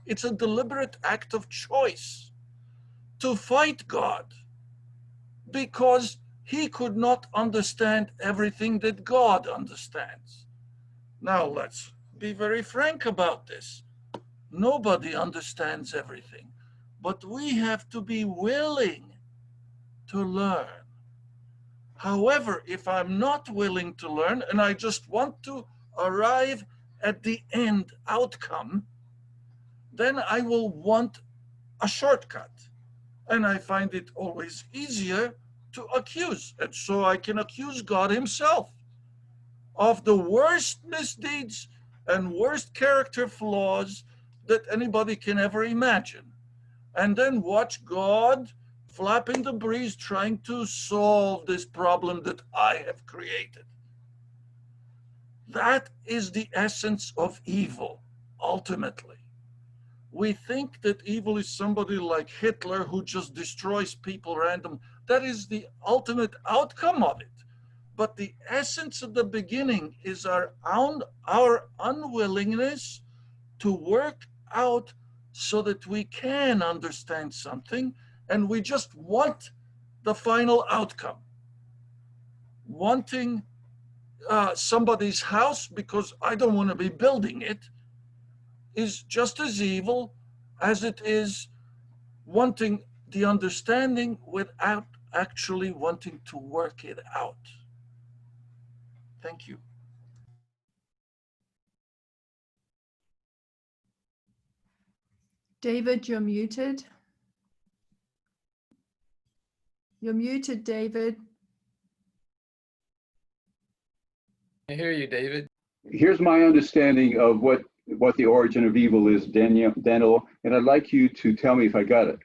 It's a deliberate act of choice to fight God because he could not understand everything that God understands. Now let's be very frank about this. Nobody understands everything, but we have to be willing to learn. However, if I'm not willing to learn and I just want to arrive at the end outcome, then I will want a shortcut. And I find it always easier to accuse. And so I can accuse God himself of the worst misdeeds and worst character flaws that anybody can ever imagine. And then watch God flap in the breeze trying to solve this problem that I have created. That is the essence of evil, ultimately. We think that evil is somebody like Hitler who just destroys people random. That is the ultimate outcome of it. But the essence of the beginning is our unwillingness to work out so that we can understand something, and we just want the final outcome. Wanting somebody's house because I don't want to be building it is just as evil as it is wanting the understanding without actually wanting to work it out. Thank you. David, you're muted. You're muted, David. I hear you, David. Here's my understanding of what the origin of evil is, Daniel, and I'd like you to tell me if I got it.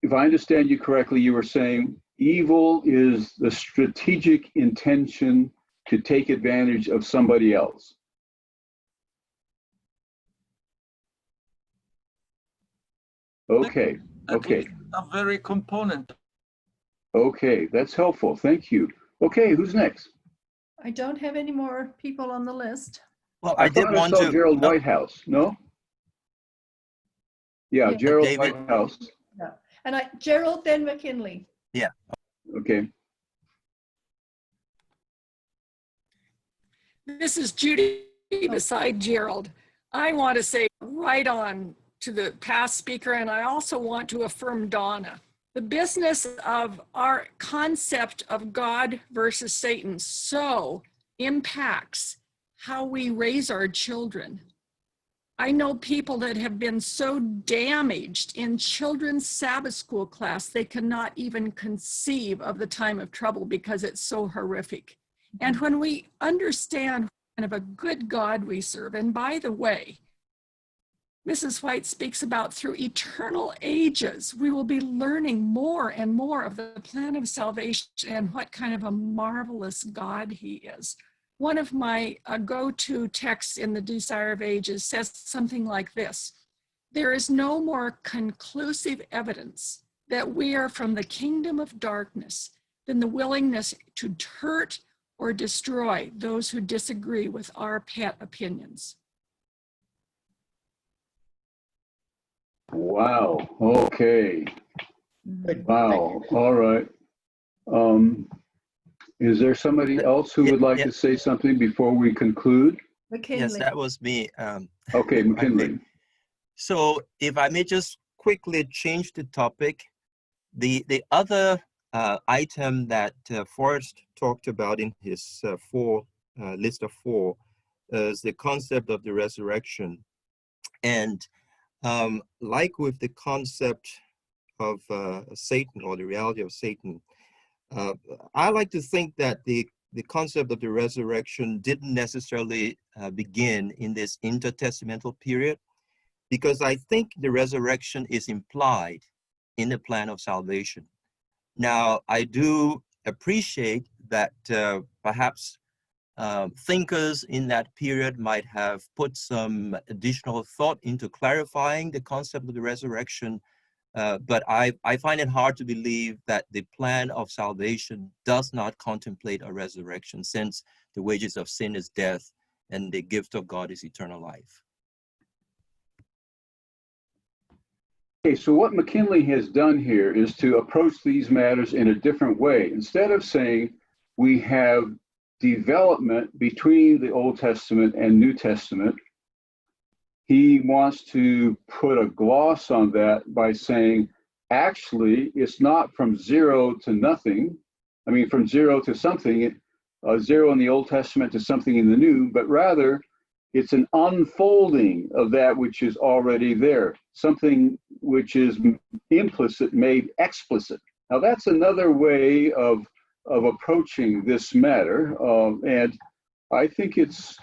If I understand you correctly, you were saying evil is the strategic intention to take advantage of somebody else. Okay, okay. A very component. Okay, that's helpful. Thank you. Okay, who's next? I don't have any more people on the list. Well, I thought I saw Gerald Whitehouse. No? Yeah, Yeah. Gerald David. Whitehouse. Yeah. And Gerald, then McKinley. Yeah. Okay. This is Judy beside Gerald. I want to say right on to the past speaker, and I also want to affirm Donna. The business of our concept of God versus Satan so impacts how we raise our children. I know people that have been so damaged in children's Sabbath school class, they cannot even conceive of the time of trouble because it's so horrific. And when we understand what kind of a good God we serve, and by the way, Mrs. White speaks about through eternal ages, we will be learning more and more of the plan of salvation and what kind of a marvelous God he is. One of my go-to texts in the Desire of Ages says something like this: there is no more conclusive evidence that we are from the kingdom of darkness than the willingness to hurt or destroy those who disagree with our pet opinions. Wow. Okay. Wow. All right. Is there somebody else who would like to say something before we conclude? McKinley. Yes, that was me. Okay, McKinley. So if I may just quickly change the topic, the other item that Forrest talked about in his list of four is the concept of the resurrection. And like with the concept of Satan, or the reality of Satan, I like to think that the concept of the resurrection didn't necessarily begin in this intertestamental period, because I think the resurrection is implied in the plan of salvation. Now, I do appreciate that perhaps thinkers in that period might have put some additional thought into clarifying the concept of the resurrection, but I find it hard to believe that the plan of salvation does not contemplate a resurrection, since the wages of sin is death and the gift of God is eternal life. Okay, so what McKinley has done here is to approach these matters in a different way. Instead of saying we have development between the Old Testament and New Testament, he wants to put a gloss on that by saying, actually, it's not from zero to nothing. I mean, from zero to something, zero in the Old Testament to something in the New, but rather it's an unfolding of that which is already there, something which is implicit made explicit. Now, that's another way of approaching this matter, and I think it's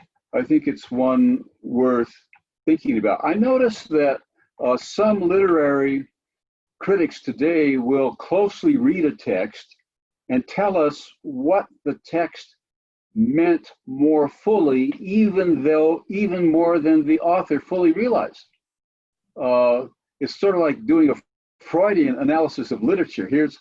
one worth thinking about. I noticed that some literary critics today will closely read a text and tell us what the text meant more fully, even more than the author fully realized. It's sort of like doing a Freudian analysis of literature. Here's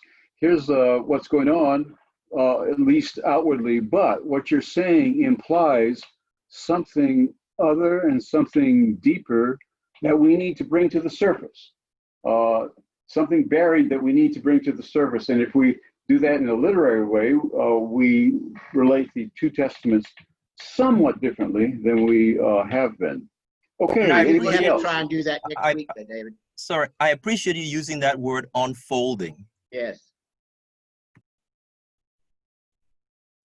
what's going on, at least outwardly, but what you're saying implies something other and something deeper that we need to bring to the surface, something buried that we need to bring to the surface. And if we do that in a literary way, we relate the two testaments somewhat differently than we have been. Okay, and I think we anybody have else? to try and do that next week, then, David. Sorry, I appreciate you using that word, unfolding. Yes.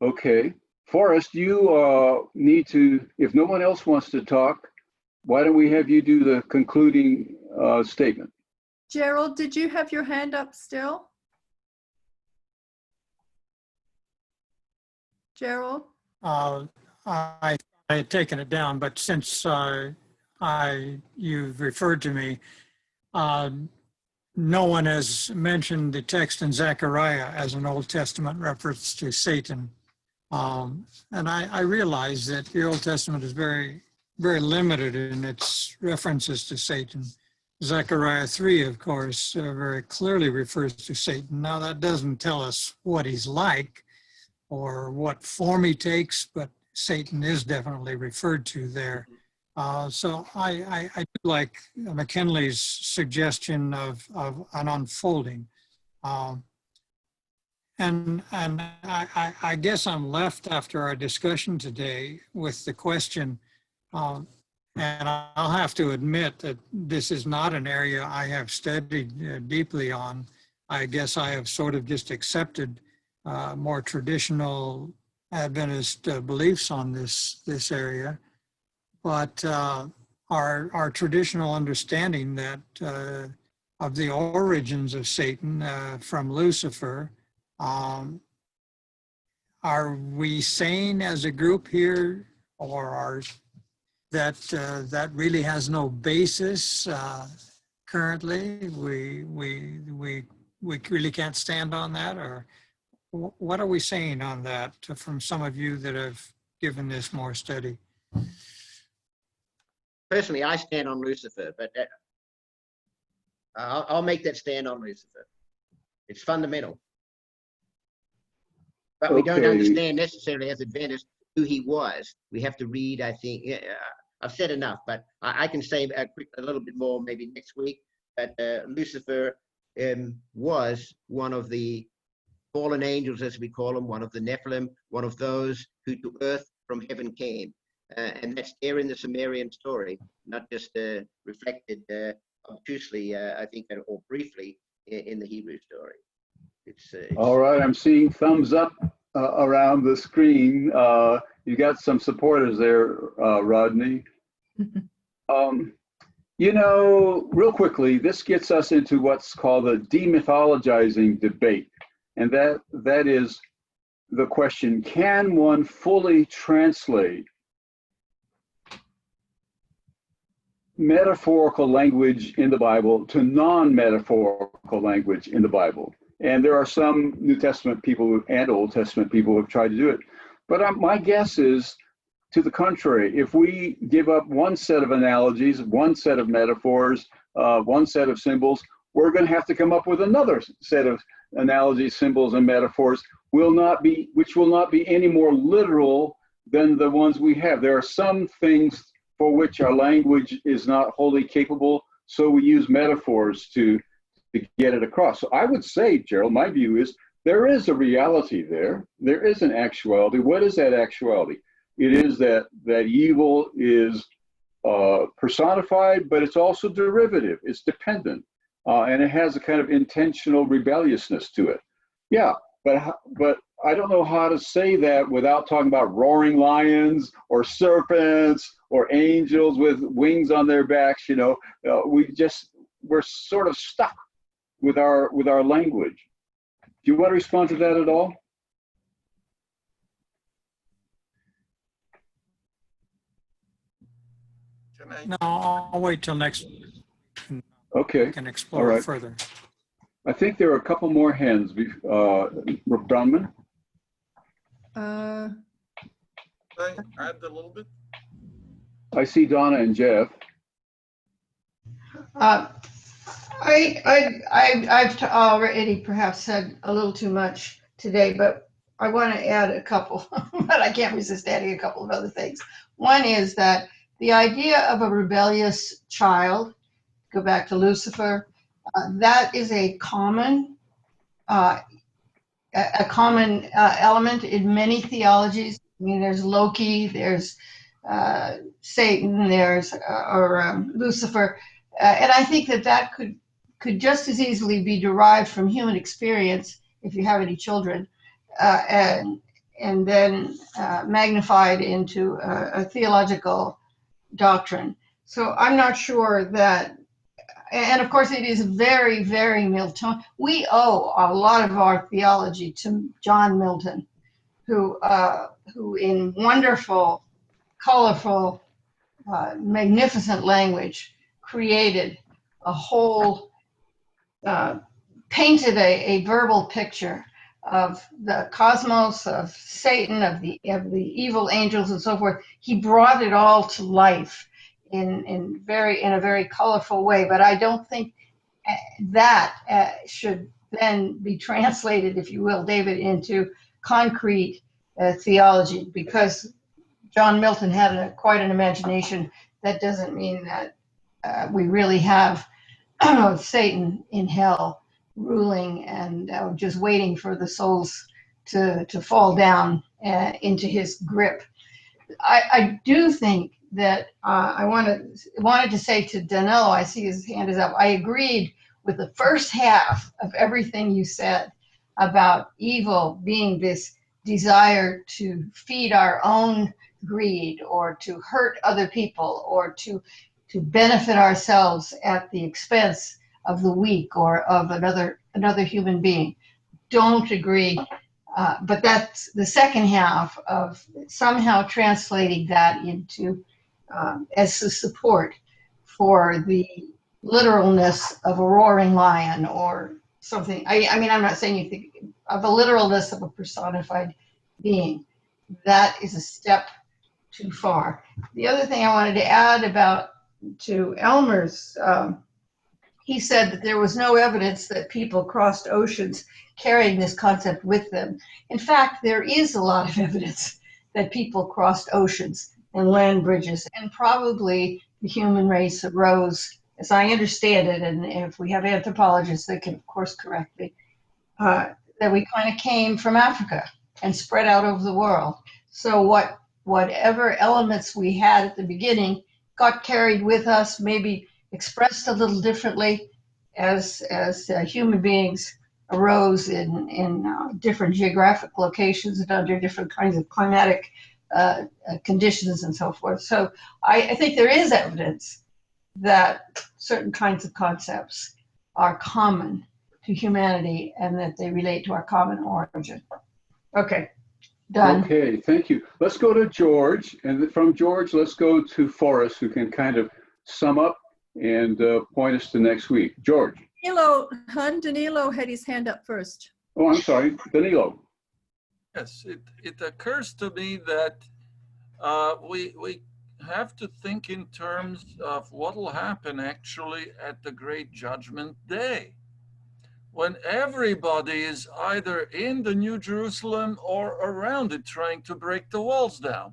Okay, Forrest, you need to, if no one else wants to talk, why don't we have you do the concluding statement? Gerald, did you have your hand up still? Gerald? I had taken it down, but since you've referred to me, no one has mentioned the text in Zechariah as an Old Testament reference to Satan. And I realize that the Old Testament is very, very limited in its references to Satan. Zechariah 3, of course, very clearly refers to Satan. Now, that doesn't tell us what he's like or what form he takes, but Satan is definitely referred to there. So I do like McKinley's suggestion of an unfolding. And I guess I'm left after our discussion today with the question, and I'll have to admit that this is not an area I have studied deeply on. I guess I have sort of just accepted more traditional Adventist beliefs on this area. But our traditional understanding that of the origins of Satan from Lucifer, are we saying as a group here, or that really has no basis currently? We really can't stand on that, or what are we saying on that from some of you that have given this more study? Personally, I stand on Lucifer, but I'll make that stand on Lucifer. It's fundamental. But we don't understand necessarily as Adventists who he was. We have to read, I think. I've said enough, but I can say a little bit more maybe next week. But Lucifer was one of the fallen angels, as we call them, one of the Nephilim, one of those who to earth from heaven came. And that's there in the Sumerian story, not just reflected obtusely, I think, or briefly in the Hebrew story. It's all right, I'm seeing thumbs up around the screen. You got some supporters there, Rodney. You know, real quickly, this gets us into what's called a demythologizing debate. And that is the question, can one fully translate metaphorical language in the Bible to non-metaphorical language in the Bible? And there are some New Testament people and Old Testament people who have tried to do it. But my guess is to the contrary. If we give up one set of analogies, one set of metaphors, one set of symbols, we're going to have to come up with another set of analogies, symbols, and metaphors, which will not be any more literal than the ones we have. There are some things for which our language is not wholly capable, so we use metaphors to get it across. So I would say, Gerald, my view is there is a reality there. There is an actuality. What is that actuality? It is that evil is personified, but it's also derivative. It's dependent, and it has a kind of intentional rebelliousness to it. Yeah, but I don't know how to say that without talking about roaring lions or serpents or angels with wings on their backs. You know, we're sort of stuck with our language. Do you want to respond to that at all? No, I'll wait till next week. Okay. We can explore it further. I think there are a couple more hands. Brahman? Can I add a little bit? I see Donna and Jeff. I've already perhaps said a little too much today, but I want to add a couple, but I can't resist adding a couple of other things. One is that the idea of a rebellious child, go back to Lucifer, that is a common element in many theologies. I mean, there's Loki, there's Satan, there's Lucifer, and I think that could just as easily be derived from human experience if you have any children, and then magnified into a theological doctrine. So I'm not sure that, and of course it is very, very Milton. We owe a lot of our theology to John Milton, who in wonderful, colorful, magnificent language created a whole, painted a verbal picture of the cosmos, of Satan, of the evil angels and so forth. He brought it all to life in a very colorful way. But I don't think that should then be translated, if you will, David, into concrete theology, because John Milton had quite an imagination. That doesn't mean that we really have Satan in hell ruling and just waiting for the souls to fall down into his grip. I do think that I wanted to say to Danilo, I see his hand is up, I agreed with the first half of everything you said about evil being this desire to feed our own greed or to hurt other people or to benefit ourselves at the expense of the weak or of another human being. Don't agree. But that's the second half of somehow translating that into as a support for the literalness of a roaring lion or something. I mean, I'm not saying you think of the literalness of a personified being. That is a step too far. The other thing I wanted to add to Elmer's, he said that there was no evidence that people crossed oceans carrying this concept with them. In fact, there is a lot of evidence that people crossed oceans and land bridges, and probably the human race arose, as I understand it, and if we have anthropologists that can, of course, correct me, that we kind of came from Africa and spread out over the world. So whatever elements we had at the beginning got carried with us, maybe expressed a little differently as human beings arose in different geographic locations and under different kinds of climatic conditions and so forth. So I think there is evidence that certain kinds of concepts are common to humanity and that they relate to our common origin. Okay, done. Okay, thank you. Let's go to George, and from George, let's go to Forrest, who can kind of sum up and point us to next week. George. Danilo had his hand up first. Oh, I'm sorry, Danilo. Yes, it occurs to me that we have to think in terms of what will happen actually at the Great Judgment Day, when everybody is either in the New Jerusalem or around it trying to break the walls down.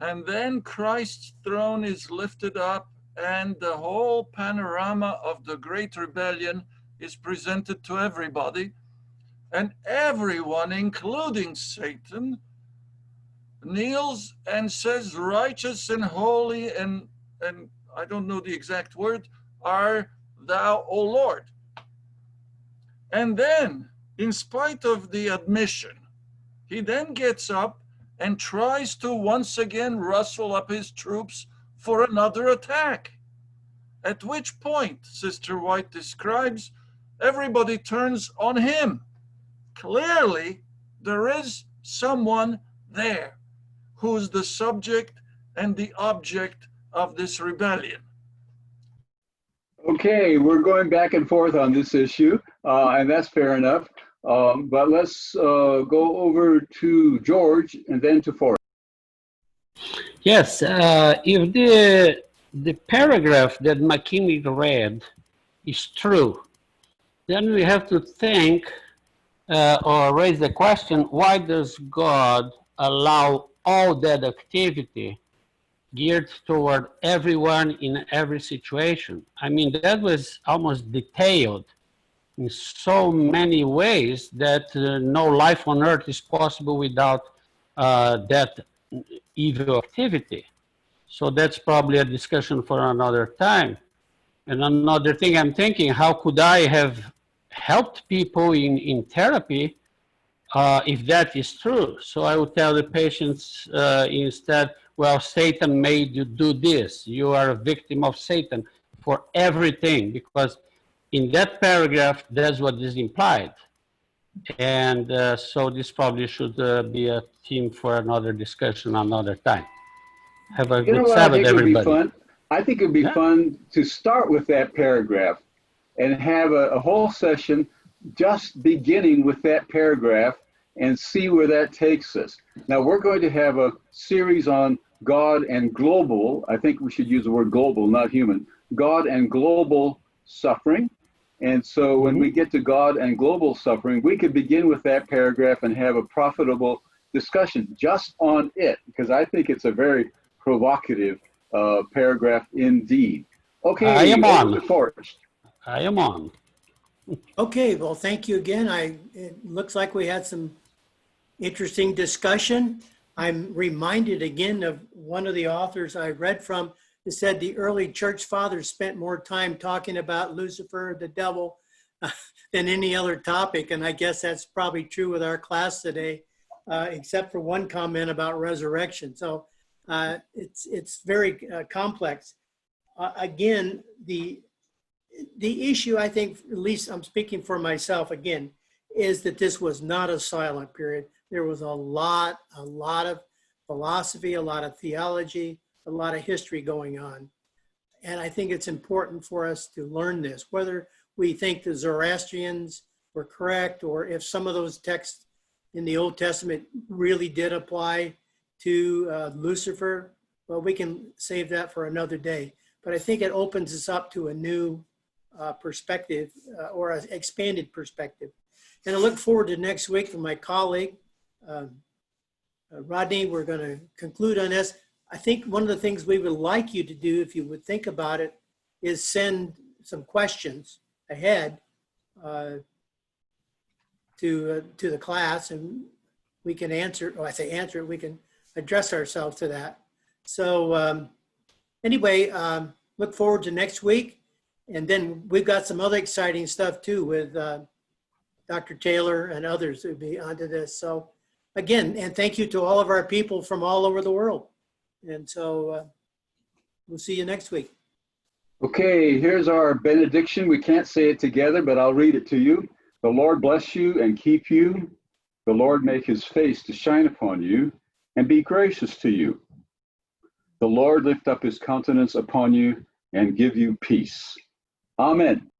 And then Christ's throne is lifted up and the whole panorama of the Great Rebellion is presented to everybody. And everyone, including Satan, kneels and says, righteous and holy, and I don't know the exact word, are thou, O Lord. And then, in spite of the admission, he then gets up and tries to once again rustle up his troops for another attack. At which point, Sister White describes, everybody turns on him. Clearly, there is someone there who's the subject and the object of this rebellion. Okay, we're going back and forth on this issue, and that's fair enough. But let's go over to George and then to Forrest. Yes, if the paragraph that McKinney read is true, then we have to think or raise the question, why does God allow all that activity geared toward everyone in every situation? I mean, that was almost detailed in so many ways that no life on earth is possible without that evil activity. So that's probably a discussion for another time. And another thing I'm thinking, how could I have helped people in therapy if that is true? So I would tell the patients instead, well, Satan made you do this. You are a victim of Satan for everything, because in that paragraph, that's what is implied. And so this probably should be a theme for another discussion another time. Have a You know good what I Sabbath, think would be everybody. fun? I think it would be fun to start with that paragraph and have a whole session just beginning with that paragraph and see where that takes us. Now, we're going to have a series on God and global. I think we should use the word global, not human. God and global suffering. And so when we get to God and global suffering, we could begin with that paragraph and have a profitable discussion just on it, because I think it's a very provocative paragraph indeed. Okay, I am over on. to Forrest. I am on. Okay, well, thank you again. It looks like we had some interesting discussion. I'm reminded again of one of the authors I read from that said the early church fathers spent more time talking about Lucifer, the devil, than any other topic. And I guess that's probably true with our class today, except for one comment about resurrection. So it's very complex. Again, the issue, I think, at least I'm speaking for myself again, is that this was not a silent period. There was a lot of philosophy, a lot of theology, a lot of history going on. And I think it's important for us to learn this, whether we think the Zoroastrians were correct or if some of those texts in the Old Testament really did apply to Lucifer. Well, we can save that for another day. But I think it opens us up to a new perspective or an expanded perspective. And I look forward to next week from my colleague, Rodney. We're going to conclude on this. I think one of the things we would like you to do, if you would think about it, is send some questions ahead to the class, and we can answer, or I say answer, we can address ourselves to that. So anyway, look forward to next week. And then we've got some other exciting stuff too with Dr. Taylor and others who'll be onto this. So again, and thank you to all of our people from all over the world. And so we'll see you next week. Okay, here's our benediction. We can't say it together, but I'll read it to you. The Lord bless you and keep you. The Lord make his face to shine upon you and be gracious to you. The Lord lift up his countenance upon you and give you peace. Amen.